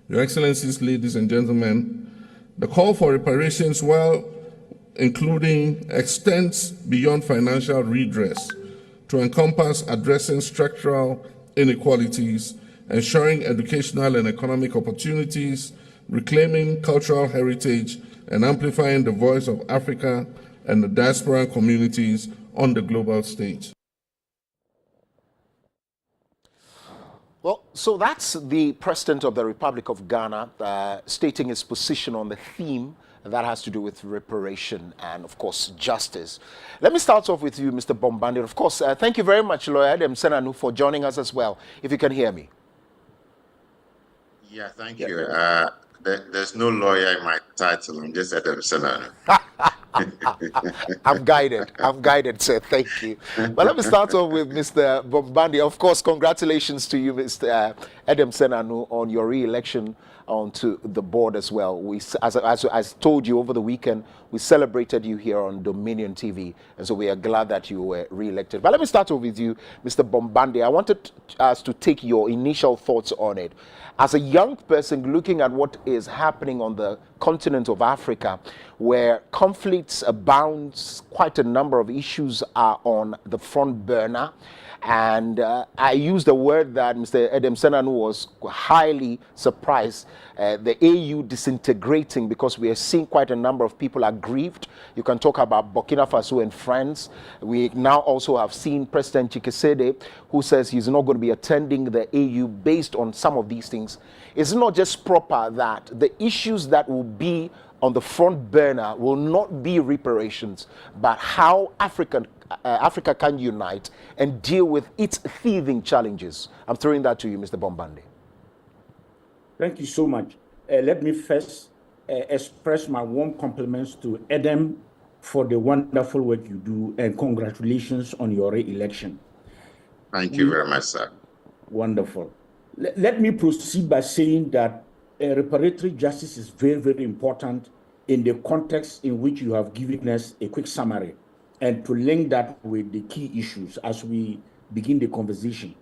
Speaker 6: Your Excellencies, ladies and gentlemen, the call for reparations, while including, extends beyond financial redress to encompass addressing structural inequalities, ensuring educational and economic opportunities, reclaiming cultural heritage, and amplifying the voice of Africa and the diaspora communities on the global stage.
Speaker 1: Well, so that's the President of the Republic of Ghana stating his position on the theme that has to do with reparation and, of course, justice. Let me start off with you, Mr. Bombandi. Of course, thank you very much, Lawyer Adam Senanu, for joining us as well, if you can hear me.
Speaker 3: Yeah, thank you. There's no lawyer in my title. I'm just Adam Senanu.
Speaker 1: I'm guided, sir. Thank you. But let me start off with Mr. Bombandi. Of course, congratulations to you, Mr. Adam Senanu, on your re-election onto the board as well. We, as I told you over the weekend, we celebrated you here on Dominion TV, and so we are glad that you were re-elected. But let me start off with you, Mr. Bombandi. I wanted us to take your initial thoughts on it. As a young person looking at what is happening on the continent of Africa, where conflicts abound, quite a number of issues are on the front burner. And I used the word that Mr. Adam Senanu was highly surprised, the AU disintegrating, because we are seeing quite a number of people aggrieved. You can talk about Burkina Faso and France. We now also have seen President Tshisekedi, who says he's not going to be attending the AU based on some of these things. It's not just proper that the issues that will be on the front burner will not be reparations, but how Africa can unite and deal with its thieving challenges. I'm throwing that to you, Mr. Bombandi.
Speaker 21: Thank you so much. Let me first express my warm compliments to Adam for the wonderful work you do, and congratulations on your re-election.
Speaker 3: Thank you very much, sir.
Speaker 21: Wonderful. Let me proceed by saying that reparatory justice is very, very important in the context in which you have given us a quick summary, and to link that with the key issues as we begin the conversation.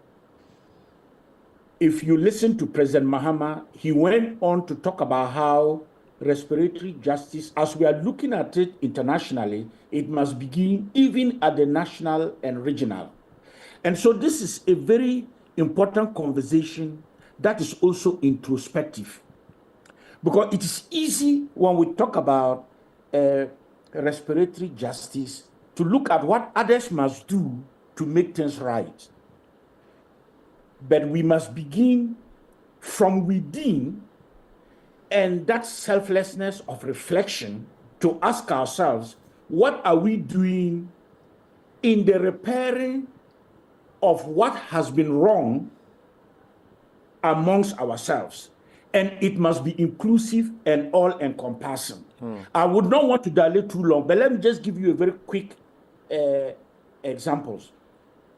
Speaker 21: If you listen to President Mahama, he went on to talk about how respiratory justice, as we are looking at it internationally, it must begin even at the national and regional. And so this is a very important conversation that is also introspective. Because it is easy when we talk about respiratory justice to look at what others must do to make things right. But we must begin from within, and that selflessness of reflection to ask ourselves, what are we doing in the repairing of what has been wrong amongst ourselves? And it must be inclusive and all-encompassing. I would not want to dilate too long, but let me just give you a very quick examples.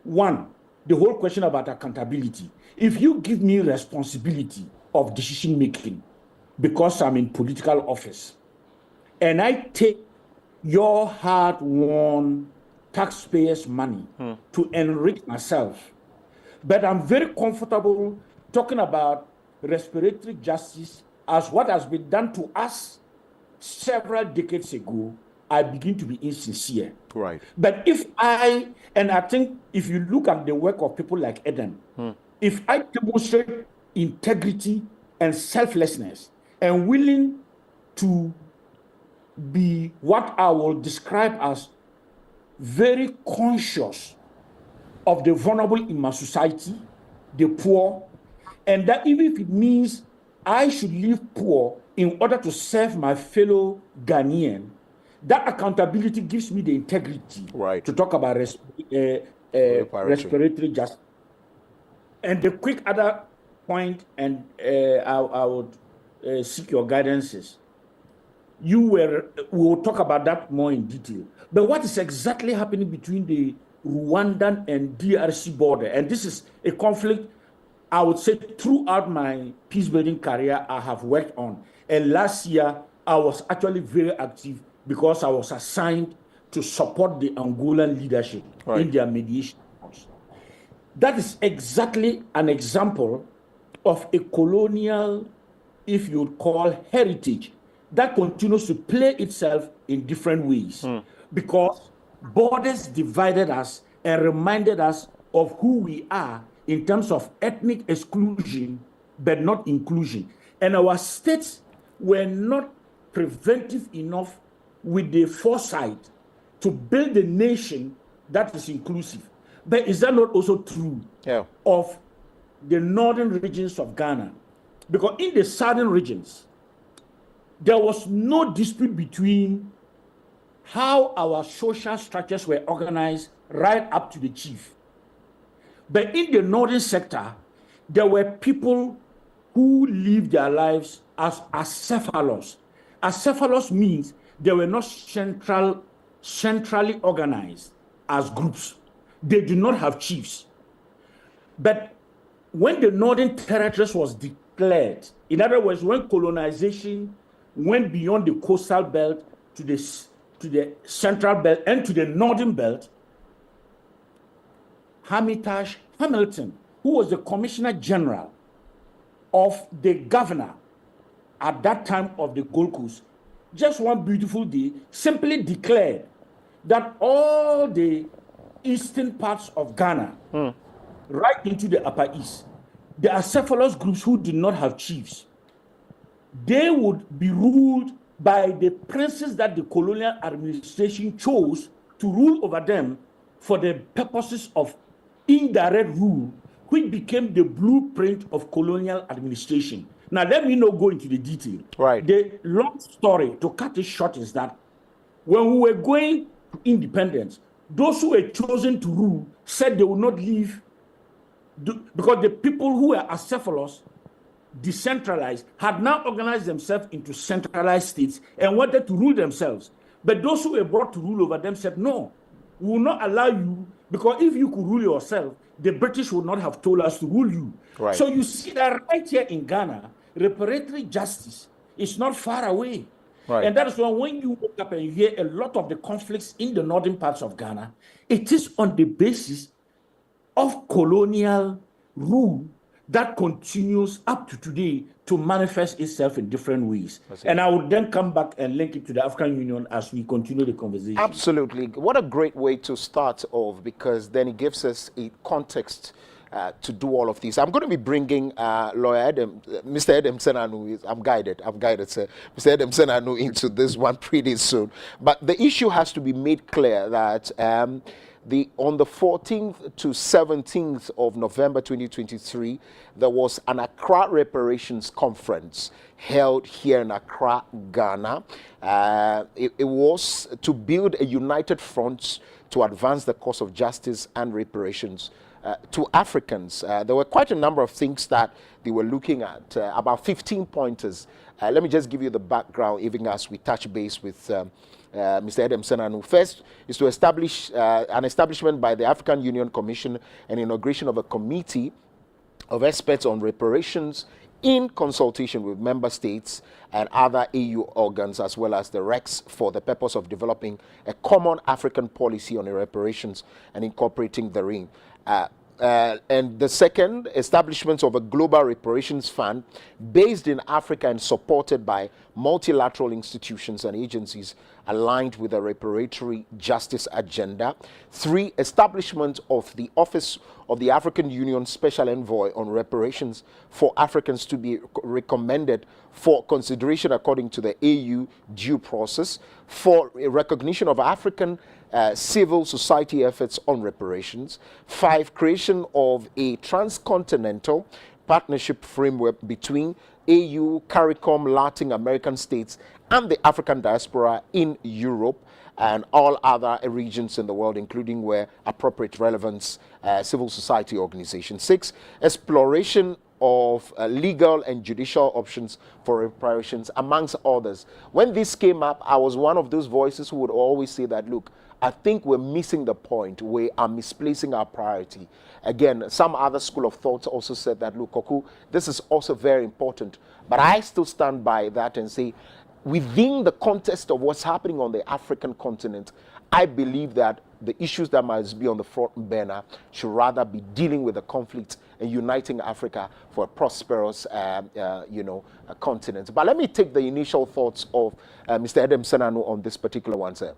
Speaker 21: One, the whole question about accountability. If you give me responsibility of decision making because I'm in political office, and I take your hard-won taxpayers' money to enrich myself, but I'm very comfortable talking about respiratory justice as what has been done to us several decades ago, I begin to be insincere.
Speaker 1: Right.
Speaker 21: But I think if you look at the work of people like Adam, if I demonstrate integrity and selflessness and willing to be what I will describe as very conscious of the vulnerable in my society, the poor, and that even if it means I should live poor in order to serve my fellow Ghanaian, that accountability gives me the integrity to talk about respiratory justice. And the quick other point, and I would seek your guidances. We will talk about that more in detail. But what is exactly happening between the Rwandan and DRC border? And this is a conflict, I would say, throughout my peacebuilding career I have worked on. And last year, I was actually very active because I was assigned to support the Angolan leadership in their mediation. That is exactly an example of a colonial, if you would call, heritage that continues to play itself in different ways because borders divided us and reminded us of who we are in terms of ethnic exclusion, but not inclusion. And our states were not preventive enough with the foresight to build a nation that is inclusive. But is that not also true of the northern regions of Ghana? Because in the southern regions, there was no dispute between how our social structures were organized right up to the chief. But in the northern sector, there were people who lived their lives as acephalos. Acephalos means they were not centrally organized as groups. They do not have chiefs. But when the Northern Territories was declared, in other words, when colonization went beyond the coastal belt to the central belt and to the northern belt, Hermitage Hamilton, who was the Commissioner General of the governor at that time of the Gold Coast, just one beautiful day, simply declared that all the eastern parts of Ghana, right into the Upper East, the acephalous groups who did not have chiefs, they would be ruled by the princes that the colonial administration chose to rule over them for the purposes of indirect rule, which became the blueprint of colonial administration. Now, let me not go into the detail. The long story, to cut it short, is that when we were going to independence, those who were chosen to rule said they would not leave because the people who were acephalous, decentralized, had now organized themselves into centralized states and wanted to rule themselves. But those who were brought to rule over them said, no, we will not allow you, because if you could rule yourself, the British would not have told us to rule you. So you see that right here in Ghana, reparatory justice is not far away. And that is why when you wake up and you hear a lot of the conflicts in the northern parts of Ghana, it is on the basis of colonial rule that continues up to today to manifest itself in different ways. And I will then come back and link it to the African Union as we continue the conversation.
Speaker 1: Absolutely. What a great way to start off, because then it gives us a context to do all of these. I'm going to be bringing lawyer Adam, Mr. Adam Senanu. I'm guided, sir. Mr. Adam Senanu into this one pretty soon. But the issue has to be made clear that on the 14th to 17th of November 2023, there was an Accra Reparations Conference held here in Accra, Ghana. It was to build a united front to advance the cause of justice and reparations to Africans. There were quite a number of things that they were looking at, about 15 pointers. Let me just give you the background, even as we touch base with Mr. Adam Senanu. First is to establish an establishment by the African Union Commission and inauguration of a committee of experts on reparations in consultation with member states and other EU organs, as well as the REX, for the purpose of developing a common African policy on reparations and incorporating the RIM. And the second, establishment of a global reparations fund based in Africa and supported by multilateral institutions and agencies aligned with the reparatory justice agenda. 3, establishment of the Office of the African Union Special Envoy on Reparations for Africans to be recommended for consideration according to the AU due process. 4, a recognition of African civil society efforts on reparations. 5, creation of a transcontinental partnership framework between AU, CARICOM, Latin American states, and the African diaspora in Europe and all other regions in the world, including where appropriate relevance civil society organizations. 6, exploration of legal and judicial options for reparations, amongst others. When this came up, I was one of those voices who would always say that, look, I think we're missing the point. We are misplacing our priority. Again, some other school of thought also said that, look, Koku, this is also very important. But I still stand by that and say, within the context of what's happening on the African continent, I believe that the issues that must be on the front burner should rather be dealing with the conflict and uniting Africa for a prosperous, continent. But let me take the initial thoughts of Mr. Edem Senanu on this particular one, sir.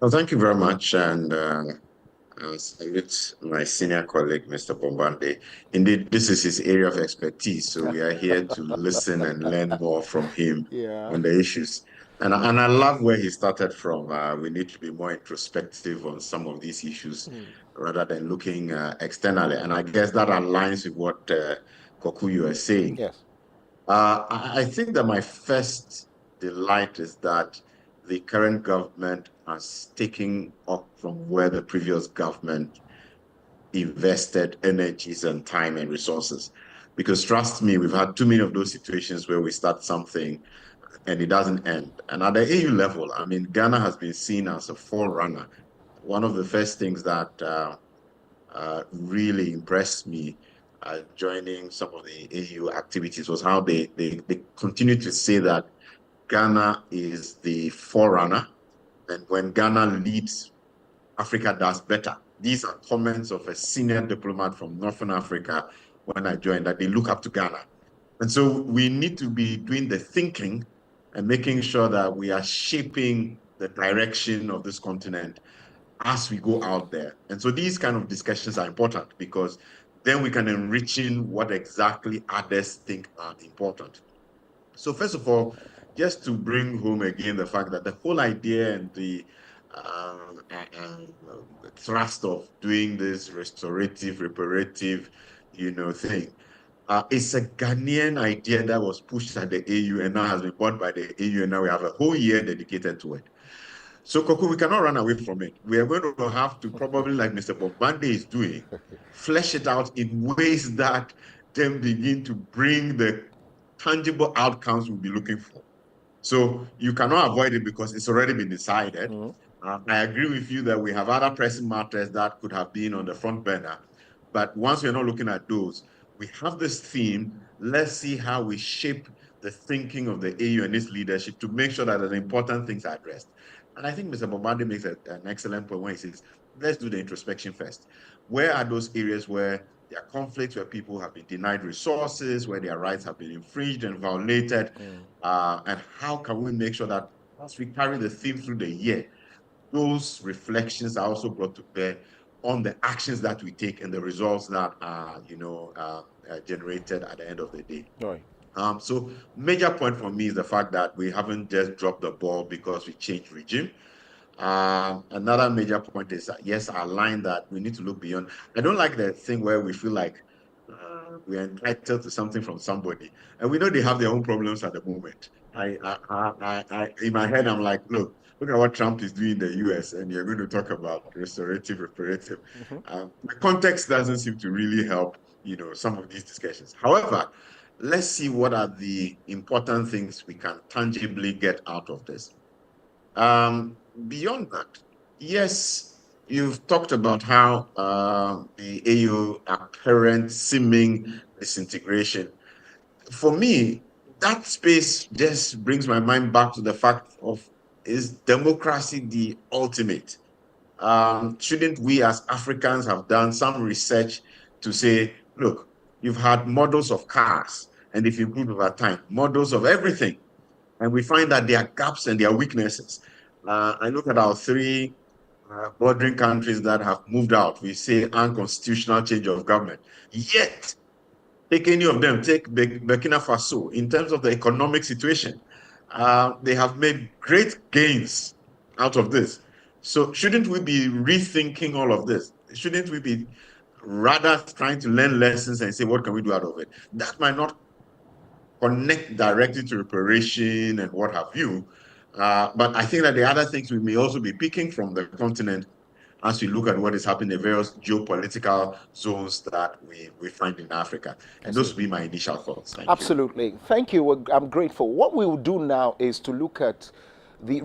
Speaker 3: Well, thank you very much, and I salute my senior colleague, Mr. Bombande. Indeed, this is his area of expertise, so we are here to listen and learn more from him on the issues. And I love where he started from. We need to be more introspective on some of these issues rather than looking externally. And I guess that aligns with what Koku, you are saying.
Speaker 1: Yes.
Speaker 3: I think that my first delight is that the current government has taken up from where the previous government invested energies and time and resources. Because trust me, we've had too many of those situations where we start something and it doesn't end. And at the AU level, I mean, Ghana has been seen as a forerunner. One of the first things that really impressed me joining some of the AU activities was how they continue to say that Ghana is the forerunner, and when Ghana leads, Africa does better. These are comments of a senior diplomat from Northern Africa when I joined, that they look up to Ghana. And so we need to be doing the thinking and making sure that we are shaping the direction of this continent as we go out there. And so these kind of discussions are important because then we can enrich in what exactly others think are important. So first of all, just to bring home again the fact that the whole idea and the thrust of doing this restorative, reparative, thing, it's a Ghanaian idea that was pushed at the AU and now has been bought by the AU, and now we have a whole year dedicated to it. So, Koku, we cannot run away from it. We are going to have to probably, like Mr. Bombande is doing, flesh it out in ways that then begin to bring the tangible outcomes we'll be looking for. So you cannot avoid it because it's already been decided. I agree with you that we have other pressing matters that could have been on the front burner. But once we're not looking at those, we have this theme. Let's see how we shape the thinking of the AU and its leadership to make sure that the important things are addressed. And I think Mr. Bombande makes an excellent point when he says, let's do the introspection first. Where are those areas where there are conflicts, where people have been denied resources, where their rights have been infringed and violated, and how can we make sure that as we carry the theme through the year, those reflections are also brought to bear on the actions that we take and the results that are, generated at the end of the day.
Speaker 1: Right.
Speaker 3: So major point for me is the fact that we haven't just dropped the ball because we changed regime. Another major point is that, yes, I align that we need to look beyond. I don't like the thing where we feel like we're entitled to something from somebody, and we know they have their own problems at the moment. I in my head, I'm like, look at what Trump is doing in the US, and you're going to talk about restorative, reparative. The context doesn't seem to really help, some of these discussions. However, let's see what are the important things we can tangibly get out of this. Beyond that, yes, you've talked about how the AU apparent seeming disintegration. For me, that space just brings my mind back to the fact of, is democracy the ultimate? Shouldn't we as Africans have done some research to say, look, you've had models of cars and they've improved over time, models of everything. And we find that there are gaps and there are weaknesses. I look at our three bordering countries that have moved out. We say unconstitutional change of government. Yet, take any of them, take Burkina Faso, in terms of the economic situation, they have made great gains out of this. So shouldn't we be rethinking all of this? Shouldn't we be rather trying to learn lessons and say, what can we do out of it? That might not connect directly to reparation and what have you, but I think that the other things we may also be picking from the continent as we look at what is happening in the various geopolitical zones that we find in Africa. And those would be my initial thoughts. Thank
Speaker 1: Absolutely.
Speaker 3: you.
Speaker 1: Thank you. I'm grateful. What we will do now is to look at the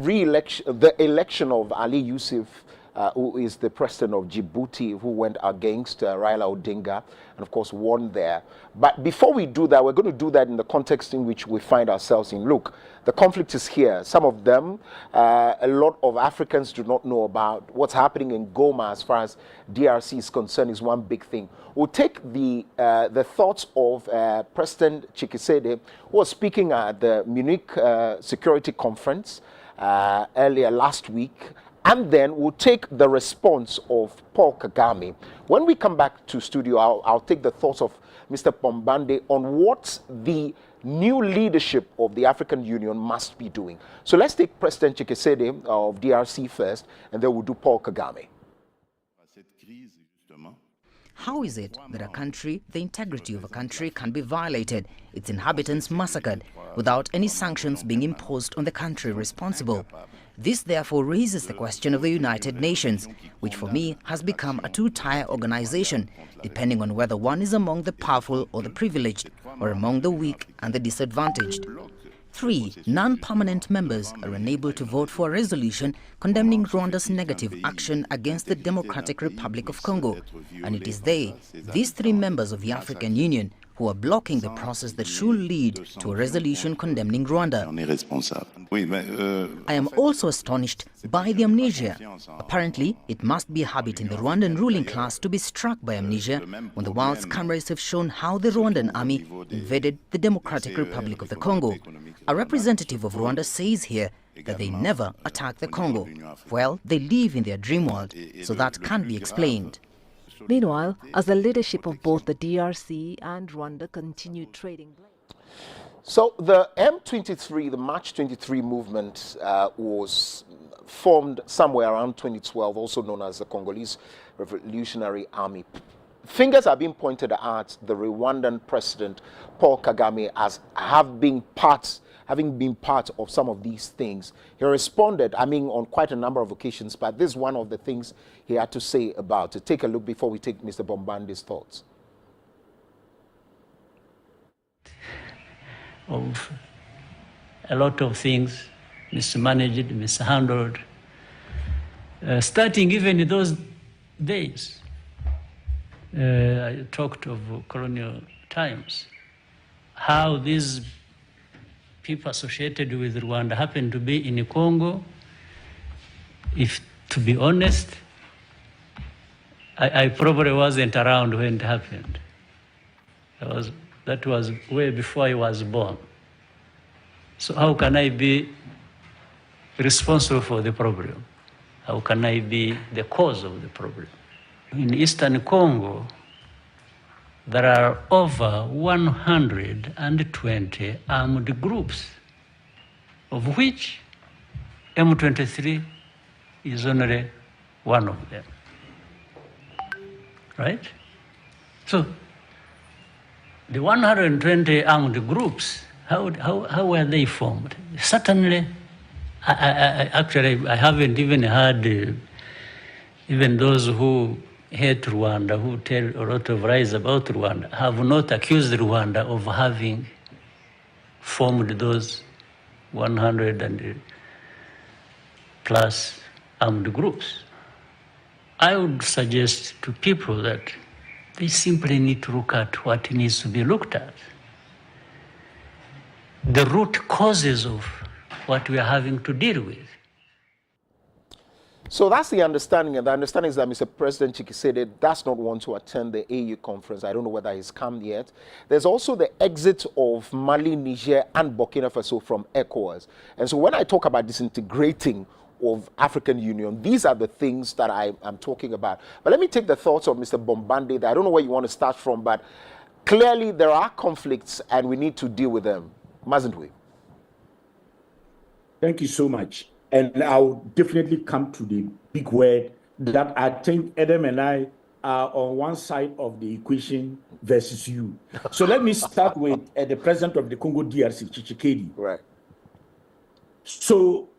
Speaker 1: election of Ali Yusuf, who is the president of Djibouti, who went against Raila Odinga and, of course, won there. But before we do that, we're going to do that in the context in which we find ourselves in. Look, the conflict is here. Some of them, a lot of Africans do not know about. What's happening in Goma as far as DRC is concerned is one big thing. We'll take the thoughts of President Tshisekedi, who was speaking at the Munich Security Conference earlier last week, and then we'll take the response of Paul Kagame. When we come back to studio, I'll take the thoughts of Mr. Bombande on what the new leadership of the African Union must be doing. So let's take President Tshisekedi of DRC first, and then we'll do Paul Kagame.
Speaker 5: How is it that a country, the integrity of a country, can be violated, its inhabitants massacred, without any sanctions being imposed on the country responsible? This therefore raises the question of the United Nations, which for me has become a two-tier organization, depending on whether one is among the powerful or the privileged, or among the weak and the disadvantaged. 3. Non-permanent members are unable to vote for a resolution condemning Rwanda's negative action against the Democratic Republic of Congo. And it is these 3 members of the African Union, who are blocking the process that should lead to a resolution condemning Rwanda. I am also astonished by the amnesia. Apparently, it must be a habit in the Rwandan ruling class to be struck by amnesia when the world's cameras have shown how the Rwandan army invaded the Democratic Republic of the Congo. A representative of Rwanda says here that they never attacked the Congo. Well, they live in their dream world, so that can't be explained.
Speaker 22: Meanwhile, as the leadership of both the DRC and Rwanda continued trading blame.
Speaker 1: So the M23, the March 23 movement was formed somewhere around 2012, also known as the Congolese Revolutionary Army. Fingers are being pointed at the Rwandan president, Paul Kagame, as having been part of some of these things. He responded, on quite a number of occasions, but this is one of the things he had to say about it. Take a look before we take Mr. Bombande's thoughts.
Speaker 23: Of a lot of things mismanaged, mishandled, starting even in those days. I talked of colonial times, how these people associated with Rwanda happened to be in Congo. If, to be honest, I probably wasn't around when it happened. That was way before I was born. So how can I be responsible for the problem? How can I be the cause of the problem? In Eastern Congo, there are over 120 armed groups, of which M23 is only one of them. Right? So, the 120 armed groups, how were they formed? Certainly, I haven't even heard even those who hate Rwanda, who tell a lot of lies about Rwanda, have not accused Rwanda of having formed those 100 and plus armed groups. I would suggest to people that they simply need to look at what needs to be looked at. The root causes of what we are having to deal with.
Speaker 1: So that's the understanding, and the understanding is that Mr. President Tshisekedi does not want to attend the AU conference. I don't know whether he's come yet. There's also the exit of Mali, Niger, and Burkina Faso from ECOWAS. And so when I talk about disintegrating of African Union, these are the things that I'm talking about. But let me take the thoughts of Mr. Bombande. I don't know where you want to start from, but clearly there are conflicts and we need to deal with them, mustn't we?
Speaker 21: Thank you so much. And I'll definitely come to the big word that I think Adam and I are on one side of the equation versus you. So let me start with the president of the Congo DRC, Tshisekedi.
Speaker 1: Right.
Speaker 21: So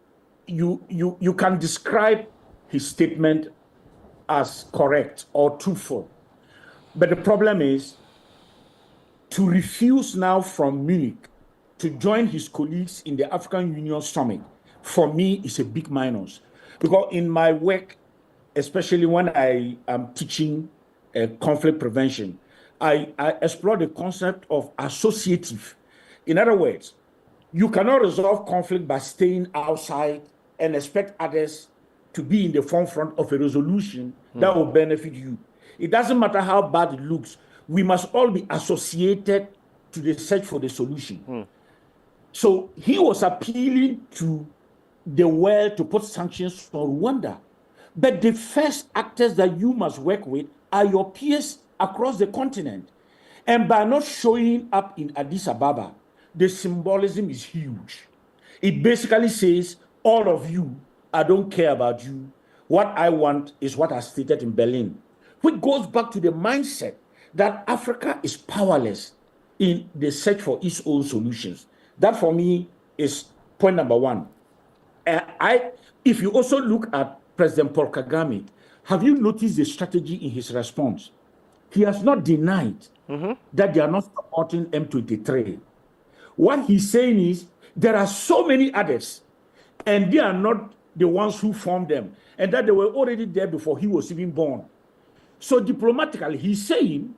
Speaker 21: you can describe his statement as correct or truthful. But the problem is to refuse now from Munich to join his colleagues in the African Union Summit, for me, is a big minus. Because in my work, especially when I am teaching conflict prevention, I explore the concept of associative. In other words, you cannot resolve conflict by staying outside and expect others to be in the forefront of a resolution that will benefit you. It doesn't matter how bad it looks. We must all be associated to the search for the solution. So he was appealing to the world to put sanctions on Rwanda. But the first actors that you must work with are your peers across the continent. And by not showing up in Addis Ababa, the symbolism is huge. It basically says, all of you, I don't care about you. What I want is what I stated in Berlin, which goes back to the mindset that Africa is powerless in the search for its own solutions. That for me is point number one. If you also look at President Paul Kagame, have you noticed the strategy in his response? He has not denied that they are not supporting M23. What he's saying is there are so many others, and they are not the ones who formed them, and that they were already there before he was even born. So diplomatically, he's saying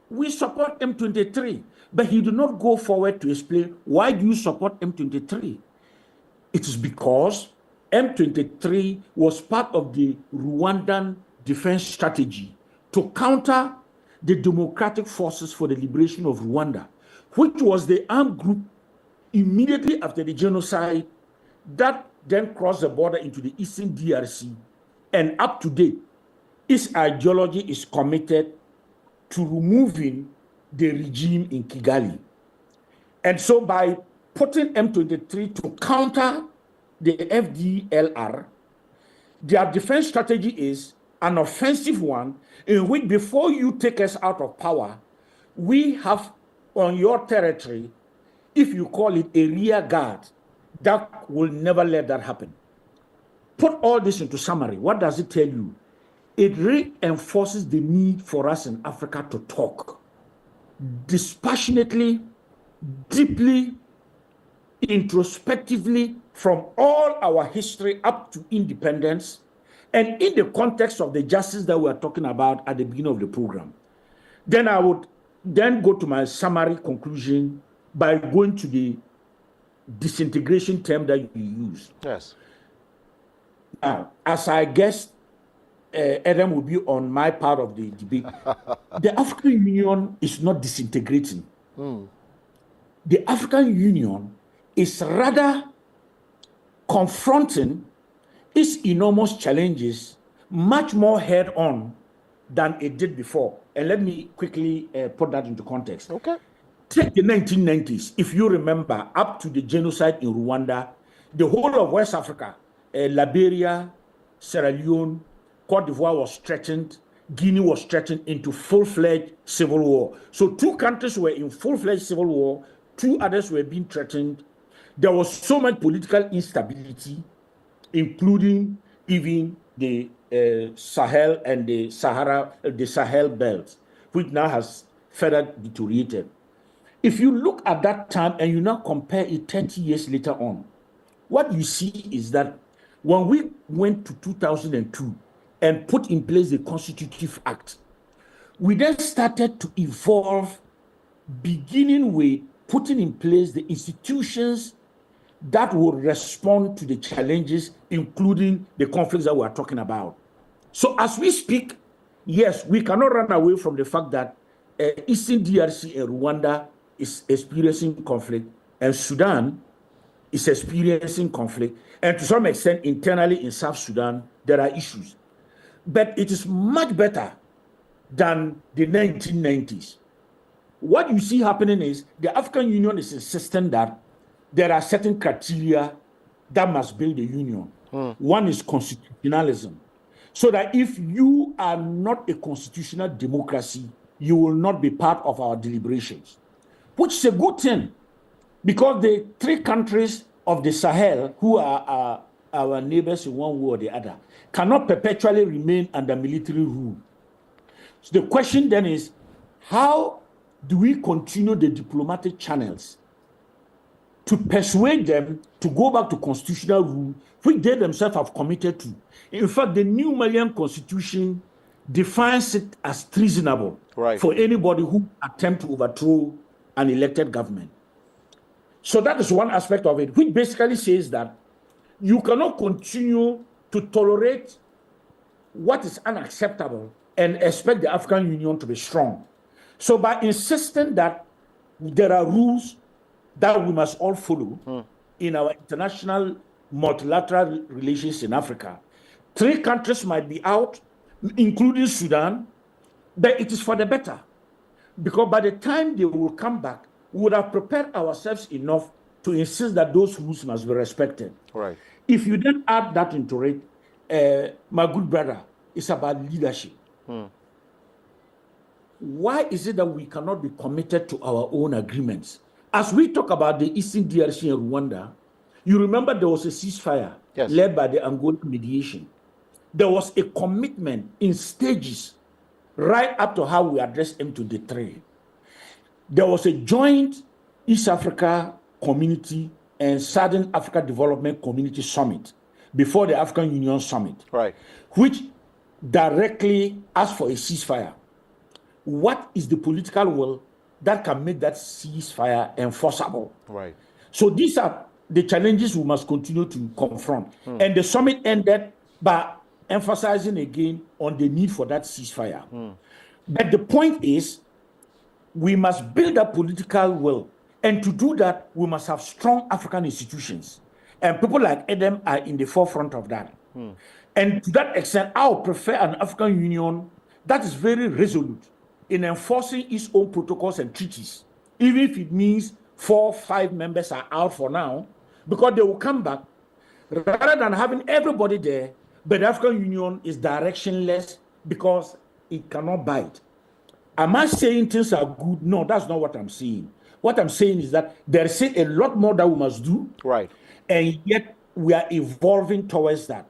Speaker 21: we support M23, but he did not go forward to explain why do you support M23. It is because M23 was part of the Rwandan defense strategy to counter the Democratic Forces for the Liberation of Rwanda, which was the armed group immediately after the genocide that then crossed the border into the eastern DRC. And up to date, its ideology is committed to removing the regime in Kigali. And so by putting M23 to counter the FDLR, their defense strategy is an offensive one in which before you take us out of power, we have on your territory, if you call it a rear guard, that will never let that happen. Put all this into summary. What does it tell you? It reinforces the need for us in Africa to talk dispassionately, deeply, introspectively from all our history up to independence, and in the context of the justice that we are talking about at the beginning of the program. Then I would then go to my summary conclusion by going to the disintegration term that you used.
Speaker 1: Yes.
Speaker 21: Now, as I guess Adam will be on my part of the debate, the African Union is not disintegrating. The African Union is rather confronting its enormous challenges much more head-on than it did before. And let me quickly put that into context.
Speaker 1: Okay.
Speaker 21: Take the 1990s. If you remember, up to the genocide in Rwanda, the whole of West Africa, Liberia, Sierra Leone, Cote d'Ivoire was threatened, Guinea was threatened into full-fledged civil war. So two countries were in full-fledged civil war, two others were being threatened. There was so much political instability, including even the Sahel and the Sahel belt, which now has further deteriorated. If you look at that time and you now compare it 30 years later on, what you see is that when we went to 2002 and put in place the Constitutive Act, we then started to evolve, beginning with putting in place the institutions that will respond to the challenges, including the conflicts that we are talking about. So as we speak, yes, we cannot run away from the fact that Eastern DRC and Rwanda is experiencing conflict, and Sudan is experiencing conflict, and to some extent internally in South Sudan, there are issues. But it is much better than the 1990s. What you see happening is the African Union is insisting that there are certain criteria that must build the union. One is constitutionalism. So that if you are not a constitutional democracy, you will not be part of our deliberations, which is a good thing, because the three countries of the Sahel, who are our neighbors in one way or the other, cannot perpetually remain under military rule. So the question then is, how do we continue the diplomatic channels to persuade them to go back to constitutional rule, which they themselves have committed to? In fact, the new Malian constitution defines it as treasonable for anybody who attempts to overthrow an elected government. So that is one aspect of it, which basically says that you cannot continue to tolerate what is unacceptable and expect the African Union to be strong. So by insisting that there are rules that we must all follow in our international multilateral relations in Africa, 3 countries might be out, including Sudan, but it is for the better. Because by the time they will come back, we would have prepared ourselves enough to insist that those rules must be respected.
Speaker 1: Right.
Speaker 21: If you then add that into it, my good brother, it's about leadership. Why is it that we cannot be committed to our own agreements? As we talk about the Eastern DRC and Rwanda, you remember there was a ceasefire led by the Angolan mediation. There was a commitment in stages right up to how we address M23. There was a joint East Africa Community and Southern Africa Development Community Summit before the African Union Summit, which directly asked for a ceasefire. What is the political will that can make that ceasefire enforceable?
Speaker 1: Right.
Speaker 21: So these are the challenges we must continue to confront. And the summit ended by emphasizing again on the need for that ceasefire. But the point is, we must build a political will. And to do that, we must have strong African institutions. And people like Edem are in the forefront of that. And to that extent, I would prefer an African Union that is very resolute in enforcing its own protocols and treaties, even if it means 4 or 5 members are out for now, because they will come back, rather than having everybody there, but the African Union is directionless because it cannot bite. Am I saying things are good? No, that's not what I'm saying. What I'm saying is that there is a lot more that we must do, and yet we are evolving towards that.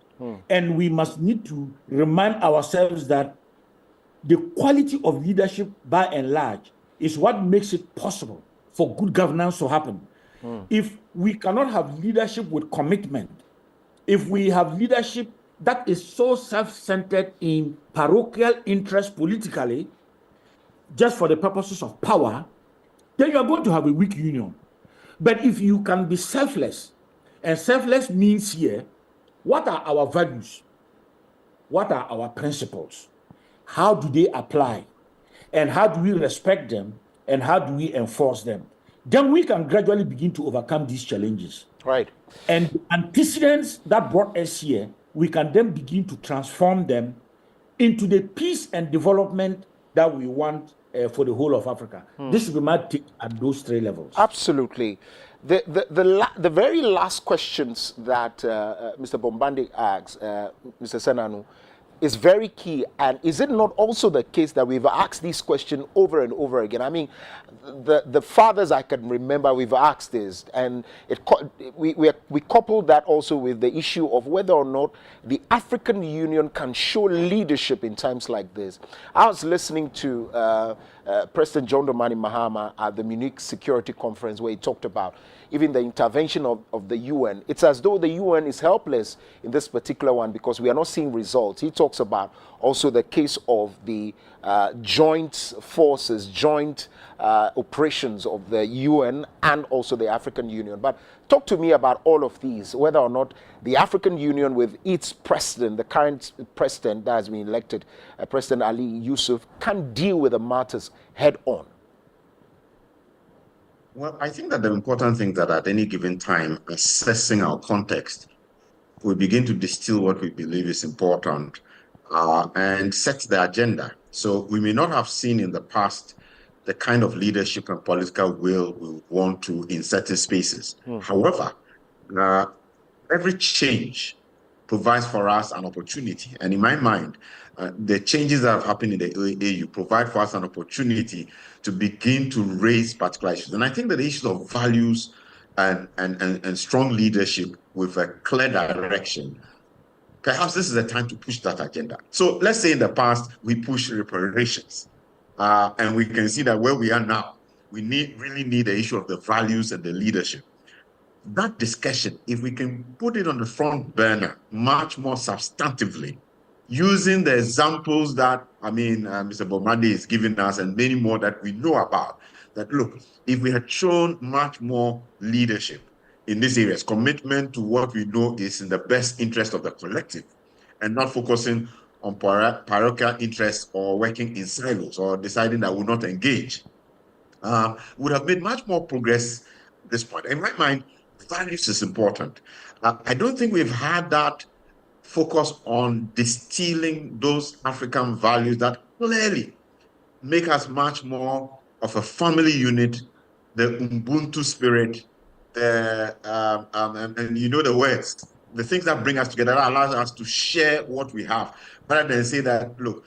Speaker 21: And we must need to remind ourselves that the quality of leadership, by and large, is what makes it possible for good governance to happen. If we cannot have leadership with commitment, if we have leadership that is so self-centered in parochial interest politically, just for the purposes of power, then you are going to have a weak union. But if you can be selfless, and selfless means here, what are our values? What are our principles? How do they apply? And how do we respect them? And how do we enforce them? Then we can gradually begin to overcome these challenges. And the antecedents that brought us here, we can then begin to transform them into the peace and development that we want for the whole of Africa. This will be my take at those 3 levels.
Speaker 1: Absolutely. The very last questions that Mr. Bombande asks, Mr. Senanu, is very key. And is it not also the case that we've asked this question over and over again? I mean, the fathers I can remember, we've asked this, and we coupled that also with the issue of whether or not the African Union can show leadership in times like this. I was listening to President John Dramani Mahama at the Munich Security Conference, where he talked about even the intervention of the UN. It's as though the UN is helpless in this particular one because we are not seeing results. He talks about also the case of the joint forces, joint operations of the UN and also the African Union. But talk to me about all of these, whether or not the African Union with its president, the current president that has been elected, President Ali Yusuf, can deal with the matters head on.
Speaker 3: Well, I think that the important thing that at any given time, assessing our context, we begin to distill what we believe is important and set the agenda. So we may not have seen in the past the kind of leadership and political will we want to in certain spaces. However, every change provides for us an opportunity. And in my mind, the changes that have happened in the AU provide for us an opportunity to begin to raise particular issues. And I think that the issues of values and strong leadership with a clear direction, perhaps this is the time to push that agenda. So let's say in the past, we pushed reparations. And we can see that where we are now, we really need the issue of the values and the leadership. That discussion, if we can put it on the front burner much more substantively, using the examples that, Mr. Bomade is giving us and many more that we know about, that look, if we had shown much more leadership in these areas, commitment to what we know is in the best interest of the collective, and not focusing on parochial interests or working in silos or deciding that we'll not engage, would have made much more progress at this point. In my mind, values is important. I don't think we've had that focus on distilling those African values that clearly make us much more of a family unit, the Ubuntu spirit, and you know the words, the things that bring us together, that allows us to share what we have, rather than say that, look,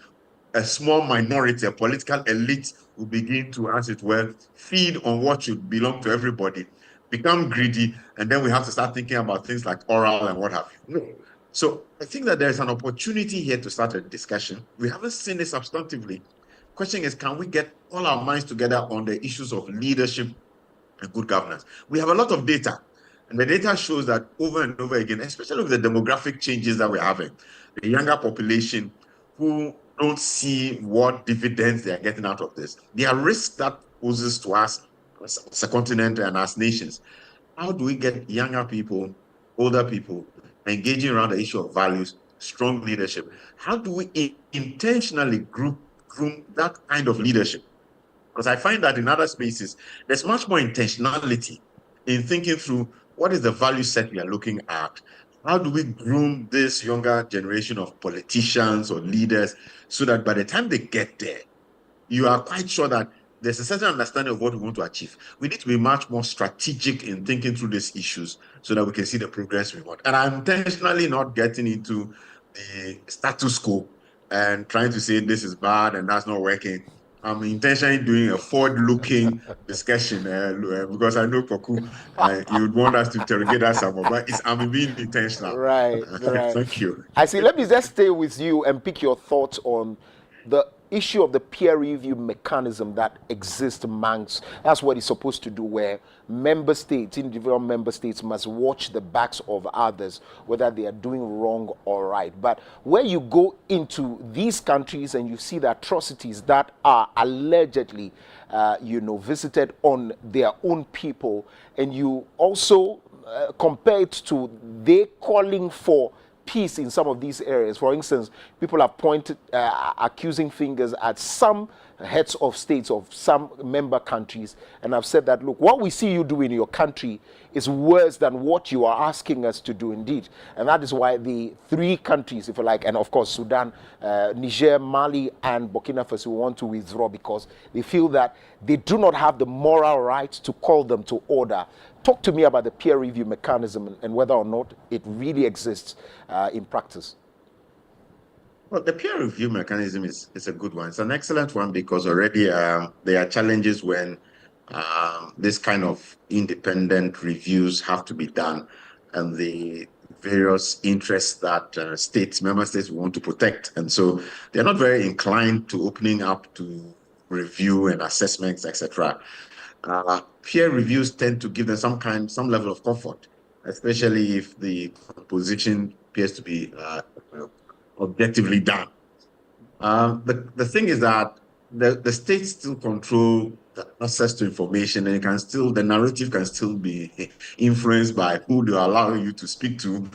Speaker 3: a small minority, a political elite will begin to, as it were, feed on what should belong to everybody, become greedy, and then we have to start thinking about things like oral and what have you. No. So I think that there's an opportunity here to start a discussion. We haven't seen it substantively. Question is, can we get all our minds together on the issues of leadership and good governance? We have a lot of data, and the data shows that over and over again, especially with the demographic changes that we're having, the younger population who don't see what dividends they are getting out of this. There are risks that poses to us as a continent and as nations. How do we get younger people, older people, engaging around the issue of values, strong leadership? How do we intentionally groom that kind of leadership? Because I find that in other spaces, there's much more intentionality in thinking through what is the value set we are looking at. How do we groom this younger generation of politicians or leaders so that by the time they get there, you are quite sure that there's a certain understanding of what we want to achieve. We need to be much more strategic in thinking through these issues so that we can see the progress we want. And I'm intentionally not getting into the status quo and trying to say this is bad and that's not working. I'm intentionally doing a forward-looking discussion because I know, Poku, you would want us to interrogate that some more, but I'm being intentional.
Speaker 1: Right.
Speaker 3: Thank you.
Speaker 1: I see. Let me just stay with you and pick your thoughts on the issue of the peer review mechanism that exists amongst, that's what it's supposed to do, where member states, individual member states must watch the backs of others, whether they are doing wrong or right. But where you go into these countries and you see the atrocities that are allegedly, visited on their own people, and you also compare it to they calling for peace in some of these areas. For instance, people have pointed accusing fingers at some heads of states of some member countries, and I've said that, look, what we see you do in your country is worse than what you are asking us to do indeed. And that is why the three countries, if you like, and of course Sudan, Niger, Mali, and Burkina Faso want to withdraw because they feel that they do not have the moral right to call them to order. Talk to me about the peer review mechanism and whether or not it really exists in practice.
Speaker 3: Well, the peer review mechanism is a good one. It's an excellent one because already there are challenges when this kind of independent reviews have to be done, and the various interests that member states want to protect. And so they're not very inclined to opening up to review and assessments, etc. Peer reviews tend to give them some level of comfort, especially if the composition appears to be objectively done. The thing is that the states still control access to information, and the narrative can still be influenced by who they allow you to speak to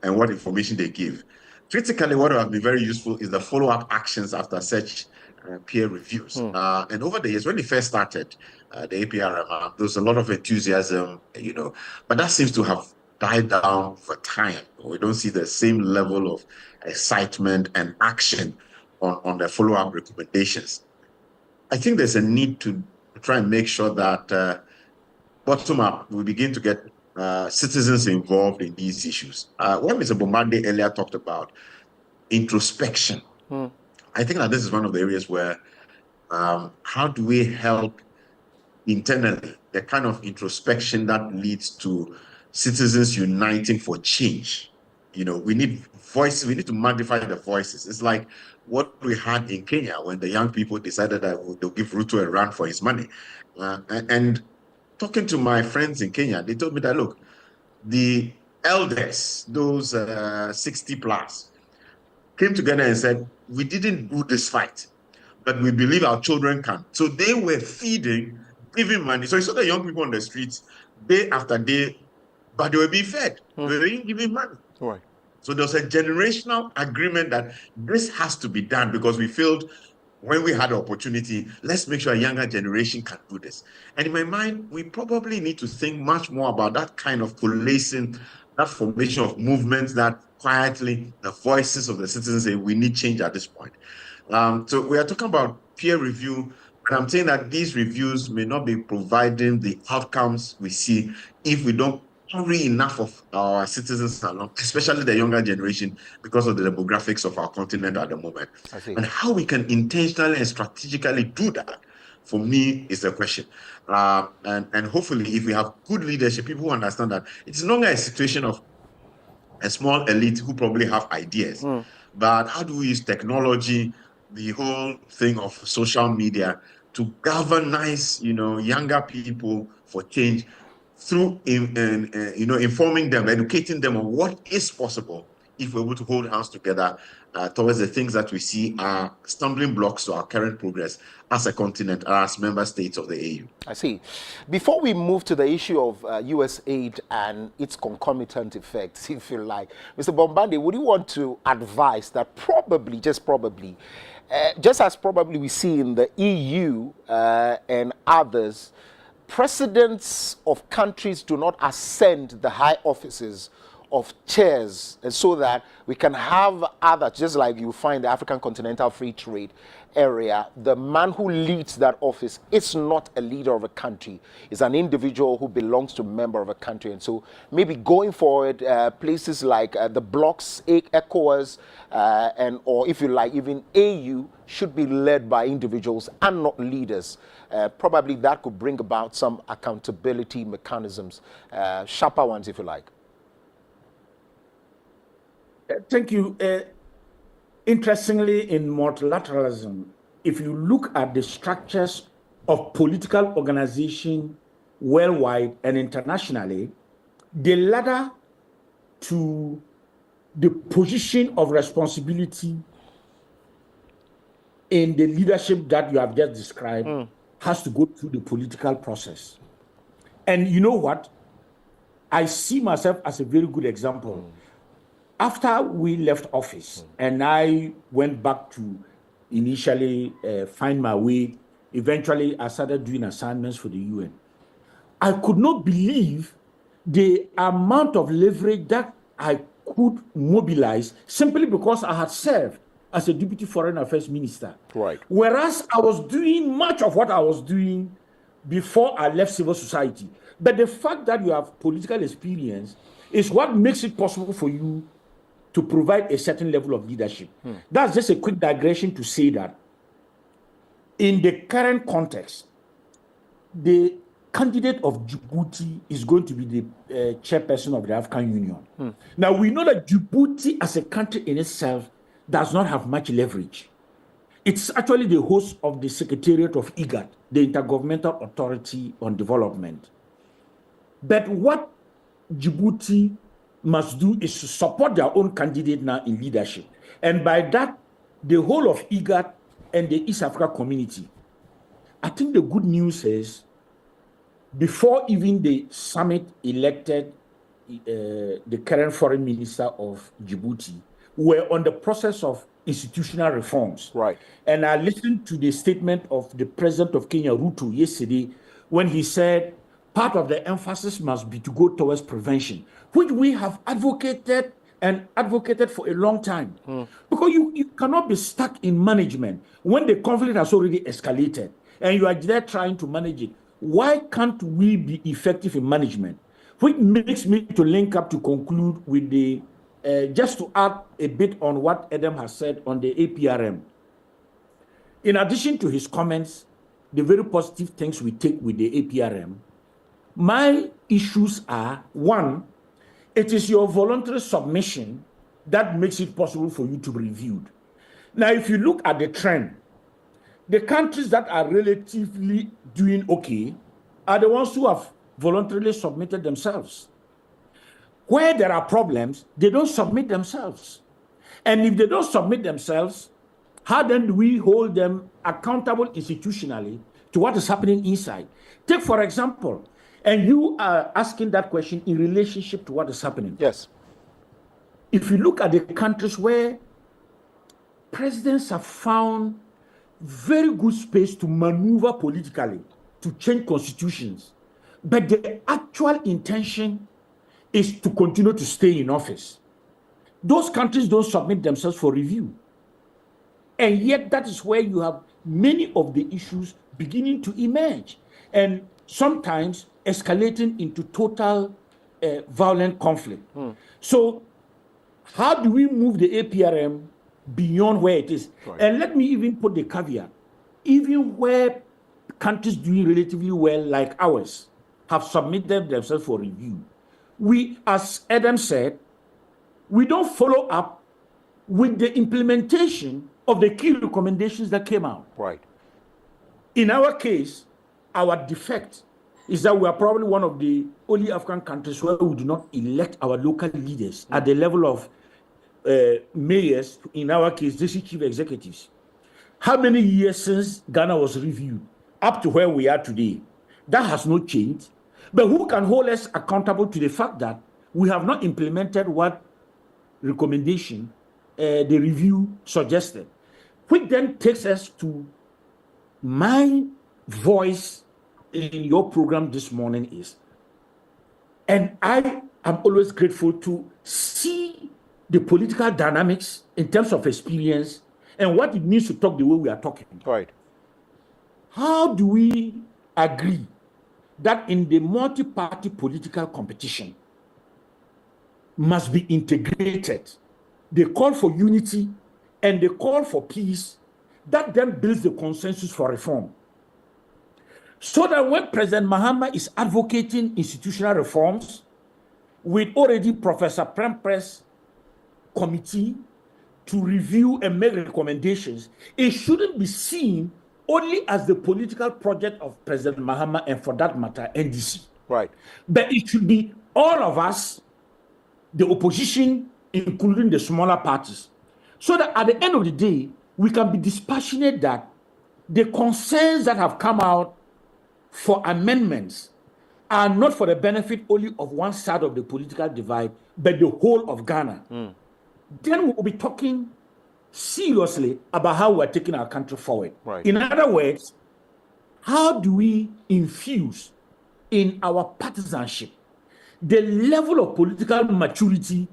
Speaker 3: and what information they give. Critically, what has been very useful is the follow-up actions after such peer reviews. And over the years, when they first started, the APRM, there was a lot of enthusiasm, but that seems to have died down over time. We don't see the same level of excitement and action on the follow-up recommendations. I think there's a need to try and make sure that bottom up, we begin to get citizens involved in these issues. What Mr. Bombande earlier talked about, introspection. I think that this is one of the areas where how do we help internally, the kind of introspection that leads to citizens uniting for change. We need voices, we need to magnify the voices. It's like what we had in Kenya when the young people decided that they'll give Ruto a run for his money. And talking to my friends in Kenya, they told me that, look, the elders, those 60 plus, came together and said, we didn't do this fight, but we believe our children can. So they were feeding, giving money. So you saw the young people on the streets day after day, but they were being fed. They were giving money.
Speaker 1: Right.
Speaker 3: So there was a generational agreement that this has to be done because we felt when we had the opportunity, let's make sure a younger generation can do this. And in my mind, we probably need to think much more about that kind of coalescing, that formation of movements that quietly, the voices of the citizens say, we need change at this point. So we are talking about peer review, and I'm saying that these reviews may not be providing the outcomes we see if we don't hurry enough of our citizens along, especially the younger generation, because of the demographics of our continent at the moment.
Speaker 1: I see.
Speaker 3: And how we can intentionally and strategically do that, for me, is the question. And hopefully, if we have good leadership, people who understand that it's no longer a situation of a small elite who probably have ideas, but how do we use technology, the whole thing of social media, to galvanize, younger people for change through, informing them, educating them on what is possible if we're able to hold hands together towards the things that we see are stumbling blocks to our current progress as a continent, as member states of the AU.
Speaker 1: I see. Before we move to the issue of U.S. aid and its concomitant effects, if you like, Mr. Bombande, would you want to advise that probably, just as probably we see in the EU and others, presidents of countries do not ascend the high offices of chairs, and so that we can have others, just like you find the African Continental Free Trade area, the man who leads that office is not a leader of a country, is an individual who belongs to a member of a country. And so maybe going forward, places like the blocs, ECOWAS, and or if you like, even AU should be led by individuals and not leaders. Probably that could bring about some accountability mechanisms, sharper ones if you like.
Speaker 21: Thank you. Interestingly, in multilateralism, if you look at the structures of political organization worldwide and internationally, the ladder to the position of responsibility in the leadership that you have just described has to go through the political process. And you know what? I see myself as a very good example. After we left office and I went back to initially find my way, eventually I started doing assignments for the UN. I could not believe the amount of leverage that I could mobilize simply because I had served as a Deputy Foreign Affairs Minister.
Speaker 1: Right.
Speaker 21: Whereas I was doing much of what I was doing before I left civil society. But the fact that you have political experience is what makes it possible for you to provide a certain level of leadership. That's just a quick digression to say that in the current context, the candidate of Djibouti is going to be the chairperson of the African Union. Now, we know that Djibouti as a country in itself does not have much leverage. It's actually the host of the Secretariat of IGAD, the Intergovernmental Authority on Development. But what Djibouti must do is to support their own candidate now in leadership. And by that, the whole of IGAD and the East Africa community I think the good news is, before even the summit elected the current foreign minister of Djibouti, we're on the process of institutional reforms.
Speaker 1: Right.
Speaker 21: And I listened to the statement of the president of Kenya, Ruto, yesterday, when he said part of the emphasis must be to go towards prevention, which we have advocated for a long time. Because you cannot be stuck in management when the conflict has already escalated and you are there trying to manage it. Why can't we be effective in management? Which makes me to link up to conclude with the, just to add a bit on what Adam has said on the APRM. In addition to his comments, the very positive things we take with the APRM, my issues are, one, it is your voluntary submission that makes it possible for you to be reviewed. Now, if you look at the trend, the countries that are relatively doing okay are the ones who have voluntarily submitted themselves. Where there are problems, they don't submit themselves. And if they don't submit themselves, how then do we hold them accountable institutionally to what is happening inside? Take, for example, and you are asking that question in relationship to what is happening.
Speaker 1: Yes.
Speaker 21: If you look at the countries where presidents have found very good space to maneuver politically, to change constitutions, but the actual intention is to continue to stay in office, those countries don't submit themselves for review. And yet that is where you have many of the issues beginning to emerge and sometimes escalating into total violent conflict. So how do we move the APRM beyond where it is? Right. And let me even put the caveat, even where countries doing relatively well like ours have submitted themselves for review, we, as Adam said, we don't follow up with the implementation of the key recommendations that came out.
Speaker 1: Right.
Speaker 21: In our case, our defect is that we are probably one of the only African countries where we do not elect our local leaders at the level of mayors, in our case, district chief executives. How many years since Ghana was reviewed up to where we are today? That has not changed. But who can hold us accountable to the fact that we have not implemented what recommendation the review suggested? Which then takes us to my voice in your program this morning is, and I am always grateful to see the political dynamics in terms of experience and what it means to talk the way we are talking.
Speaker 1: Right.
Speaker 21: How do we agree that in the multi-party political competition must be integrated the call for unity and the call for peace that then builds the consensus for reform? So that when President Mahama is advocating institutional reforms with already Professor Prempress committee to review and make recommendations, it shouldn't be seen only as the political project of President Mahama and, for that matter, NDC.
Speaker 1: Right.
Speaker 21: But it should be all of us, the opposition, including the smaller parties, so that at the end of the day, we can be dispassionate that the concerns that have come out for amendments are not for the benefit only of one side of the political divide, but the whole of Ghana. Then we will be talking seriously about how we're taking our country forward.
Speaker 1: Right.
Speaker 21: In other words, how do we infuse in our partisanship the level of political maturity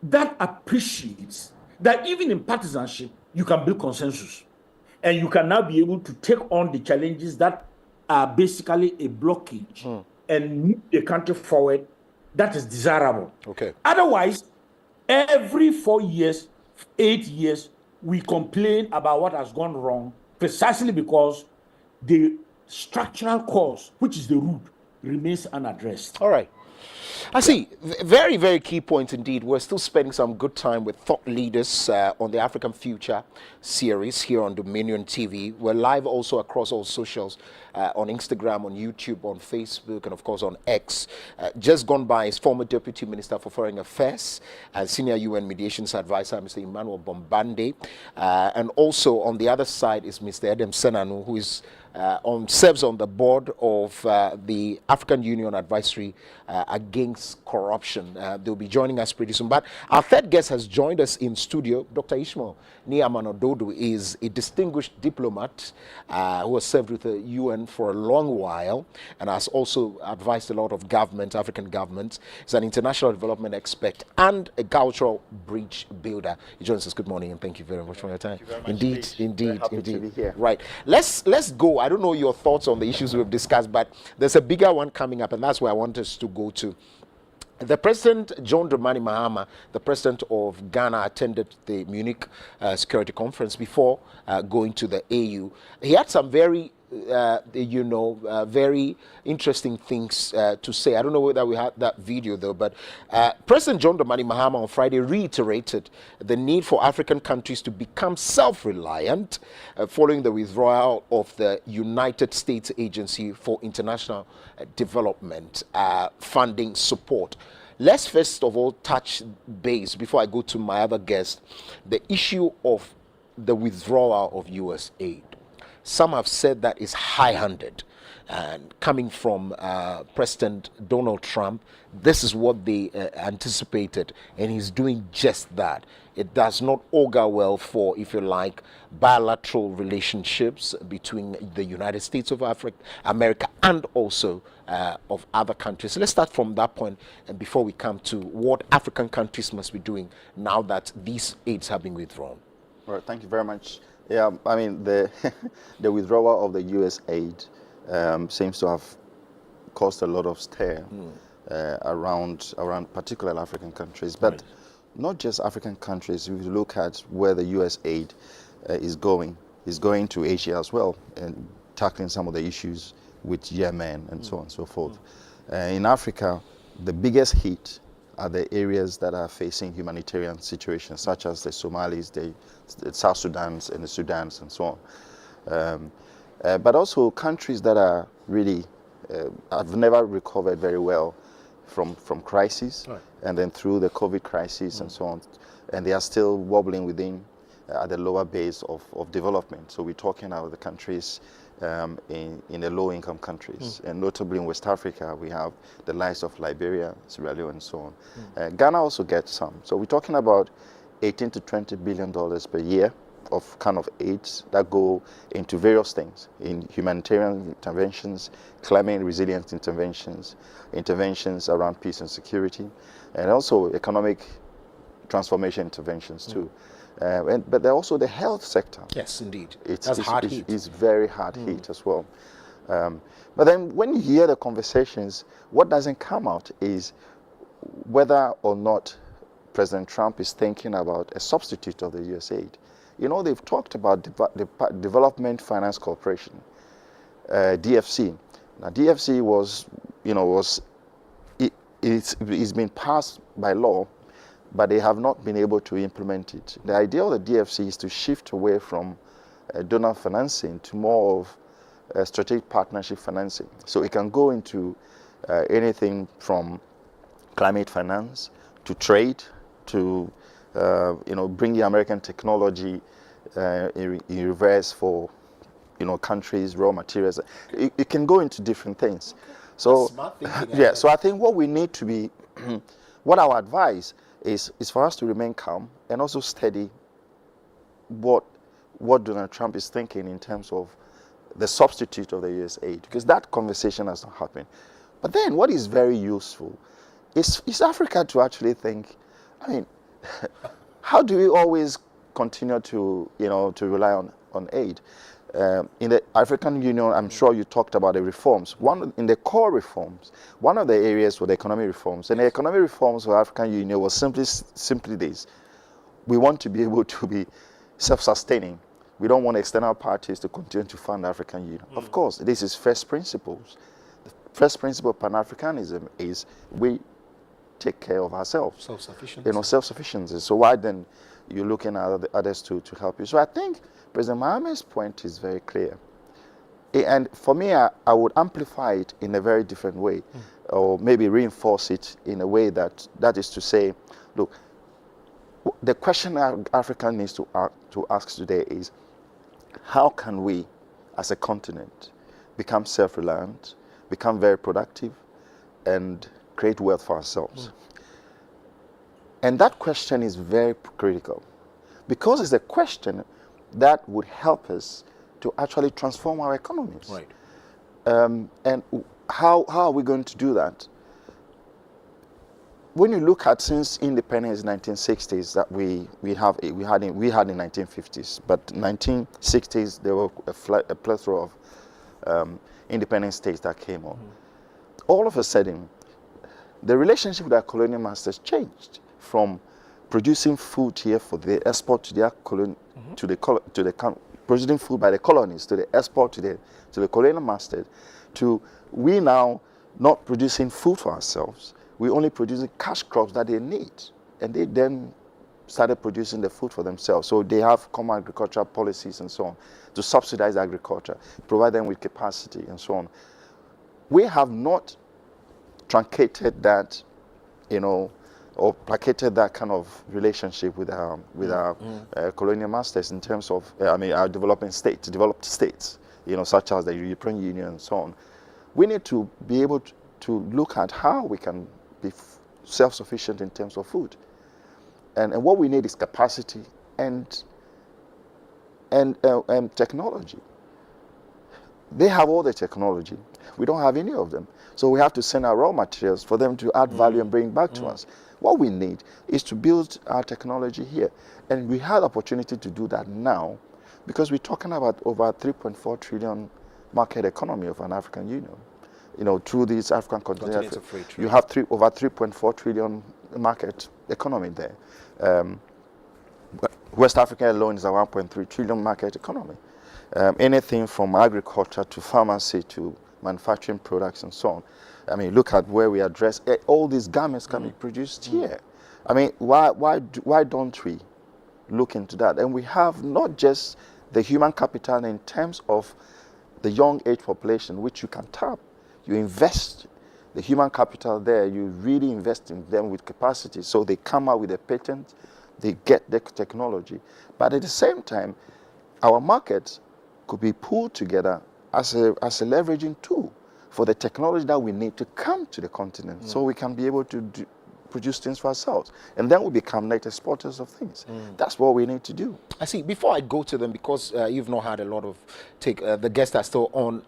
Speaker 21: that appreciates that even in partisanship, you can build consensus and you can now be able to take on the challenges that are basically a blockage and move the country forward that is desirable.
Speaker 1: Okay.
Speaker 21: Otherwise, every 4 years, 8 years, we complain about what has gone wrong precisely because the structural cause, which is the root, remains unaddressed.
Speaker 1: All right. I see. Very, very key points indeed. We're still spending some good time with thought leaders on the African Future series here on Dominion TV. We're live also across all socials, on Instagram, on YouTube, on Facebook, and of course on X. Just gone by is former Deputy Minister for Foreign Affairs and Senior UN Mediations Advisor, Mr. Emmanuel Bombande. And also on the other side is Mr. Edem Senanu, who is serves on the board of the African Union Advisory Against Corruption. They'll be joining us pretty soon. But our third guest has joined us in studio. Dr. Ishmael Niamanododo is a distinguished diplomat who has served with the UN for a long while and has also advised a lot of governments, African governments. He's an international development expert and a cultural bridge builder. He joins us. Good morning and thank you very much for your time. Indeed.
Speaker 7: Happy to be here.
Speaker 1: Right. Let's go. I don't know your thoughts on the issues we've discussed, but there's a bigger one coming up, and that's where I want us to go to. The President, John Dramani Mahama, the President of Ghana, attended the Munich Security Conference before going to the AU. He had some very very interesting things to say. I don't know whether we had that video though, but President John Dramani Mahama on Friday reiterated the need for African countries to become self-reliant following the withdrawal of the United States Agency for International Development funding support. Let's first of all touch base, before I go to my other guest, the issue of the withdrawal of U.S. aid. Some have said that is high-handed, and coming from President Donald Trump, this is what they anticipated, and he's doing just that. It does not augur well for, if you like, bilateral relationships between the United States of America and also of other countries. So let's start from that point, and before we come to what African countries must be doing now that these aids have been withdrawn.
Speaker 7: All right, thank you very much. Yeah, I mean, the withdrawal of the U.S. aid seems to have caused a lot of stir around particular African countries, but not just African countries. If you look at where the U.S. aid is going to Asia as well, and tackling some of the issues with Yemen and so on and so forth. In Africa, the biggest hit are the areas that are facing humanitarian situations, such as the Somalis, the South Sudans, and the Sudans, and so on. But also countries that are really have never recovered very well from crisis, and then through the COVID crisis and so on, and they are still wobbling within at the lower base of development. So we're talking about the countries in the low-income countries, and notably in West Africa, we have the likes of Liberia, Sierra Leone, and so on. Ghana also gets some. So we're talking about $18 to $20 billion per year of kind of aids that go into various things, in humanitarian interventions, climate resilience interventions, interventions around peace and security, and also economic transformation interventions too. But there also the health sector.
Speaker 1: Yes, indeed.
Speaker 7: It's
Speaker 1: hard hit.
Speaker 7: It's very hard hit as well. But then when you hear the conversations, what doesn't come out is whether or not President Trump is thinking about a substitute of the U.S. aid. You know, they've talked about Development Finance Corporation, DFC. Now, DFC it's been passed by law, but they have not been able to implement it. The idea of the DFC is to shift away from donor financing to more of strategic partnership financing. So it can go into anything from climate finance to trade to bringing American technology in reverse for countries, raw materials. It can go into different things. So yeah, so I think what we need to be, what our advice is for us to remain calm and also steady what Donald Trump is thinking in terms of the substitute of the U.S. aid, because that conversation has not happened. But then what is very useful is Africa to actually think, I mean, how do we always continue to rely on aid? In the African Union, I'm sure you talked about the reforms. In the core reforms, one of the areas were the economic reforms. And the economic reforms for African Union was simply this. We want to be able to be self-sustaining. We don't want external parties to continue to fund the African Union. Of course, this is first principles. The first principle of Pan-Africanism is we take care of ourselves.
Speaker 1: Self-sufficiency.
Speaker 7: Self-sufficiency. So why then you're looking at others to help you? So I think President Mahama's point is very clear. And for me, I would amplify it in a very different way, or maybe reinforce it in a way that is to say, look, the question Africa needs to ask today is, how can we, as a continent, become self-reliant, become very productive, and create wealth for ourselves? And that question is very critical, because it's a question that would help us to actually transform our economies.
Speaker 1: Right.
Speaker 7: And how are we going to do that? When you look at since independence in 1960s that we had in 1950s, but 1960s there were a plethora of independent states that came on. All of a sudden, the relationship with our colonial masters changed from producing food here for the export to their producing food by the colonies to the export to the colonial masters, to we now not producing food for ourselves. We only producing cash crops that they need, and they then started producing the food for themselves. So they have common agricultural policies and so on to subsidize agriculture, provide them with capacity and so on. We have not truncated that, or placated that kind of relationship with our colonial masters in terms of, our developed states, such as the European Union and so on. We need to be able to look at how we can be self-sufficient in terms of food. And what we need is capacity and technology. They have all the technology. We don't have any of them. So we have to send our raw materials for them to add value and bring back to us. What we need is to build our technology here. And we have the opportunity to do that now, because we're talking about over 3.4 trillion market economy of an African Union. Through these African continents, you have over 3.4 trillion market economy there. West Africa alone is a 1.3 trillion market economy. Anything from agriculture to pharmacy to manufacturing products and so on. Look at where we address all these garments can be produced here. Why don't we look into that? And we have not just the human capital in terms of the young age population, which you can tap. You invest the human capital there, you really invest in them with capacity, so they come out with a patent, they get the technology. But at the same time, our markets could be pulled together as a leveraging tool for the technology that we need to come to the continent, so we can be able to produce things for ourselves. And then we become net exporters of things. That's what we need to do.
Speaker 1: I see. Before I go to them, because you've not had a lot of take, the guests are still on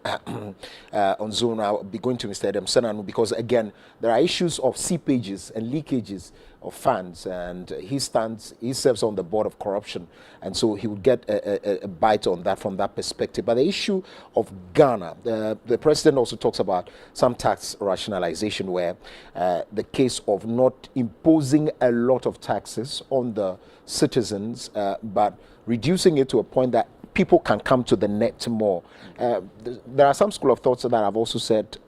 Speaker 1: Zoom. I'll be going to Mr. Adam Senanu, because again, there are issues of seepages and leakages of funds, and he serves on the board of corruption, and so he would get a bite on that from that perspective. But the issue of Ghana, the president also talks about some tax rationalization, where the case of not imposing a lot of taxes on the citizens, but reducing it to a point that people can come to the net more. There are some school of thoughts that have also said,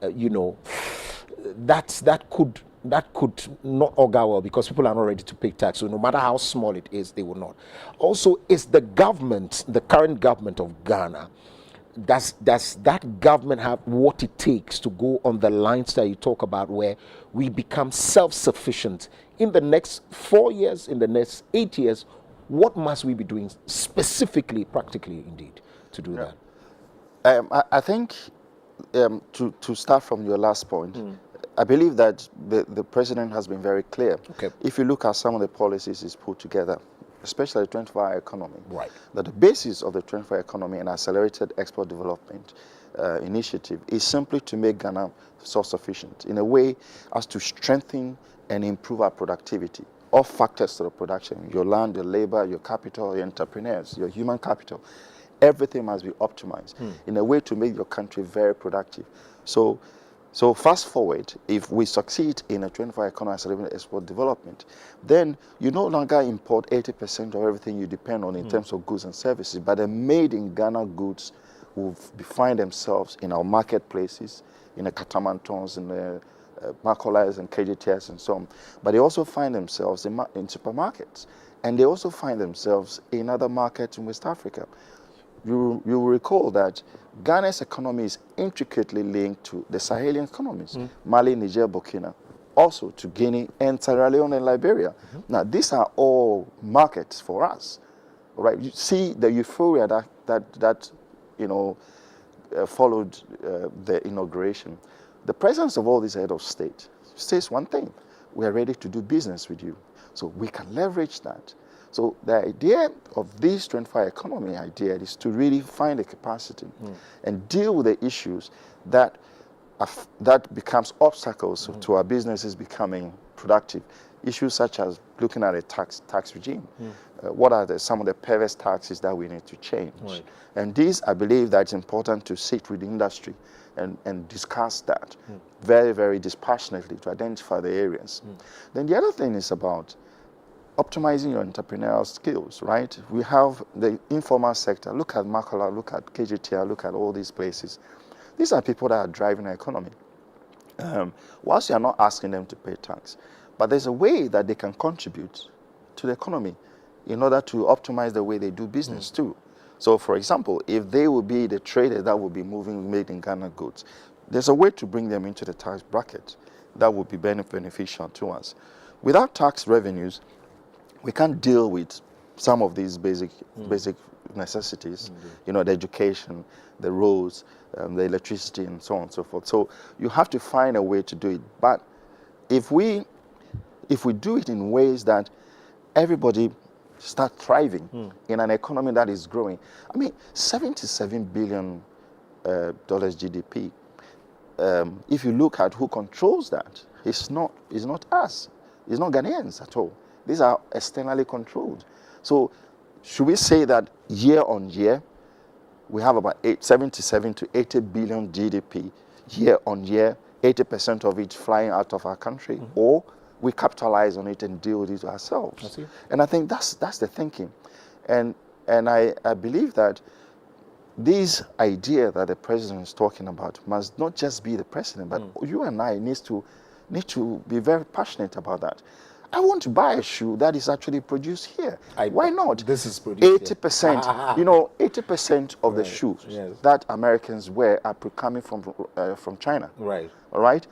Speaker 1: that could not augur well, because people are not ready to pay tax. So no matter how small it is, they will not. Also, is the government, the current government of Ghana, does that government have what it takes to go on the lines that you talk about, where we become self-sufficient in the next 4 years, in the next 8 years? What must we be doing specifically, practically, indeed, to do that?
Speaker 7: I think to start from your last point, I believe that the president has been very clear.
Speaker 1: Okay.
Speaker 7: If you look at some of the policies he's put together, especially the 24-hour economy,
Speaker 1: right,
Speaker 7: that the basis of the 24-hour economy and accelerated export development initiative is simply to make Ghana self-sufficient in a way as to strengthen and improve our productivity. All factors to the production, your land, your labor, your capital, your entrepreneurs, your human capital, everything must be optimized in a way to make your country very productive. So fast forward, if we succeed in a 24-hour economy accelerated export development, then you no longer import 80% of everything you depend on in terms of goods and services, but the made in Ghana goods will find themselves in our marketplaces, in the Katamantons, in the Makolas and KGTS and so on. But they also find themselves in supermarkets, and they also find themselves in other markets in West Africa. You will recall that Ghana's economy is intricately linked to the Sahelian economies, Mali, Niger, Burkina, also to Guinea and Sierra Leone and Liberia. Now, these are all markets for us, right? You see the euphoria that followed the inauguration, the presence of all these head of state says one thing: we are ready to do business with you. So we can leverage that. So the idea of this 25 economy idea is to really find a capacity and deal with the issues that becomes obstacles to our businesses becoming productive. Issues such as looking at a tax regime. What are some of the perverse taxes that we need to change? Right. And this, I believe that it's important to sit with the industry and discuss that very, very dispassionately to identify the areas. Then the other thing is about optimizing your entrepreneurial skills, right? We have the informal sector. Look at Makola, look at KGTR, look at all these places. These are people that are driving the economy. Whilst you are not asking them to pay tax, but there's a way that they can contribute to the economy in order to optimize the way they do business too. So for example, if they will be the trader that will be moving made in Ghana goods, there's a way to bring them into the tax bracket that would be beneficial to us. Without tax revenues, we can't deal with some of these basic necessities, the education, the roads, the electricity, and so on and so forth. So you have to find a way to do it. But if we do it in ways that everybody start thriving in an economy that is growing, I mean, $77 billion GDP. If you look at who controls that, it's not us. It's not Ghanaians at all. These are externally controlled. So should we say that year on year, we have about 77 to 80 billion GDP year on year, 80% of it flying out of our country, or we capitalize on it and deal with it ourselves? And I think that's the thinking. And I believe that this idea that the president is talking about must not just be the president, but you and I need to be very passionate about that. I want to buy a shoe that is actually produced here. Why not?
Speaker 1: This is produced
Speaker 7: 80%. 80% of the shoes that Americans wear are coming from China. Right. All right.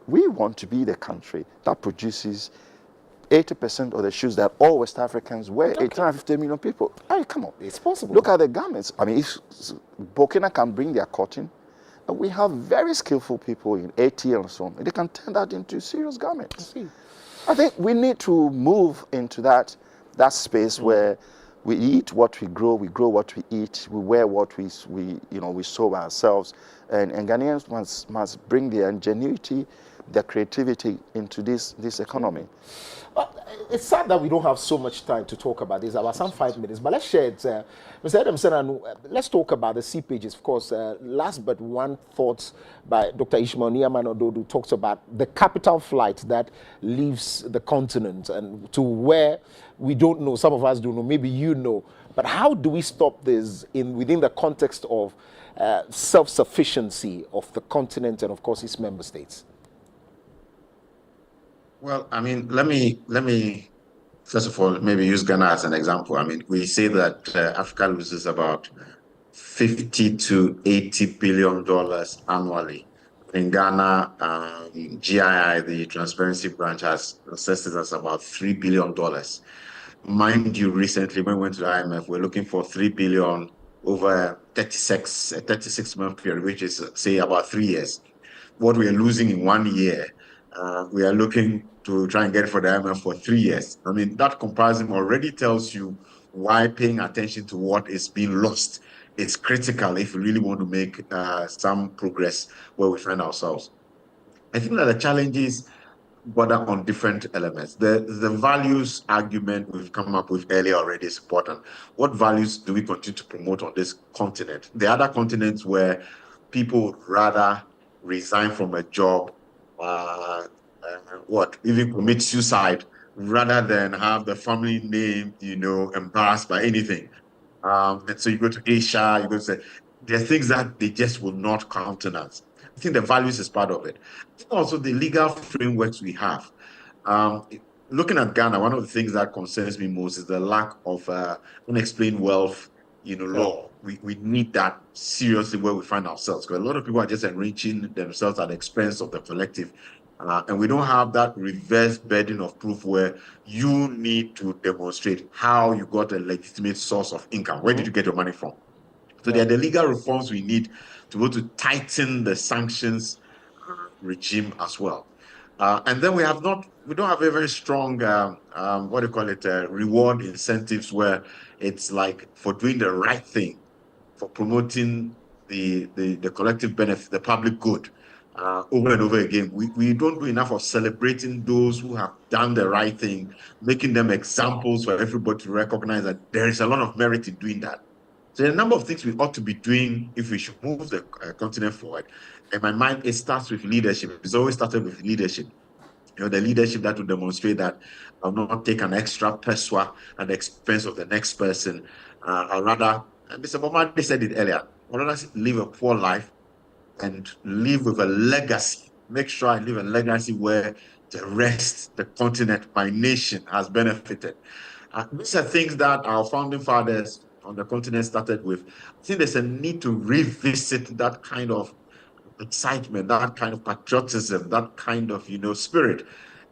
Speaker 7: We want to be the country that produces 80% of the shoes that all West Africans wear. 850 million people. Hey, come on.
Speaker 1: It's possible.
Speaker 7: Look at the garments. I mean, if Burkina can bring their cotton, we have very skillful people in AT and so on. They can turn that into serious garments. I think we need to move into that space where we eat what we grow what we eat, we wear what we sow ourselves, and Ghanaians must bring their ingenuity, their creativity into this economy.
Speaker 1: It's sad that we don't have so much time to talk about this, about some 5 minutes, but let's share it. Mr. Adamson, let's talk about the sea pages. Of course, last but one thought by Dr. Ishmael Niaman Ododu talks about the capital flight that leaves the continent and to where we don't know, some of us don't know, maybe you know, but how do we stop this within the context of self-sufficiency of the continent and, of course, its member states?
Speaker 3: Well, I mean, let me first of all maybe use Ghana as an example. I mean, we say that Africa loses about $50 to $80 billion annually. In Ghana, GII, the Transparency Branch, has assessed it as about $3 billion. Mind you, recently when we went to the IMF, we're looking for $3 billion over a 36-month period, which is, say, about 3 years. What we are losing in 1 year, we are looking to try and get it for the IMF for 3 years. I mean, that comparison already tells you why paying attention to what is being lost is critical if we really want to make some progress where we find ourselves. I think that the challenges border on different elements. The values argument we've come up with earlier already is important. What values do we continue to promote on this continent? The other continents where people would rather resign from a job, even commit suicide, rather than have the family name, embarrassed by anything. And so you go to Asia, you go to there are things that they just will not countenance. I think the values is part of it. I think also the legal frameworks we have. Looking at Ghana, one of the things that concerns me most is the lack of unexplained wealth, law. We need that seriously where we find ourselves, because a lot of people are just enriching themselves at the expense of the collective. And we don't have that reverse burden of proof where you need to demonstrate how you got a legitimate source of income. Where did you get your money from? So they are the legal reforms we need to be able to tighten the sanctions regime as well. And then we don't have a very strong, what do you call it, reward incentives where it's like for doing the right thing, for promoting the collective benefit, the public good, over and over again. We don't do enough of celebrating those who have done the right thing, making them examples for everybody to recognize that there is a lot of merit in doing that. So there are a number of things we ought to be doing if we should move the continent forward. In my mind, it starts with leadership. It's always started with leadership. The leadership that will demonstrate that I'll not take an extra peswa at the expense of the next person. I'll rather, and Mr. Bomade said it earlier, I'll rather live a poor life and live with a legacy. Make sure I live a legacy where the rest, the continent, my nation has benefited. These are things that our founding fathers on the continent started with. I think there's a need to revisit that kind of excitement, that kind of patriotism, that kind of spirit,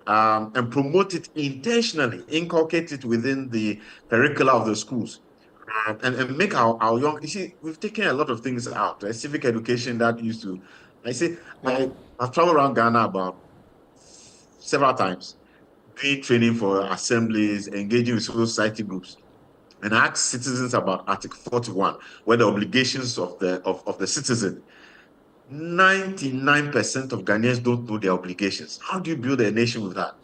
Speaker 3: and promote it intentionally, inculcate it within the curricula of the schools, and make our young. You see, we've taken a lot of things out. Civic education that used to. I've traveled around Ghana about several times, doing training for assemblies, engaging with civil society groups. And I asked citizens about Article 41, where the obligations of the citizen. 99% of Ghanaians don't know their obligations. How do you build a nation with that?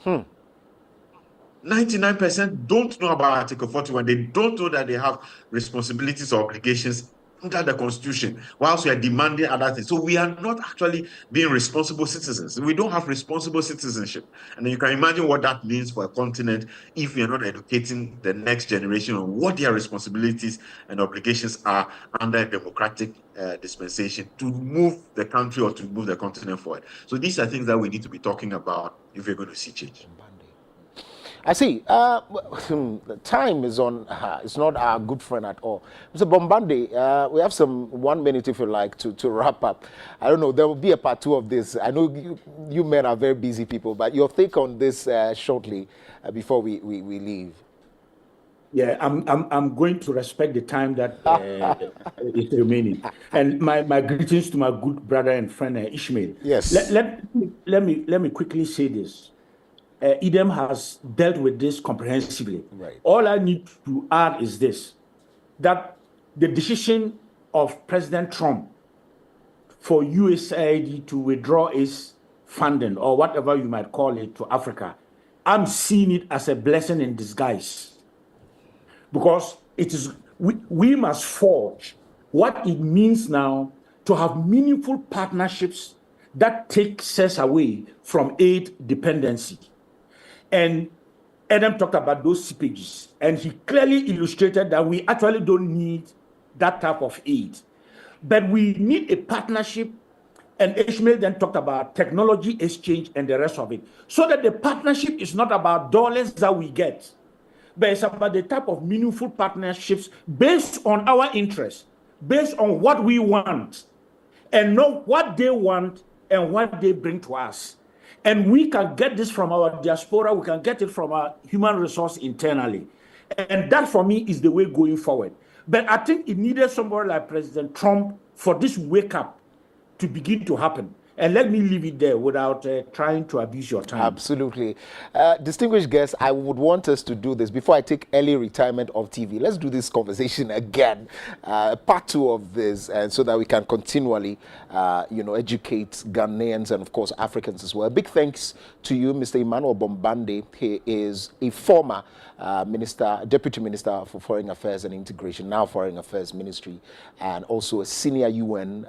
Speaker 3: 99% don't know about Article 41. They don't know that they have responsibilities or obligations under the Constitution, whilst we are demanding other things. So we are not actually being responsible citizens. We don't have responsible citizenship. And then you can imagine what that means for a continent if we are not educating the next generation on what their responsibilities and obligations are under a democratic dispensation to move the country or to move the continent forward. So these are things that we need to be talking about if we're going to see change.
Speaker 1: I see. The time is on. It's not our good friend at all. Mr. Bombande, we have some 1 minute if you like to wrap up. I don't know. There will be a part 2 of this. I know you men are very busy people, but your take on this shortly before we leave.
Speaker 21: Yeah, I'm going to respect the time that is remaining. And my greetings to my good brother and friend Ishmael.
Speaker 1: Yes.
Speaker 21: Let me quickly say this. Idem has dealt with this comprehensively.
Speaker 1: Right.
Speaker 21: All I need to add is this, that the decision of President Trump for USAID to withdraw its funding, or whatever you might call it, to Africa, I'm seeing it as a blessing in disguise. Because it is we must forge what it means now to have meaningful partnerships that takes us away from aid dependency. And Adam talked about those seepages, and he clearly illustrated that we actually don't need that type of aid. But we need a partnership, and Ishmael then talked about technology exchange and the rest of it, so that the partnership is not about dollars that we get, but it's about the type of meaningful partnerships based on our interests, based on what we want, and know what they want and what they bring to us. And we can get this from our diaspora, we can get it from our human resource internally. And that, for me, is the way going forward. But I think it needed somebody like President Trump for this wake-up to begin to happen. And let me leave it there without trying to abuse your time.
Speaker 1: Absolutely. Distinguished guests, I would want us to do this before I take early retirement of TV. Let's do this conversation again, part 2 of this, and so that we can continually, educate Ghanaians and, of course, Africans as well. A big thanks to you, Mr. Emmanuel Bombande. He is a former Deputy Minister for Foreign Affairs and Integration, now Foreign Affairs Ministry, and also a senior UN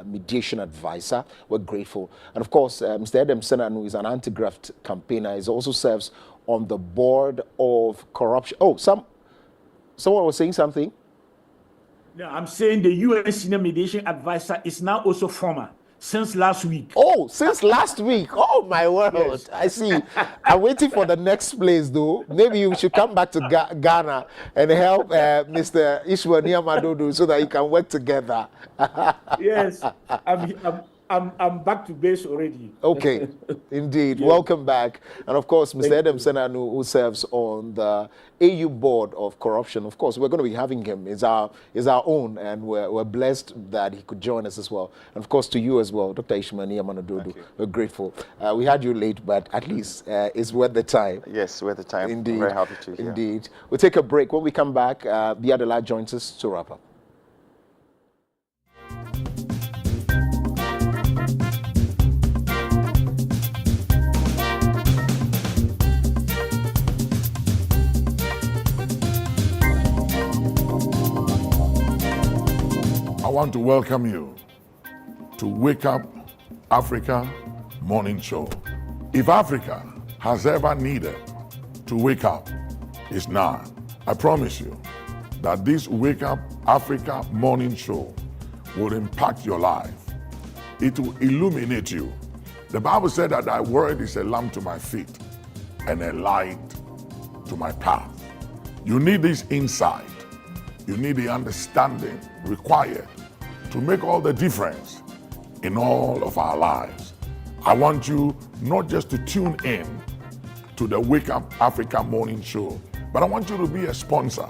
Speaker 1: mediation advisor. We're grateful. And of course, Mr. Edem Senanu is an anti-graft campaigner. He also serves on the board of corruption. Oh, someone was saying something?
Speaker 21: No, I'm saying the UN senior mediation advisor is now also former. Since last week.
Speaker 1: Oh, since last week. Oh, my word. Yes. I see. I'm waiting for the next place, though. Maybe you should come back to Ghana and help Mr. Ishwa Niamadodu so that you can work together.
Speaker 21: Yes. I'm back to base already.
Speaker 1: Okay, indeed.
Speaker 21: Yes.
Speaker 1: Welcome back. And of course, Mr.
Speaker 21: Thank
Speaker 1: Adam
Speaker 21: you.
Speaker 1: Senanu, who serves on the AU Board of Corruption. Of course, we're going to be having him. He's our own, and we're blessed that he could join us as well. And of course, to you as well, Dr. Ishmani Amanadodo. We're grateful. We had you late, but at least it's worth the time.
Speaker 7: Yes, worth the time.
Speaker 1: Indeed.
Speaker 7: I'm very happy to hear.
Speaker 1: Indeed. We'll take a break. When we come back, Biadola joins us to wrap up.
Speaker 6: I want to welcome you to Wake Up Africa Morning Show. If Africa has ever needed to wake up, it's now. I promise you that this Wake Up Africa Morning Show will impact your life. It will illuminate you. The Bible said that thy word is a lamp to my feet and a light to my path. You need this insight. You need the understanding required to make all the difference in all of our lives. I want you not just to tune in to the Wake Up Africa Morning Show, but I want you to be a sponsor.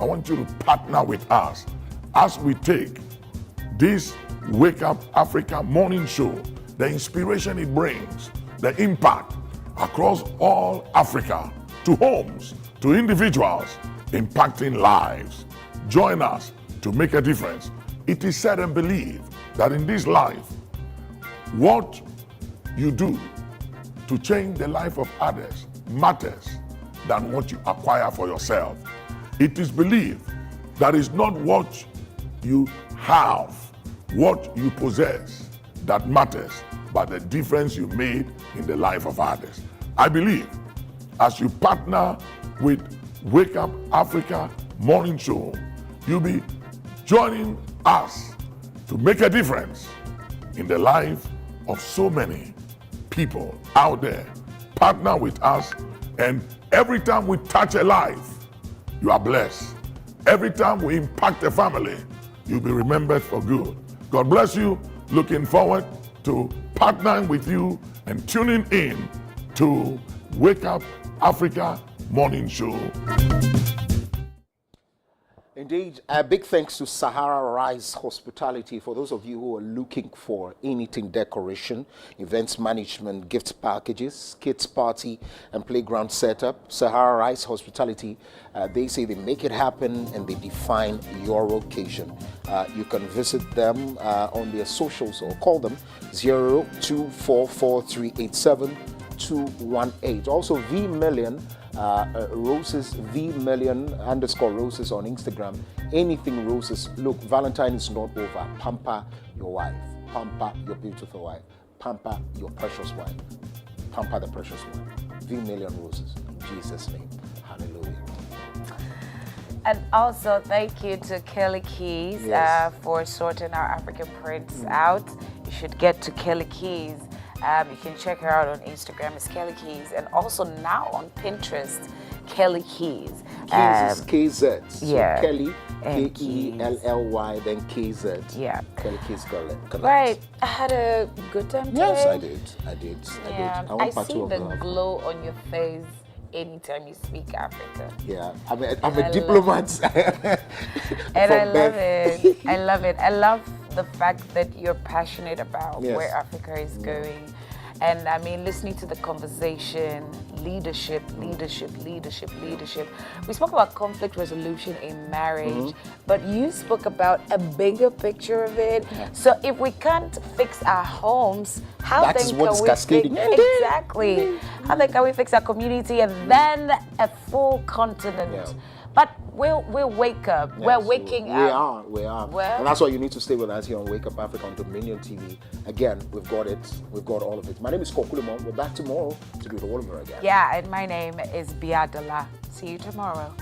Speaker 6: I want you to partner with us as we take this Wake Up Africa Morning Show, the inspiration it brings, the impact across all Africa, to homes, to individuals, impacting lives. Join us to make a difference. It is said and believed that in this life, what you do to change the life of others matters than what you acquire for yourself. It is believed that it's not what you have, what you possess that matters, but the difference you made in the life of others. I believe as you partner with Wake Up Africa Morning Show, you'll be joining us to make a difference in the life of so many people out there. Partner with us, and every time we touch a life, you are blessed. Every time we impact a family, you'll be remembered for good. God bless you. Looking forward to partnering with you and tuning in to Wake Up Africa Morning Show.
Speaker 1: Indeed, a big thanks to Sahara Rise Hospitality for those of you who are looking for anything decoration, events management, gift packages, kids party and playground setup. Sahara Rise Hospitality, they say they make it happen and they define your occasion. You can visit them on their socials or call them 0244387218. Also V Million Roses, V Million _ Roses on Instagram. Anything roses. Look, Valentine is not over. Pamper your wife. Pamper your beautiful wife. Pamper your precious wife. Pamper the precious one. V Million Roses. In Jesus' name. Hallelujah.
Speaker 2: And also, thank you to Kelly Keys for sorting our African prints out. You should get to Kelly Keys. You can check her out on Instagram, it's Kelly Keys, and also now on Pinterest, Kelly Keys.
Speaker 1: Keys is KZ. So
Speaker 2: yeah.
Speaker 1: Kelly, K-E-L-L-Y, then KZ.
Speaker 2: Yeah.
Speaker 1: Kelly Keys Collect.
Speaker 2: Right. I had a good time today.
Speaker 1: Yes, I did. I did.
Speaker 2: I see the glow on your face anytime you speak Africa.
Speaker 1: Yeah, I'm a diplomat.
Speaker 2: And I love it. I love it. I love the fact that you're passionate about where Africa is going. And I mean, listening to the conversation, leadership. We spoke about conflict resolution in marriage, but you spoke about a bigger picture of it. Yeah. So if we can't fix our homes, how then can we fix exactly? How then can we fix our community and then a full continent? Yeah. But we'll wake up. Yes, we're waking up.
Speaker 1: We are. Well, and that's why you need to stay with us here on Wake Up Africa on Dominion TV. Again, we've got it. We've got all of it. My name is Kokulimo. We're back tomorrow to do it all over again.
Speaker 2: Yeah, and my name is Biadola. See you tomorrow.